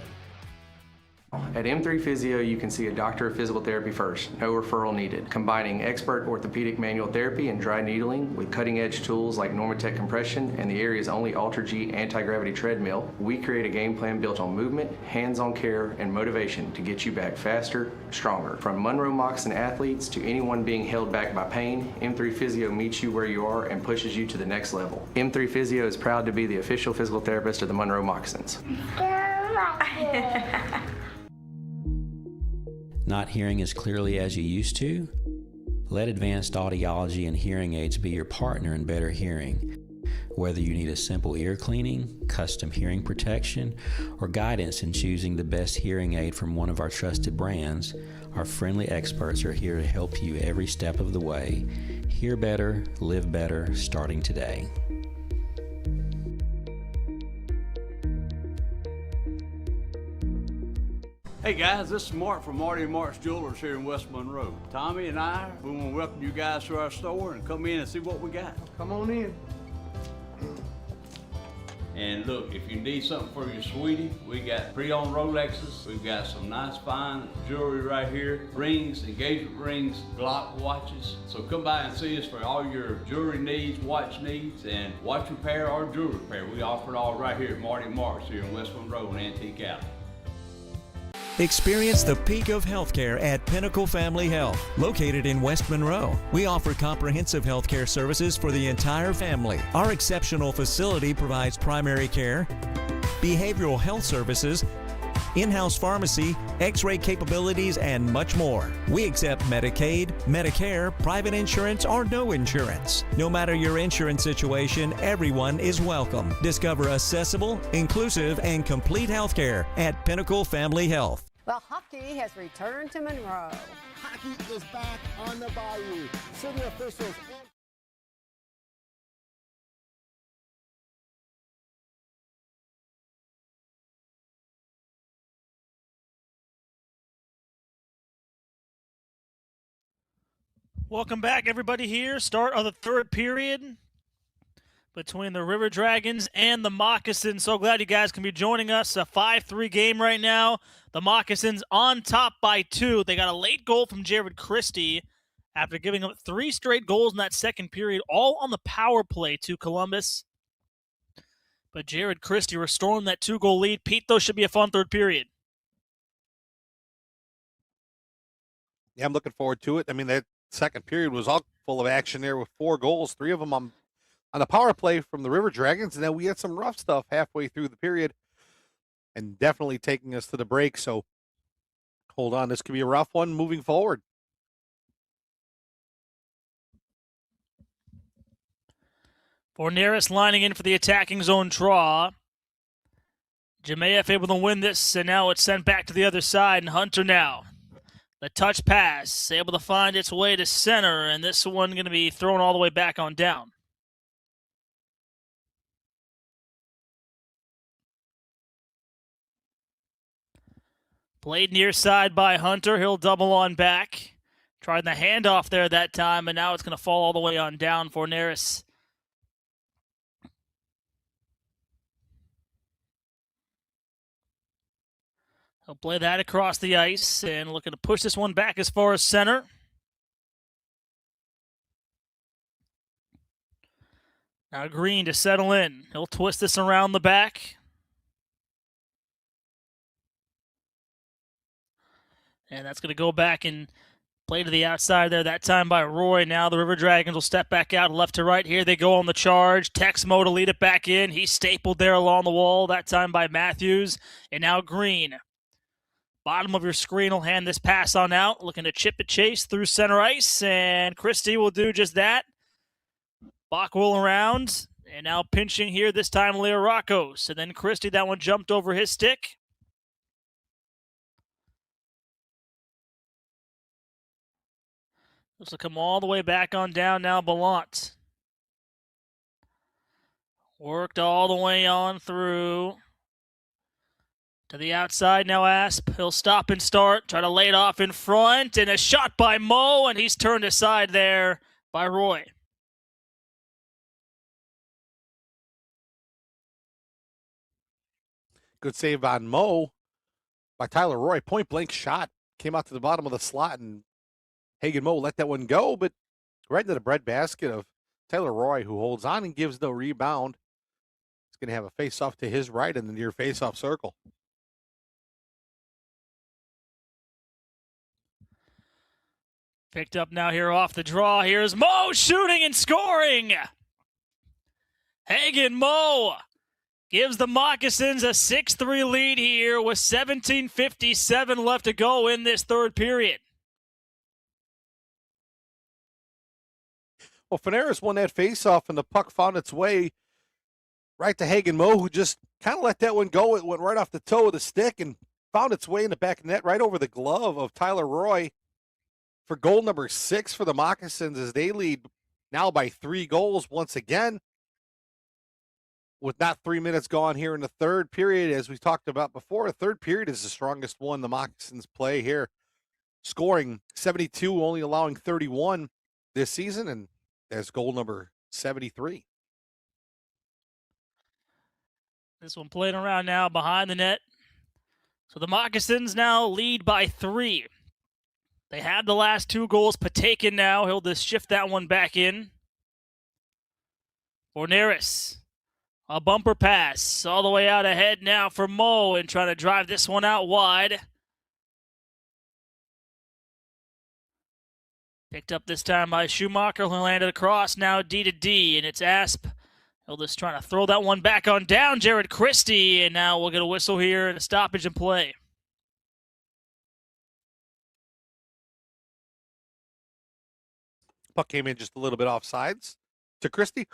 At M3 Physio, you can see a doctor of physical therapy first, no referral needed. Combining expert orthopedic manual therapy and dry needling with cutting-edge tools like Normatec compression and the area's only Ultra-G anti-gravity treadmill, we create a game plan built on movement, hands-on care, and motivation to get you back faster, stronger. From Monroe Moccasin athletes to anyone being held back by pain, M3 Physio meets you where you are and pushes you to the next level. M3 Physio is proud to be the official physical therapist of the Monroe Moccasins. Not hearing as clearly as you used to? Let advanced audiology and hearing aids be your partner in better hearing. Whether you need a simple ear cleaning, custom hearing protection, or guidance in choosing the best hearing aid from one of our trusted brands, our friendly experts are here to help you every step of the way. Hear better, live better, starting today. Hey guys, this is Mark from Marty and Mark's Jewelers here in West Monroe. Tommy and I, we want to welcome you guys to our store and come in and see what we got. Come on in. And look, if you need something for your sweetie, we got pre-owned Rolexes. We've got some nice fine jewelry right here. Rings, engagement rings, Glock watches. So come by and see us for all your jewelry needs, watch needs, and watch repair or jewelry repair. We offer it all right here at Marty and Mark's here in West Monroe and Antique Alley. Experience the peak of healthcare at Pinnacle Family Health, located in West Monroe. We offer comprehensive healthcare services for the entire family. Our exceptional facility provides primary care, behavioral health services, in-house pharmacy, x-ray capabilities, and much more. We accept Medicaid, Medicare, private insurance, or no insurance. No matter your insurance situation, everyone is welcome. Discover accessible, inclusive, and complete healthcare at Pinnacle Family Health. Well, hockey has returned to Monroe. Hockey is back on the Bayou. City officials and Welcome back, everybody, here. Start of the third period between the River Dragons and the Moccasins. So glad you guys can be joining us. A 5-3 game right now. The Moccasins on top by 2. They got a late goal from Jared Christie after giving up 3 straight goals in that second period, all on the power play to Columbus. But Jared Christie restoring that 2-goal lead. Pete, though, should be a fun third period. Yeah, I'm looking forward to it. I mean, that second period was all full of action there with 4 goals, 3 of them on the power play from the River Dragons. And then we had some rough stuff halfway through the period and definitely taking us to the break. So hold on. This could be a rough one moving forward. Forneris lining in for the attacking zone draw. Jemayeff able to win this, and now it's sent back to the other side, and Hunter now. The touch pass, able to find its way to center, and this one going to be thrown all the way back on down. Played near side by Hunter. He'll double on back. Tried the handoff there that time, and now it's going to fall all the way on down for Neris. He'll play that across the ice and looking to push this one back as far as center. Now Green to settle in. He'll twist this around the back. And that's going to go back and play to the outside there, that time by Roy. Now the River Dragons will step back out left to right. Here they go on the charge. Texmo to lead it back in. He's stapled there along the wall, that time by Matthews. And now Green. Bottom of your screen will hand this pass on out. Looking to chip it chase through center ice. And Christie will do just that. Bach will around. And now pinching here, this time Leo Rockos. And then Christie, that one jumped over his stick. This will come all the way back on down now, Ballant. Worked all the way on through. To the outside now, Asp. He'll stop and start, try to lay it off in front, and a shot by Mo, and he's turned aside there by Roy. Good save on Mo by Tyler Roy. Point blank shot. Came out to the bottom of the slot, and Hagen Mo let that one go, but right into the breadbasket of Tyler Roy, who holds on and gives no rebound. He's going to have a face-off to his right in the near face-off circle. Picked up now here off the draw. Here's Mo shooting and scoring. Hagen Mo gives the Moccasins a 6-3 lead here with 17:57 left to go in this third period. Well, Fanaras won that faceoff, and the puck found its way right to Hagen Mo, who just kind of let that one go. It went right off the toe of the stick and found its way in the back of the net right over the glove of Tyler Roy for goal number 6 for the Moccasins as they lead now by 3 goals once again. With not 3 minutes gone here in the third period, as we talked about before, the third period is the strongest one the Moccasins play here, scoring 72, only allowing 31 this season, and that's goal number 73. This one playing around now behind the net. So the Moccasins now lead by 3. They had the last 2 goals taken now. He'll just shift that one back in. Forneris. A bumper pass all the way out ahead now for Mo and trying to drive this one out wide. Picked up this time by Schumacher, who landed across now D to D, and it's Asp. He'll just trying to throw that one back on down, Jared Christie, and now we'll get a whistle here and a stoppage in play. Puck came in just a little bit offsides to Christie.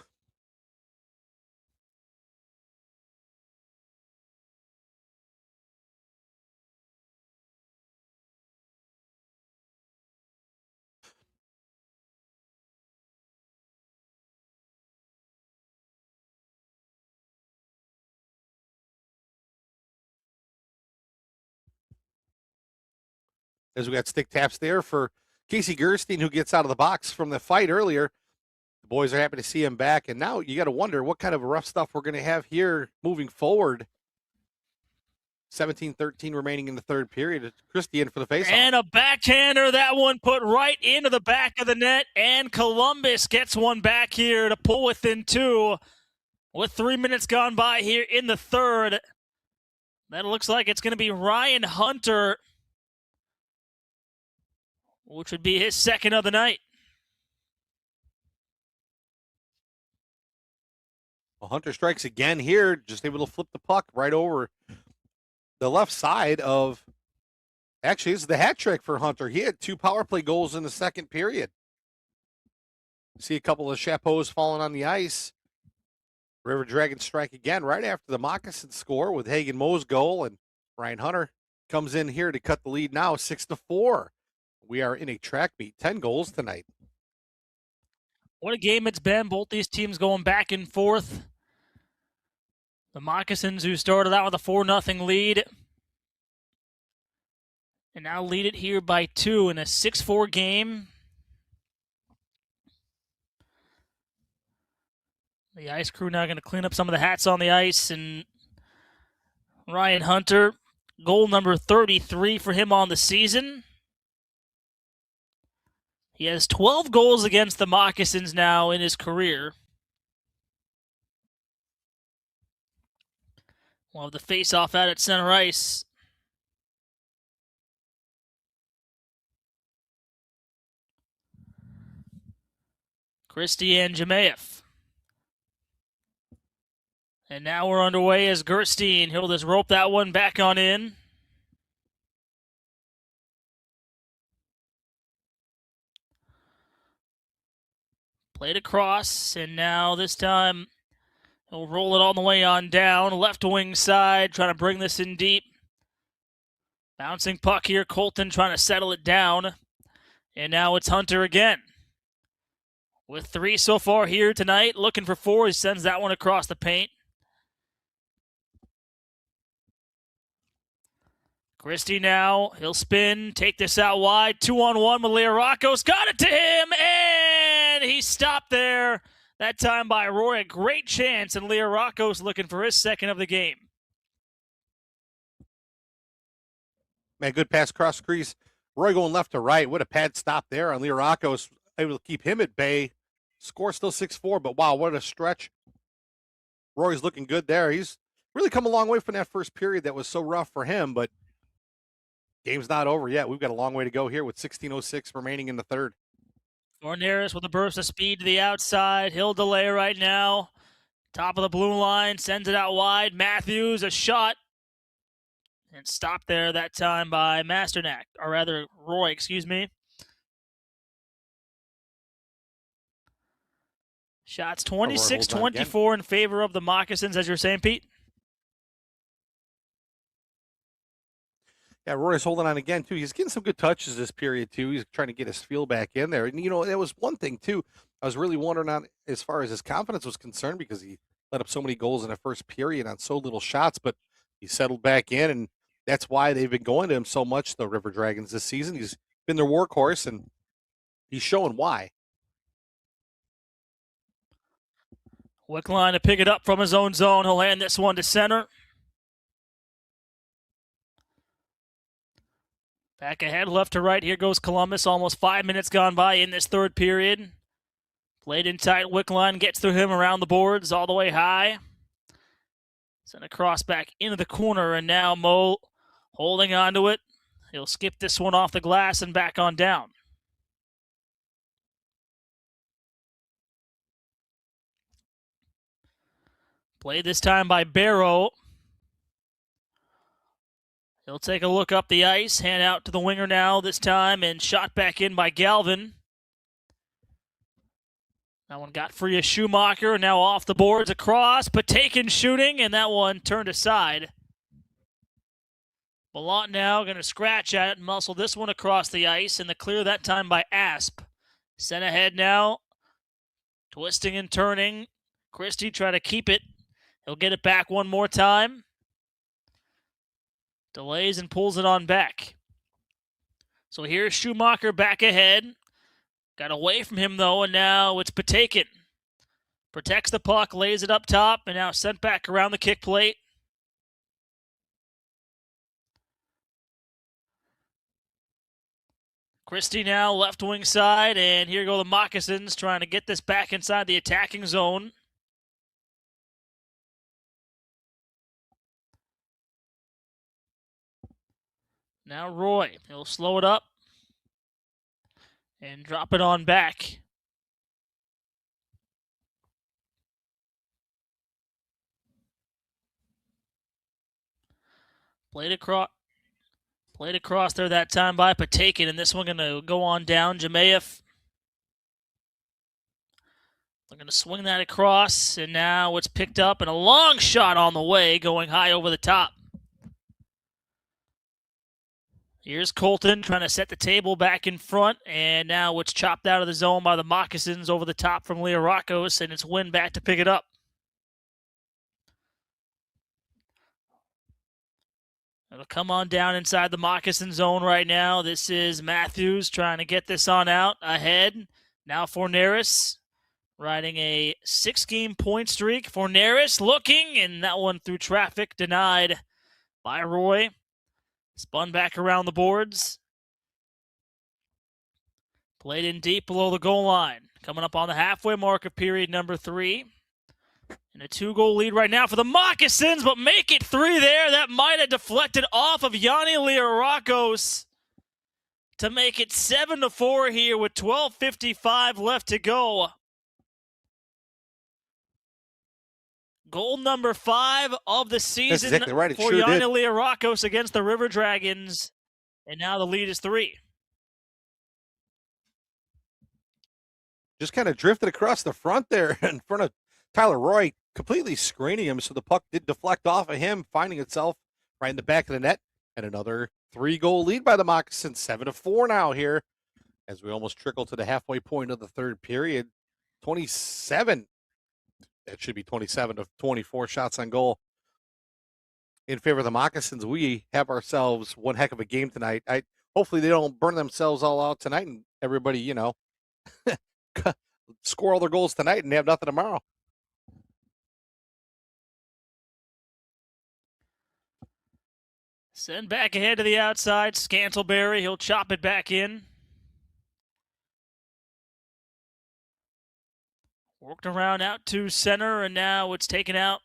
As we got stick taps there for Casey Gerstein, who gets out of the box from the fight earlier. The boys are happy to see him back. And now you got to wonder what kind of rough stuff we're going to have here moving forward. 17-13 remaining in the third period. Christie in for the faceoff. And a backhander, that one put right into the back of the net. And Columbus gets one back here to pull within 2. With 3 minutes gone by here in the third. That looks like it's going to be Ryan Hunter, which would be his second of the night. Well, Hunter strikes again here, just able to flip the puck right over the left side of, actually, this is the hat trick for Hunter. He had 2 power play goals in the second period. See a couple of chapeaus falling on the ice. River Dragons strike again right after the Moccasins score with Hagen Mo's goal, and Ryan Hunter comes in here to cut the lead now 6-4. We are in a track meet, 10 goals tonight. What a game it's been. Both these teams going back and forth. The Moccasins, who started out with a 4-0 lead, and now lead it here by 2 in a 6-4 game. The ice crew now going to clean up some of the hats on the ice, and Ryan Hunter, goal number 33 for him on the season. He has 12 goals against the Moccasins now in his career. We'll have the face-off out at center ice. Christie and Jemaev. And now we're underway as Gerstein. He'll just rope that one back on in. Played across, and now this time he'll roll it all the way on down. Left wing side, trying to bring this in deep. Bouncing puck here, Colton trying to settle it down. And now it's Hunter again. With 3 so far here tonight, looking for 4. He sends that one across the paint. Christie now, he'll spin, take this out wide, 2-on-1. Malia Rocco's got it to him, and he stopped there. That time by Roy, a great chance, and Leah Rocco's looking for his second of the game. Man, good pass across the crease. Roy going left to right. What a pad stop there on Leah Rocco's able to keep him at bay. Score still 6-4, but wow, what a stretch. Roy's looking good there. He's really come a long way from that first period that was so rough for him, but game's not over yet. We've got a long way to go here with 16:06 remaining in the third. Forneris with a burst of speed to the outside. He'll delay right now. Top of the blue line, sends it out wide. Matthews, a shot. And stopped there that time by Masternak, or rather Roy, excuse me. Shots 26-24 in favor of the Moccasins, as you're saying, Pete. Yeah, Roy's holding on again, too. He's getting some good touches this period, too. He's trying to get his feel back in there. And, you know, that was one thing, too. I was really wondering on as far as his confidence was concerned because he let up so many goals in the first period on so little shots, but he settled back in, and that's why they've been going to him so much, the River Dragons, this season. He's been their workhorse, and he's showing why. Wickline to pick it up from his own zone. He'll hand this one to center. Back ahead, left to right. Here goes Columbus. Almost 5 minutes gone by in this third period. Played in tight. Wickline gets through him around the boards all the way high. Sent across back into the corner, and now Mo holding on to it. He'll skip this one off the glass and back on down. Played this time by Barrow. He'll take a look up the ice, hand out to the winger now this time, and shot back in by Galvin. That one got free of Schumacher, now off the boards, across, Patakin shooting, and that one turned aside. Ballant now going to scratch at it and muscle this one across the ice, and the clear that time by Asp. Sent ahead now, twisting and turning. Christie try to keep it. He'll get it back one more time. Delays and pulls it on back. So here's Schumacher back ahead. Got away from him, though, and now it's Patakin. Protects the puck, lays it up top, and now sent back around the kick plate. Christie now left wing side, and here go the Moccasins trying to get this back inside the attacking zone. Now Roy, he'll slow it up and drop it on back. Played across there that time by Patakin, and this one going to go on down. Jamaev. They're going to swing that across, and now it's picked up, and a long shot on the way, going high over the top. Here's Colton trying to set the table back in front, and now it's chopped out of the zone by the Moccasins over the top from Leah Rockos, and it's Wynn back to pick it up. It'll come on down inside the Moccasin zone right now. This is Matthews trying to get this on out ahead. Now Forneris riding a 6-game point streak. Forneris looking, and that one through traffic denied by Roy. Spun back around the boards. Played in deep below the goal line. Coming up on the halfway mark of period number 3. And a 2-goal lead right now for the Moccasins, but make it 3 there. That might have deflected off of Yanni Liarakos to make it 7-4 here with 12:55 left to go. Goal number 5 of the season exactly right. for Yanni Liarakos against the River Dragons. And now the lead is 3. Just kind of drifted across the front there in front of Tyler Roy, completely screening him, so the puck did deflect off of him, finding itself right in the back of the net. And another 3-goal lead by the Moccasins, 7-4 now here. as we almost trickle to the halfway point of the third period. 27, it should be 27 of 24 shots on goal in favor of the Moccasins. We have ourselves one heck of a game tonight. Hopefully they don't burn themselves all out tonight and everybody, score all their goals tonight and have nothing tomorrow. Send back ahead to the outside. Scantleberry, he'll chop it back in. Worked around out to center, and now it's taken out,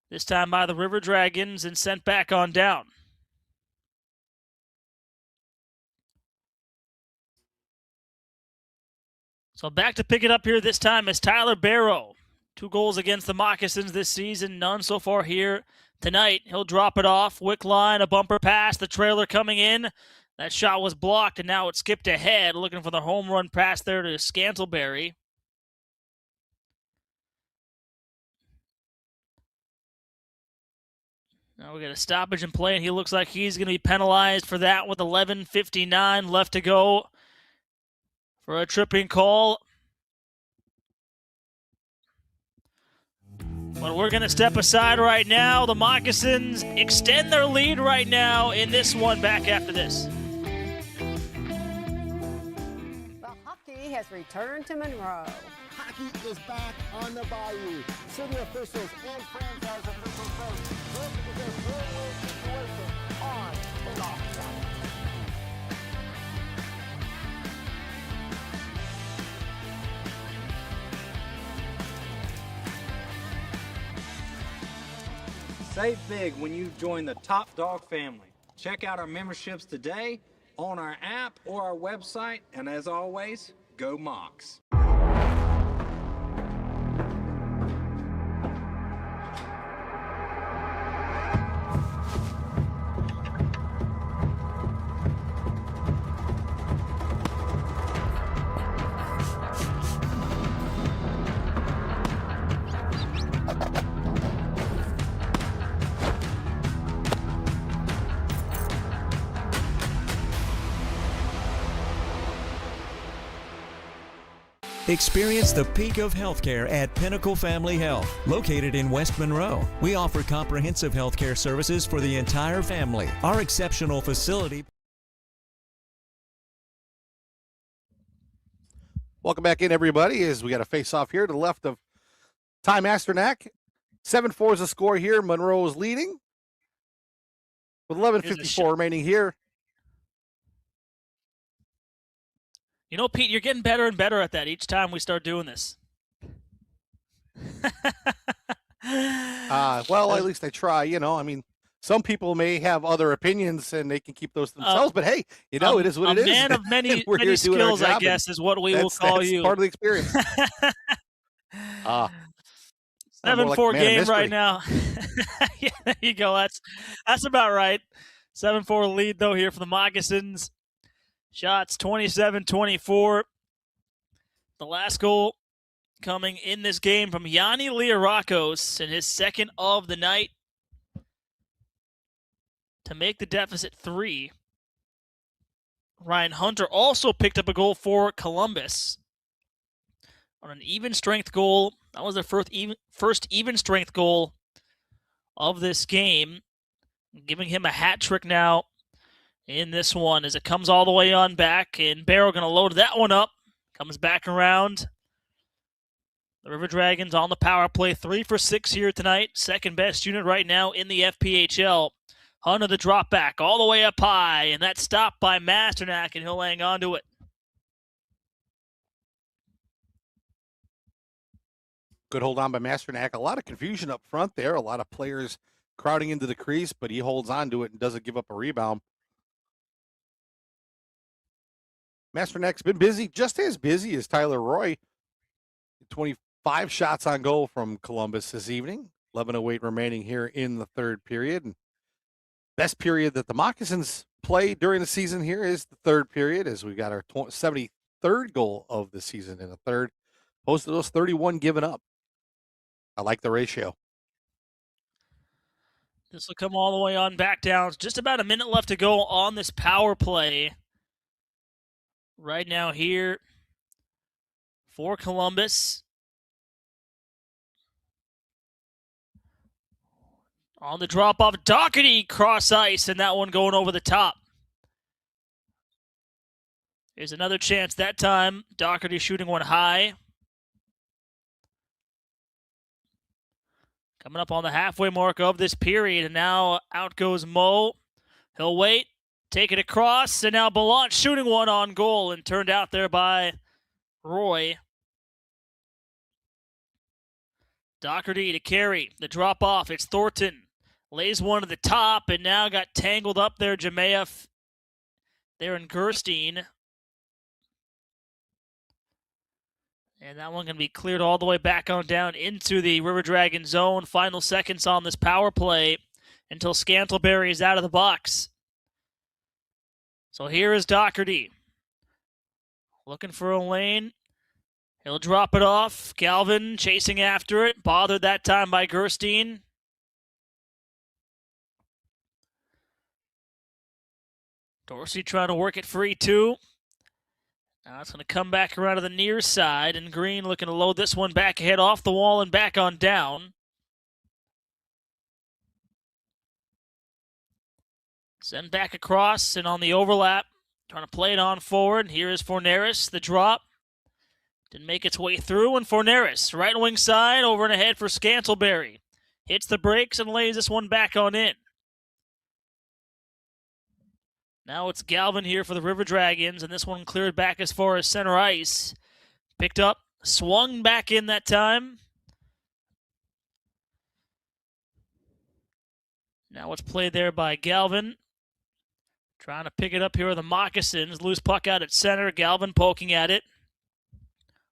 this time by the River Dragons, and sent back on down. So back to pick it up here this time is Tyler Barrow. 2 goals against the Moccasins this season, none so far here tonight. He'll drop it off. Wick line, a bumper pass, the trailer coming in. That shot was blocked, and now it skipped ahead, looking for the home run pass there to Scantleberry. Now we got a stoppage in play, and he looks like he's going to be penalized for that with 11:59 left to go for a tripping call. But we're going to step aside right now. The Moccasins extend their lead right now in this one back after this. The hockey has returned to Monroe. Hockey is back on the Bayou. City officials and franchise officials say this is a win-win situation on and off the ice. Save big when you join the Top Dog family. Check out our memberships today on our app or our website, and as always, go Mocs. Experience the peak of healthcare at Pinnacle Family Health. Located in West Monroe, we offer comprehensive healthcare services for the entire family. Our exceptional facility. Welcome back in, everybody, as we got a face-off here to the left of Ty Masternak. 7-4 is the score here. Monroe is leading with 11:54 remaining here. You know, Pete, you're getting better and better at that each time we start doing this. Well, at least I try. I mean, some people may have other opinions and they can keep those to themselves, but hey, it is what it is. A man of many skills, I guess, is what we will call you. Part of the experience. 7-4 game right now. Yeah, there you go. That's about right. 7-4 lead, though, here for the Moccasins. Shots 27-24. The last goal coming in this game from Yanni Liarakos in his second of the night to make the deficit 3. Ryan Hunter also picked up a goal for Columbus on an even strength goal. That was their first even strength goal of this game, giving him a hat trick now in this one as it comes all the way on back, and Barrow going to load that one up. Comes back around. The River Dragons on the power play, 3 for 6 here tonight. Second best unit right now in the FPHL. Hunter the drop back all the way up high, and that's stopped by Masternak, and he'll hang on to it. Good hold on by Masternak. A lot of confusion up front there. A lot of players crowding into the crease, but he holds on to it and doesn't give up a rebound. Masternak's been busy, just as busy as Tyler Roy. 25 shots on goal from Columbus this evening. 11:08 remaining here in the third period. And best period that the Moccasins play during the season here is the third period, as we got our 73rd goal of the season in the third. Most of those 31 given up. I like the ratio. This will come all the way on back down. Just about a minute left to go on this power play. right now here for Columbus. On the drop-off, Doherty cross ice, and that one going over the top. Here's another chance that time. Doherty shooting one high. Coming up on the halfway mark of this period, and now out goes Mo. He'll wait, take it across, and now Ballant shooting one on goal and turned out there by Roy. Doherty to carry. The drop off, it's Thornton. Lays one to the top, and now got tangled up there, Jemayev. There in Gerstein. And that one going to be cleared all the way back on down into the River Dragon zone. Final seconds on this power play until Scantlebury is out of the box. So here is Doherty. Looking for a lane. He'll drop it off. Galvin chasing after it. Bothered that time by Gerstein. Dorsey trying to work it free too. Now it's going to come back around to the near side, and Green looking to load this one back ahead off the wall and back on down. Send back across, and on the overlap, trying to play it on forward. Here is Forneris, the drop. Didn't make its way through, and Forneris, right wing side, over and ahead for Scantlebury. Hits the brakes and lays this one back on in. Now it's Galvin here for the River Dragons, and this one cleared back as far as center ice. Picked up, swung back in that time. Now it's played there by Galvin. Trying to pick it up here with the Moccasins. Loose puck out at center. Galvin poking at it.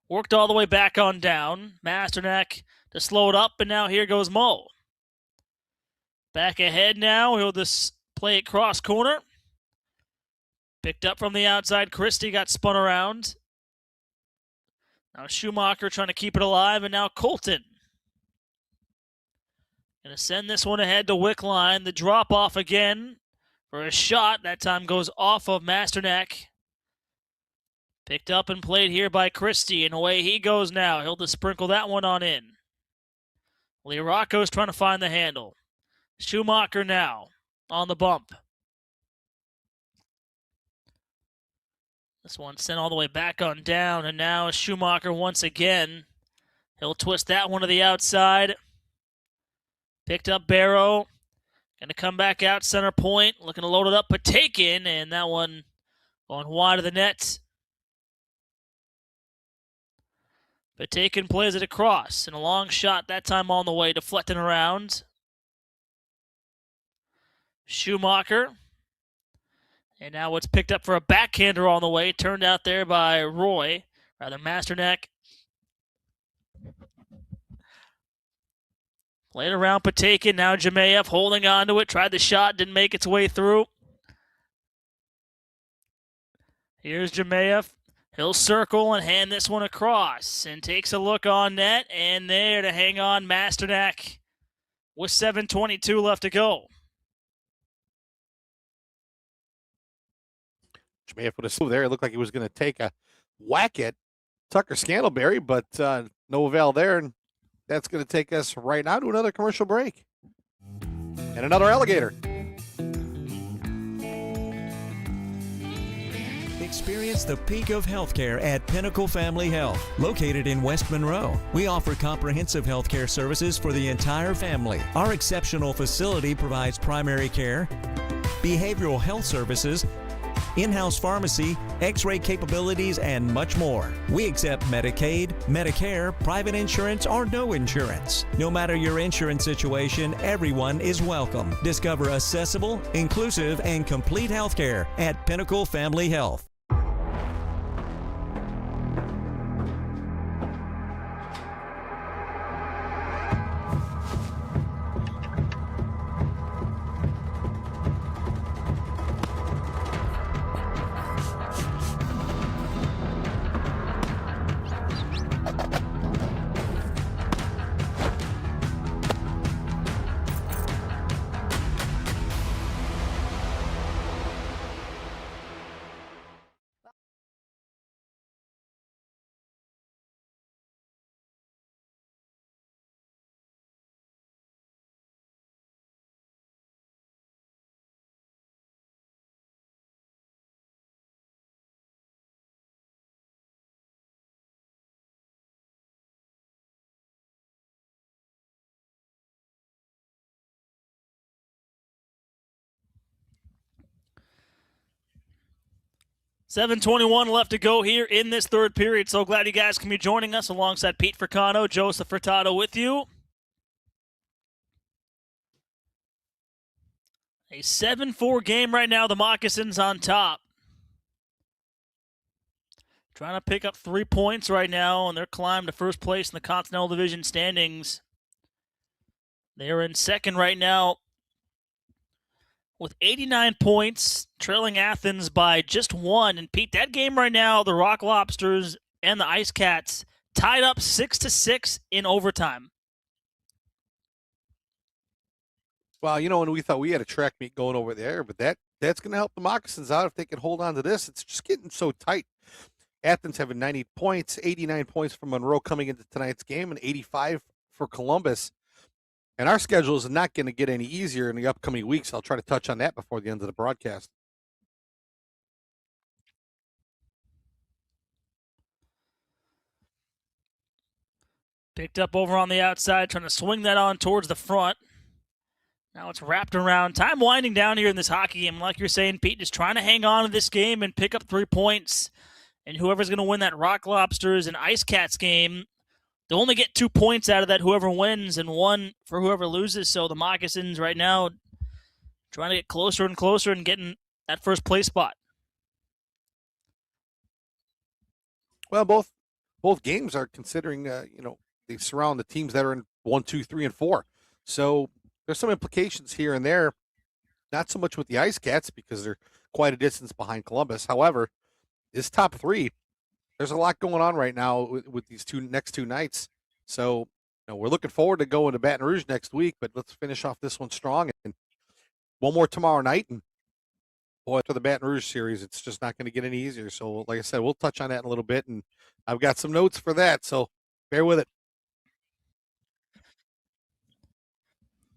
Worked all the way back on down. Masternak to slow it up, and now here goes Mo. Back ahead now. He'll just play it cross corner. Picked up from the outside. Christie got spun around. Now Schumacher trying to keep it alive, and now Colton. Going to send this one ahead to Wickline. The drop off again for a shot. That time goes off of Masternak. Picked up and played here by Christie, and away he goes now. He'll just sprinkle that one on in. Liarako's trying to find the handle. Schumacher now on the bump. This one sent all the way back on down, and now Schumacher once again. He'll twist that one to the outside. Picked up Barrow. Going to come back out center point. Looking to load it up, Patakin, and that one going wide of the net. Patakin plays it across, and a long shot that time on the way, deflecting around. Schumacher. And now it's picked up for a backhander on the way. Turned out there by Roy. Rather, Masternak. Played around Patakin. Now Jemayev holding on to it. Tried the shot. Didn't make its way through. Here's Jemayev. He'll circle and hand this one across. And takes a look on net. And there to hang on Masternak with 7:22 left to go. Jemayev with a slew there. It looked like he was going to take a whack at Tucker Scantlebury, but no avail there. And that's going to take us right now to another commercial break. And another alligator. Experience the peak of healthcare at Pinnacle Family Health. Located in West Monroe, we offer comprehensive healthcare services for the entire family. Our exceptional facility provides primary care, behavioral health services, in-house pharmacy, x-ray capabilities, and much more. We accept Medicaid, Medicare, private insurance, or no insurance. No matter your insurance situation, everyone is welcome. Discover accessible, inclusive, and complete healthcare at Pinnacle Family Health. 7:21 left to go here in this third period. So glad you guys can be joining us alongside Pete Furcano, Joseph Furtado with you. A 7-4 game right now. The Moccasins on top. Trying to pick up 3 points right now on their climb to first place in the Continental Division standings. They're in second right now with 89 points, trailing Athens by just 1. And Pete, that game right now, the Rock Lobsters and the Ice Cats tied up 6-6 in overtime. Well, and we thought we had a track meet going over there, but that's going to help the Moccasins out if they can hold on to this. It's just getting so tight. Athens having 90 points, 89 points for Monroe coming into tonight's game, and 85 for Columbus. And our schedule is not going to get any easier in the upcoming weeks. I'll try to touch on that before the end of the broadcast. Picked up over on the outside, trying to swing that on towards the front. Now it's wrapped around. Time winding down here in this hockey game. Like you're saying, Pete, just trying to hang on to this game and pick up 3 points. And whoever's going to win that Rock Lobsters and Ice Cats game, they'll only get 2 points out of that, whoever wins, and 1 for whoever loses. So the Moccasins right now trying to get closer and closer and getting that first place spot. Well, both games are considering, they surround the teams that are in 1, 2, 3, and 4. So there's some implications here and there. Not so much with the Ice Cats because they're quite a distance behind Columbus. However, this top 3, there's a lot going on right now with these next two nights. So, we're looking forward to going to Baton Rouge next week, but let's finish off this one strong. And one more tomorrow night. And boy, after the Baton Rouge series, it's just not going to get any easier. So, like I said, we'll touch on that in a little bit. And I've got some notes for that. So bear with it.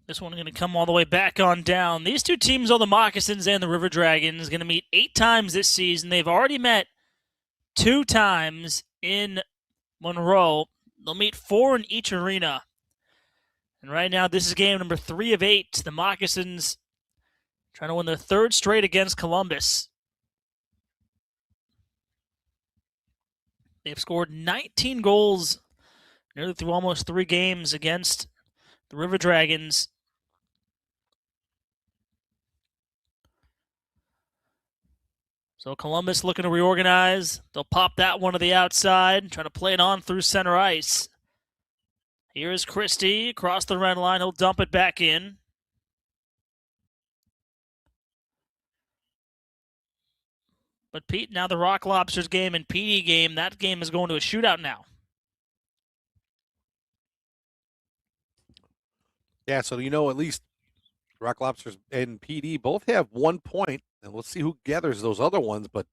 This one going to come all the way back on down. These two teams, the Moccasins and the River Dragons, going to meet 8 times this season. They've already met 2 times in Monroe. They'll meet 4 in each arena. And right now, this is game number 3 of 8. The Moccasins trying to win their 3rd straight against Columbus. They've scored 19 goals nearly through almost 3 games against the River Dragons. So Columbus looking to reorganize. They'll pop that one to the outside, trying to play it on through center ice. Here is Christie across the red line. He'll dump it back in. But Pete, now the Rock Lobsters game and PD game, that game is going to a shootout now. Yeah, so at least Rock Lobsters and PD both have 1 point, and let's see who gathers those other ones, but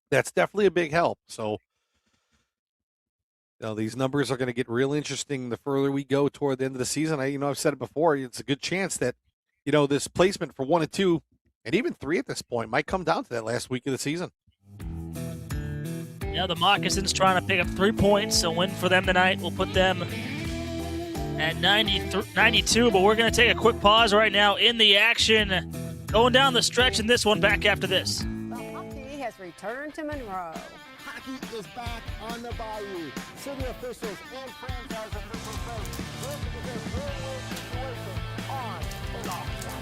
that's definitely a big help. So, these numbers are going to get real interesting the further we go toward the end of the season. I've said it before, it's a good chance that, this placement for 1 and 2, and even 3 at this point, might come down to that last week of the season. Yeah, the Moccasins trying to pick up 3 points. A win for them tonight will put them at 92, but we're going to take a quick pause right now in the action. Going down the stretch in this one, back after this. The hockey has returned to Monroe. Hockey is back on the Bayou. City officials and franchise officials say this is a win-win situation on and off the ice.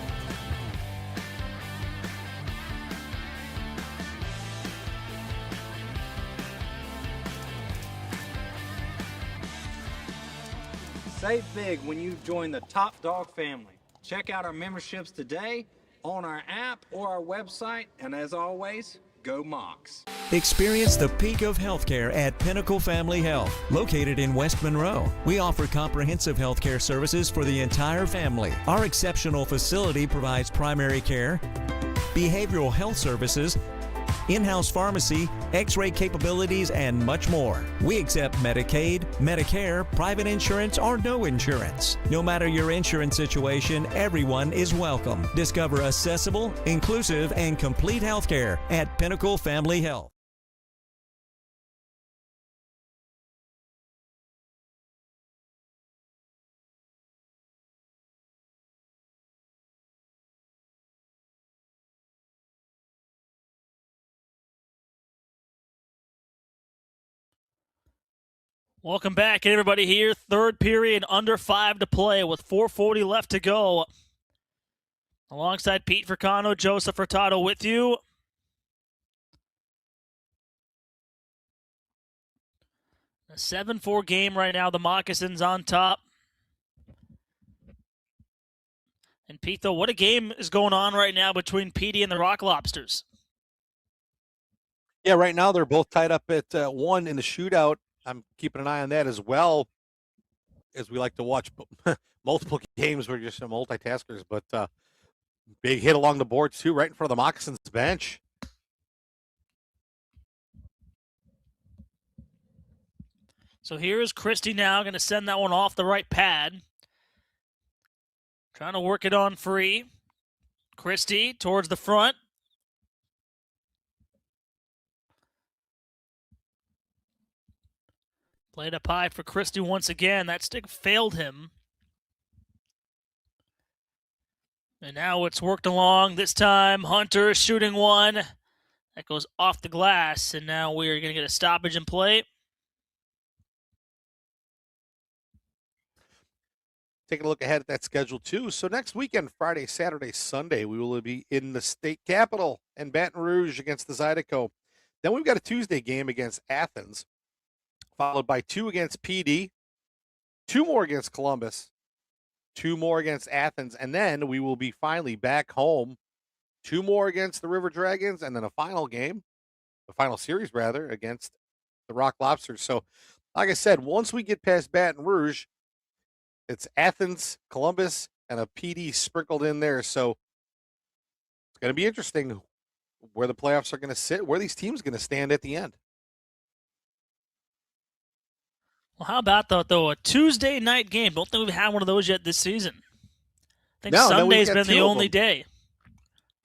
Save big when you join the Top Dog family. Check out our memberships today on our app or our website, and as always, go Mocs. Experience the peak of healthcare at Pinnacle Family Health, located in West Monroe. We offer comprehensive healthcare services for the entire family. Our exceptional facility provides primary care, behavioral health services, in-house pharmacy, x-ray capabilities, and much more. We accept Medicaid, Medicare, private insurance, or no insurance. No matter your insurance situation, everyone is welcome. Discover accessible, inclusive, and complete healthcare at Pinnacle Family Health. Welcome back, everybody here. Third period, under 5 to play with 4:40 left to go. Alongside Pete Fricano, Joseph Furtado with you. A 7-4 game right now. The Moccasins on top. And Pete, though, what a game is going on right now between PD and the Rock Lobsters. Yeah, right now they're both tied up at 1 in the shootout. I'm keeping an eye on that as well, as we like to watch multiple games. We're just multitaskers, but big hit along the boards too, right in front of the Moccasins bench. So here's Christie now, going to send that one off the right pad. Trying to work it on free. Christie towards the front. Played up high for Christie once again. That stick failed him. And now it's worked along. This time, Hunter shooting one. That goes off the glass. And now we're going to get a stoppage in play. Taking a look ahead at that schedule too. So next weekend, Friday, Saturday, Sunday, we will be in the state capital in Baton Rouge against the Zydeco. Then we've got a Tuesday game against Athens, followed by 2 against PD, 2 more against Columbus, 2 more against Athens, and then we will be finally back home, 2 more against the River Dragons, and then a final game, a final series rather, against the Rock Lobsters. So, like I said, once we get past Baton Rouge, it's Athens, Columbus, and a PD sprinkled in there. So it's going to be interesting where the playoffs are going to sit, where these teams are going to stand at the end. Well, how about, though, a Tuesday night game? Don't think we've had one of those yet this season. I think Sunday's been the only day.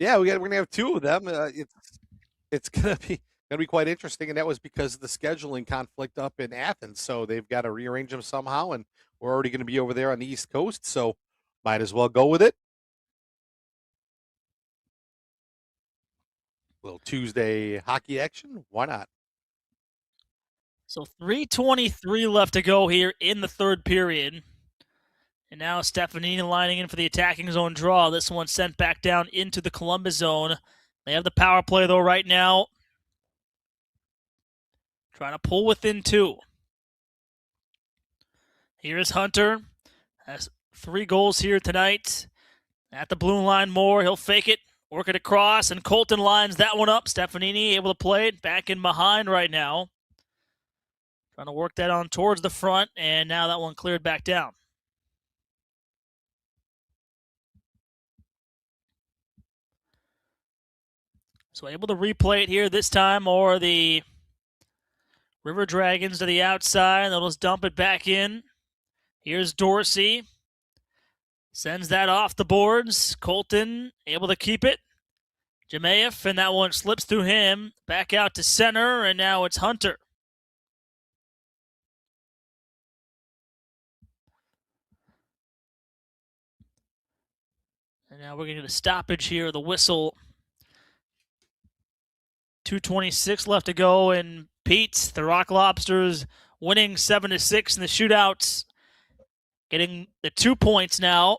Yeah, we're going to have 2 of them. It's going to be quite interesting, and that was because of the scheduling conflict up in Athens. So they've got to rearrange them somehow, and we're already going to be over there on the East Coast, so might as well go with it. Little Tuesday hockey action, why not? So 3:23 left to go here in the third period. And now Stefanini lining in for the attacking zone draw. This one sent back down into the Columbus zone. They have the power play, though, right now. Trying to pull within 2. Here's Hunter. Has 3 goals here tonight. At the blue line more. He'll fake it. Work it across. And Colton lines that one up. Stefanini able to play it back in behind right now. Trying to work that on towards the front. And now that one cleared back down. So able to replay it here this time, or the River Dragons to the outside. They'll just dump it back in. Here's Dorsey. Sends that off the boards. Colton able to keep it. Jemayev, and that one slips through him. Back out to center, and now it's Hunter. And now we're going to get a stoppage here. The whistle. 2:26 left to go, and Pete, the Rock Lobsters, winning 7-6 in the shootouts, getting the 2 points now.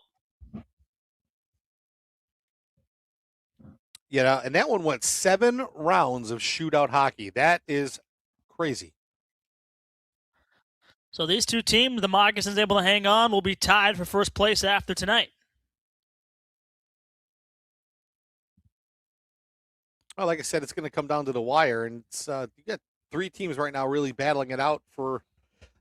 Yeah, and that one went 7 rounds of shootout hockey. That is crazy. So these 2 teams, the Moccasins able to hang on, will be tied for first place after tonight. Well, like I said, it's going to come down to the wire, and it's you got 3 teams right now really battling it out for,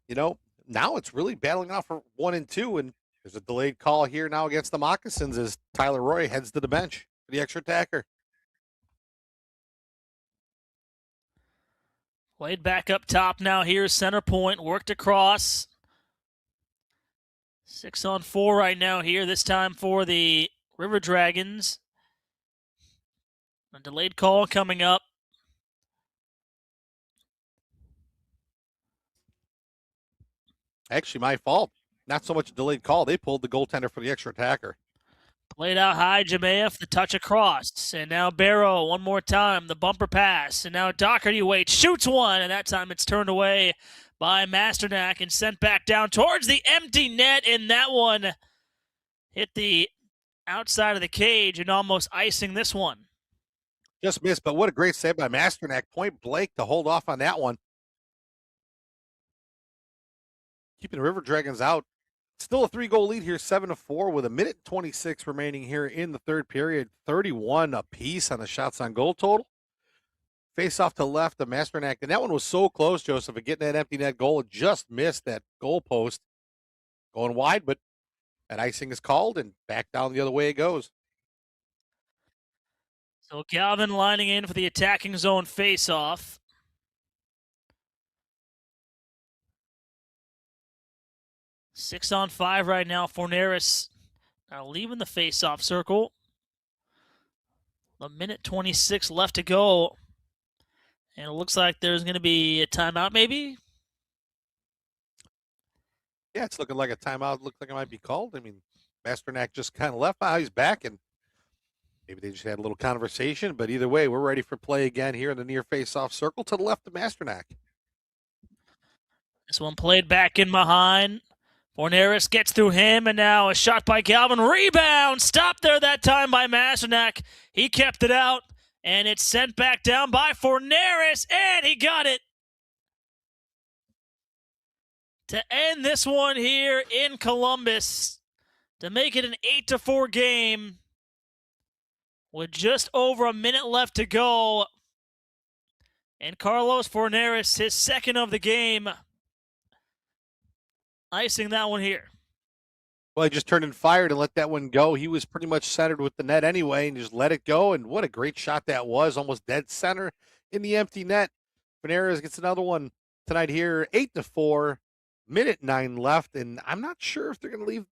now it's really battling it out for 1 and 2, and there's a delayed call here now against the Moccasins as Tyler Roy heads to the bench for the extra attacker. Played back up top now. Here's center point, worked across. 6-on-4 right now here, this time for the River Dragons. A delayed call coming up. Actually, my fault. Not so much a delayed call. They pulled the goaltender for the extra attacker. Played out high, Jemayev, the touch across. And now Barrow, one more time, the bumper pass. And now Doherty waits, shoots one, and that time it's turned away by Masternak and sent back down towards the empty net, and that one hit the outside of the cage and almost icing this one. Just missed, but what a great save by Masternak. Point blank to hold off on that one. Keeping the River Dragons out. Still a 3-goal lead here, 7-4, with 1:26 remaining here in the third period. 31 apiece on the shots on goal total. Face off to left of Masternak, and that one was so close, Joseph, of getting that empty net goal. It just missed that goal post. Going wide, but that icing is called, and back down the other way it goes. So Galvin lining in for the attacking zone face-off. Six on 5 right now. Forneris now leaving the face-off circle. 1:26 left to go. And it looks like there's going to be a timeout maybe. Yeah, it's looking like a timeout. Looks like it might be called. I mean, Masternak just kind of left. Now he's back, and maybe they just had a little conversation. But either way, we're ready for play again here in the near face-off circle to the left of Masternak. This one played back in behind. Forneris gets through him, and now a shot by Galvin. Rebound! Stopped there that time by Masternak. He kept it out, and it's sent back down by Forneris, and he got it. To end this one here in Columbus, to make it an 8-4 game with just over a minute left to go. And Carlos Forneris, his second of the game, icing that one here. Well, he just turned and fired and let that one go. He was pretty much centered with the net anyway and just let it go. And what a great shot that was, almost dead center in the empty net. Forneris gets another one tonight here, 8-4. 1:09 left, and I'm not sure if they're going to leave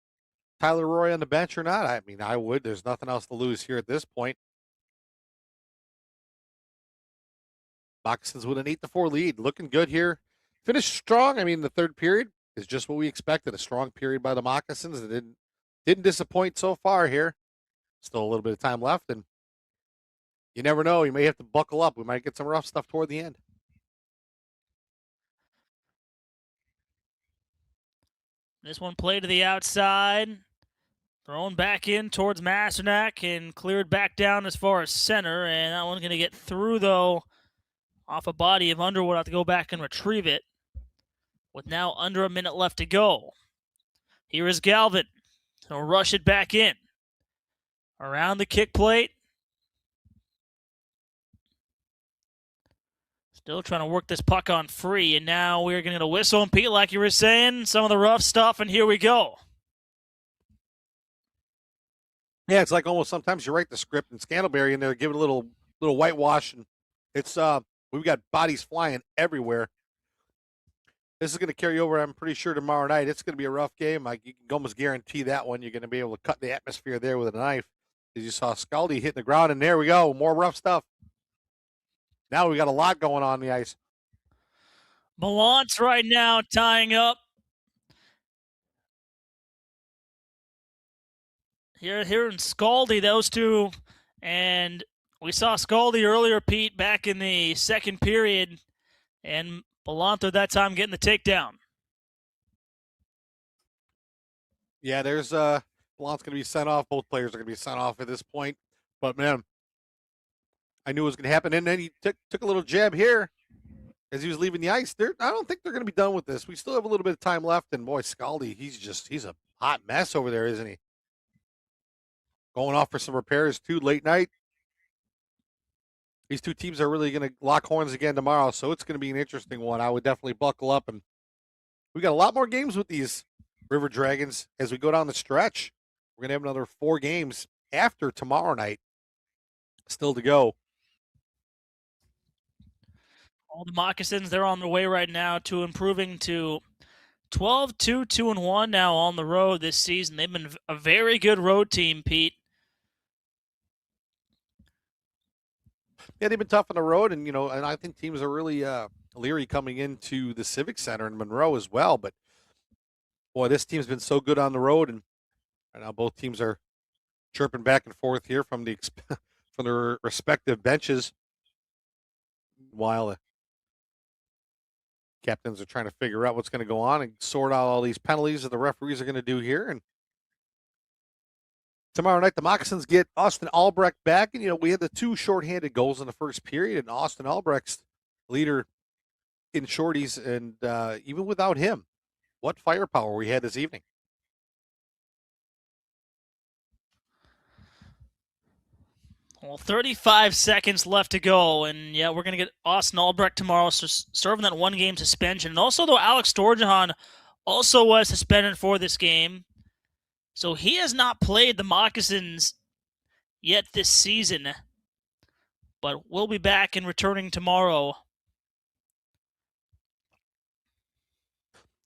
Tyler Roy on the bench or not. I mean, I would. There's nothing else to lose here at this point. Moccasins with an 8-4 lead. Looking good here. Finished strong. I mean, the third period is just what we expected. A strong period by the Moccasins. It didn't disappoint so far here. Still a little bit of time left, and you never know. You may have to buckle up. We might get some rough stuff toward the end. This one played to the outside. Thrown back in towards Masternak and cleared back down as far as center. And that one's going to get through, though, off a body of Underwood. I'll have to go back and retrieve it with now under a minute left to go. Here is Galvin. He'll rush it back in. Around the kick plate. Still trying to work this puck on free, and now we're going to get a whistle. And Pete, like you were saying, some of the rough stuff, and here we go. Yeah, it's like almost sometimes you write the script and Scantleberry in there, give it a little whitewash, and it's we've got bodies flying everywhere. This is going to carry over, I'm pretty sure, tomorrow night. It's going to be a rough game. You can almost guarantee that one. You're going to be able to cut the atmosphere there with a knife. As you saw Scaldi hitting the ground, and there we go, more rough stuff. Now we got a lot going on the ice. Ballant's right now tying up. Here in Scaldi, those two. And we saw Scaldi earlier, Pete, back in the second period. And Ballant at that time getting the takedown. Yeah, there's Ballant's going to be sent off. Both players are going to be sent off at this point. But, man, I knew it was going to happen. And then he took a little jab here as he was leaving the ice. I don't think they're going to be done with this. We still have a little bit of time left. And, boy, Scaldi, he's a hot mess over there, isn't he? Going off for some repairs, too, late night. These two teams are really going to lock horns again tomorrow, so it's going to be an interesting one. I would definitely buckle up. And we got a lot more games with these River Dragons as we go down the stretch. We're going to have another 4 games after tomorrow night still to go. All the Moccasins, they're on their way right now to improving to 12-2, 2-1 now on the road this season. They've been a very good road team, Pete. Yeah, they've been tough on the road, and and I think teams are really leery coming into the Civic Center in Monroe as well. But boy, this team's been so good on the road, and right now both teams are chirping back and forth here from their respective benches. While captains are trying to figure out what's going to go on and sort out all these penalties that the referees are going to do here. And tomorrow night, the Moccasins get Austin Albrecht back. And, we had the 2 shorthanded goals in the first period, and Austin Albrecht's leader in shorties. And even without him, what firepower we had this evening. Well, 35 seconds left to go, and yeah, we're going to get Austin Albrecht tomorrow, so serving that 1-game suspension. And also, though, Alex Dorjahan also was suspended for this game, so he has not played the Moccasins yet this season, but will be back and returning tomorrow.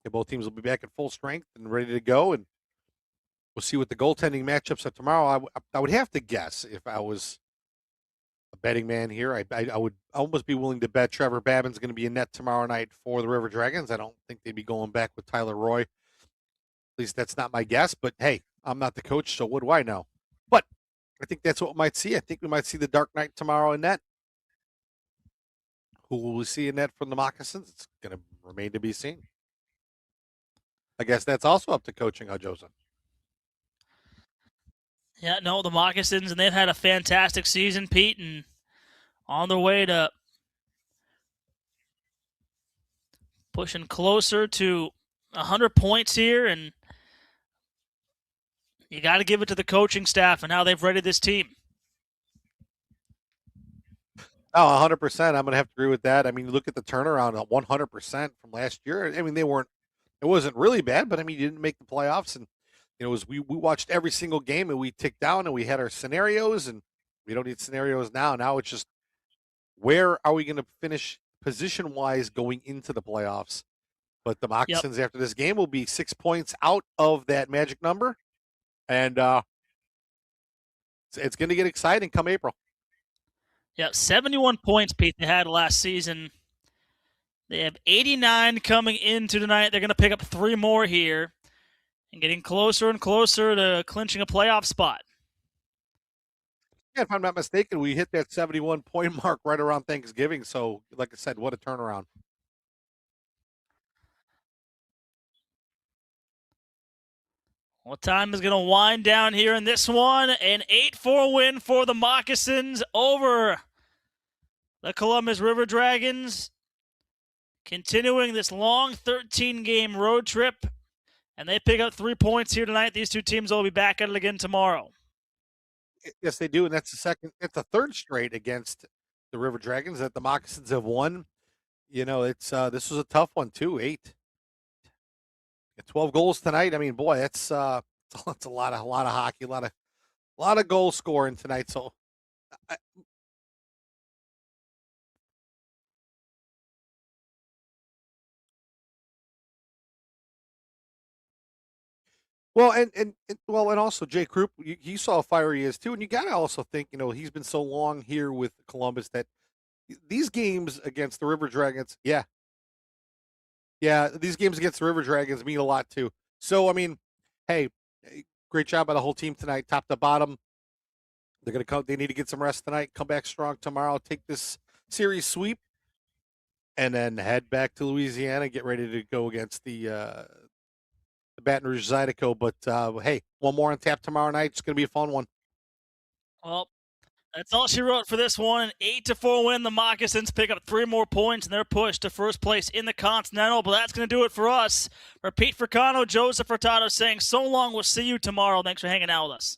Yeah, both teams will be back at full strength and ready to go, and we'll see what the goaltending matchups are tomorrow. I would have to guess, if I was a betting man here, I would almost be willing to bet Trevor Babin's going to be in net tomorrow night for the River Dragons. I don't think they'd be going back with Tyler Roy. At least that's not my guess. But hey, I'm not the coach, so what do I know? But I think that's what we might see. I think we might see the Dark Knight tomorrow in net. Who will we see in net from the Moccasins? It's going to remain to be seen. I guess that's also up to coaching, Joseph. Yeah, no, the Moccasins, and they've had a fantastic season, Pete, and on their way to pushing closer to 100 points here, and you got to give it to the coaching staff and how they've readied this team. Oh, 100%. I'm going to have to agree with that. I mean, look at the turnaround at 100% from last year. I mean, it wasn't really bad, but I mean, you didn't make the playoffs, and we watched every single game and we ticked down and we had our scenarios, and we don't need scenarios now. Now it's just, where are we going to finish position-wise going into the playoffs? But the Moccasins after this game will be 6 points out of that magic number, and it's going to get exciting come April. Yeah, 71 points, Pete, they had last season. They have 89 coming into tonight. They're going to pick up 3 more here and getting closer and closer to clinching a playoff spot. Yeah, if I'm not mistaken, we hit that 71-point mark right around Thanksgiving. So, like I said, what a turnaround. Well, time is going to wind down here in this one. An 8-4 win for the Moccasins over the Columbus River Dragons. Continuing this long 13-game road trip. And they pick up 3 points here tonight. These 2 teams will be back at it again tomorrow. Yes, they do, and that's the third straight against the River Dragons that the Moccasins have won. It's this was a tough one too. 12 goals tonight. I mean, boy, that's a lot of hockey, a lot of goal scoring tonight. So, well, and also Jay Krupp, you saw how fiery he is too, and you got to also think, he's been so long here with Columbus that these games against the River Dragons, these games against the River Dragons mean a lot too. So, I mean, hey, great job by the whole team tonight, top to bottom. They're going to come. They need to get some rest tonight. Come back strong tomorrow. Take this series sweep, and then head back to Louisiana. Get ready to go against the Baton Rouge Zydeco. But hey, one more on tap tomorrow night. It's going to be a fun one. Well, that's all she wrote for this one. 8-4 win. The Moccasins pick up 3 more points, and they're pushed to first place in the Continental. But that's going to do it for us. For Pete Fricano, Joseph Furtado saying so long. We'll see you tomorrow. Thanks for hanging out with us.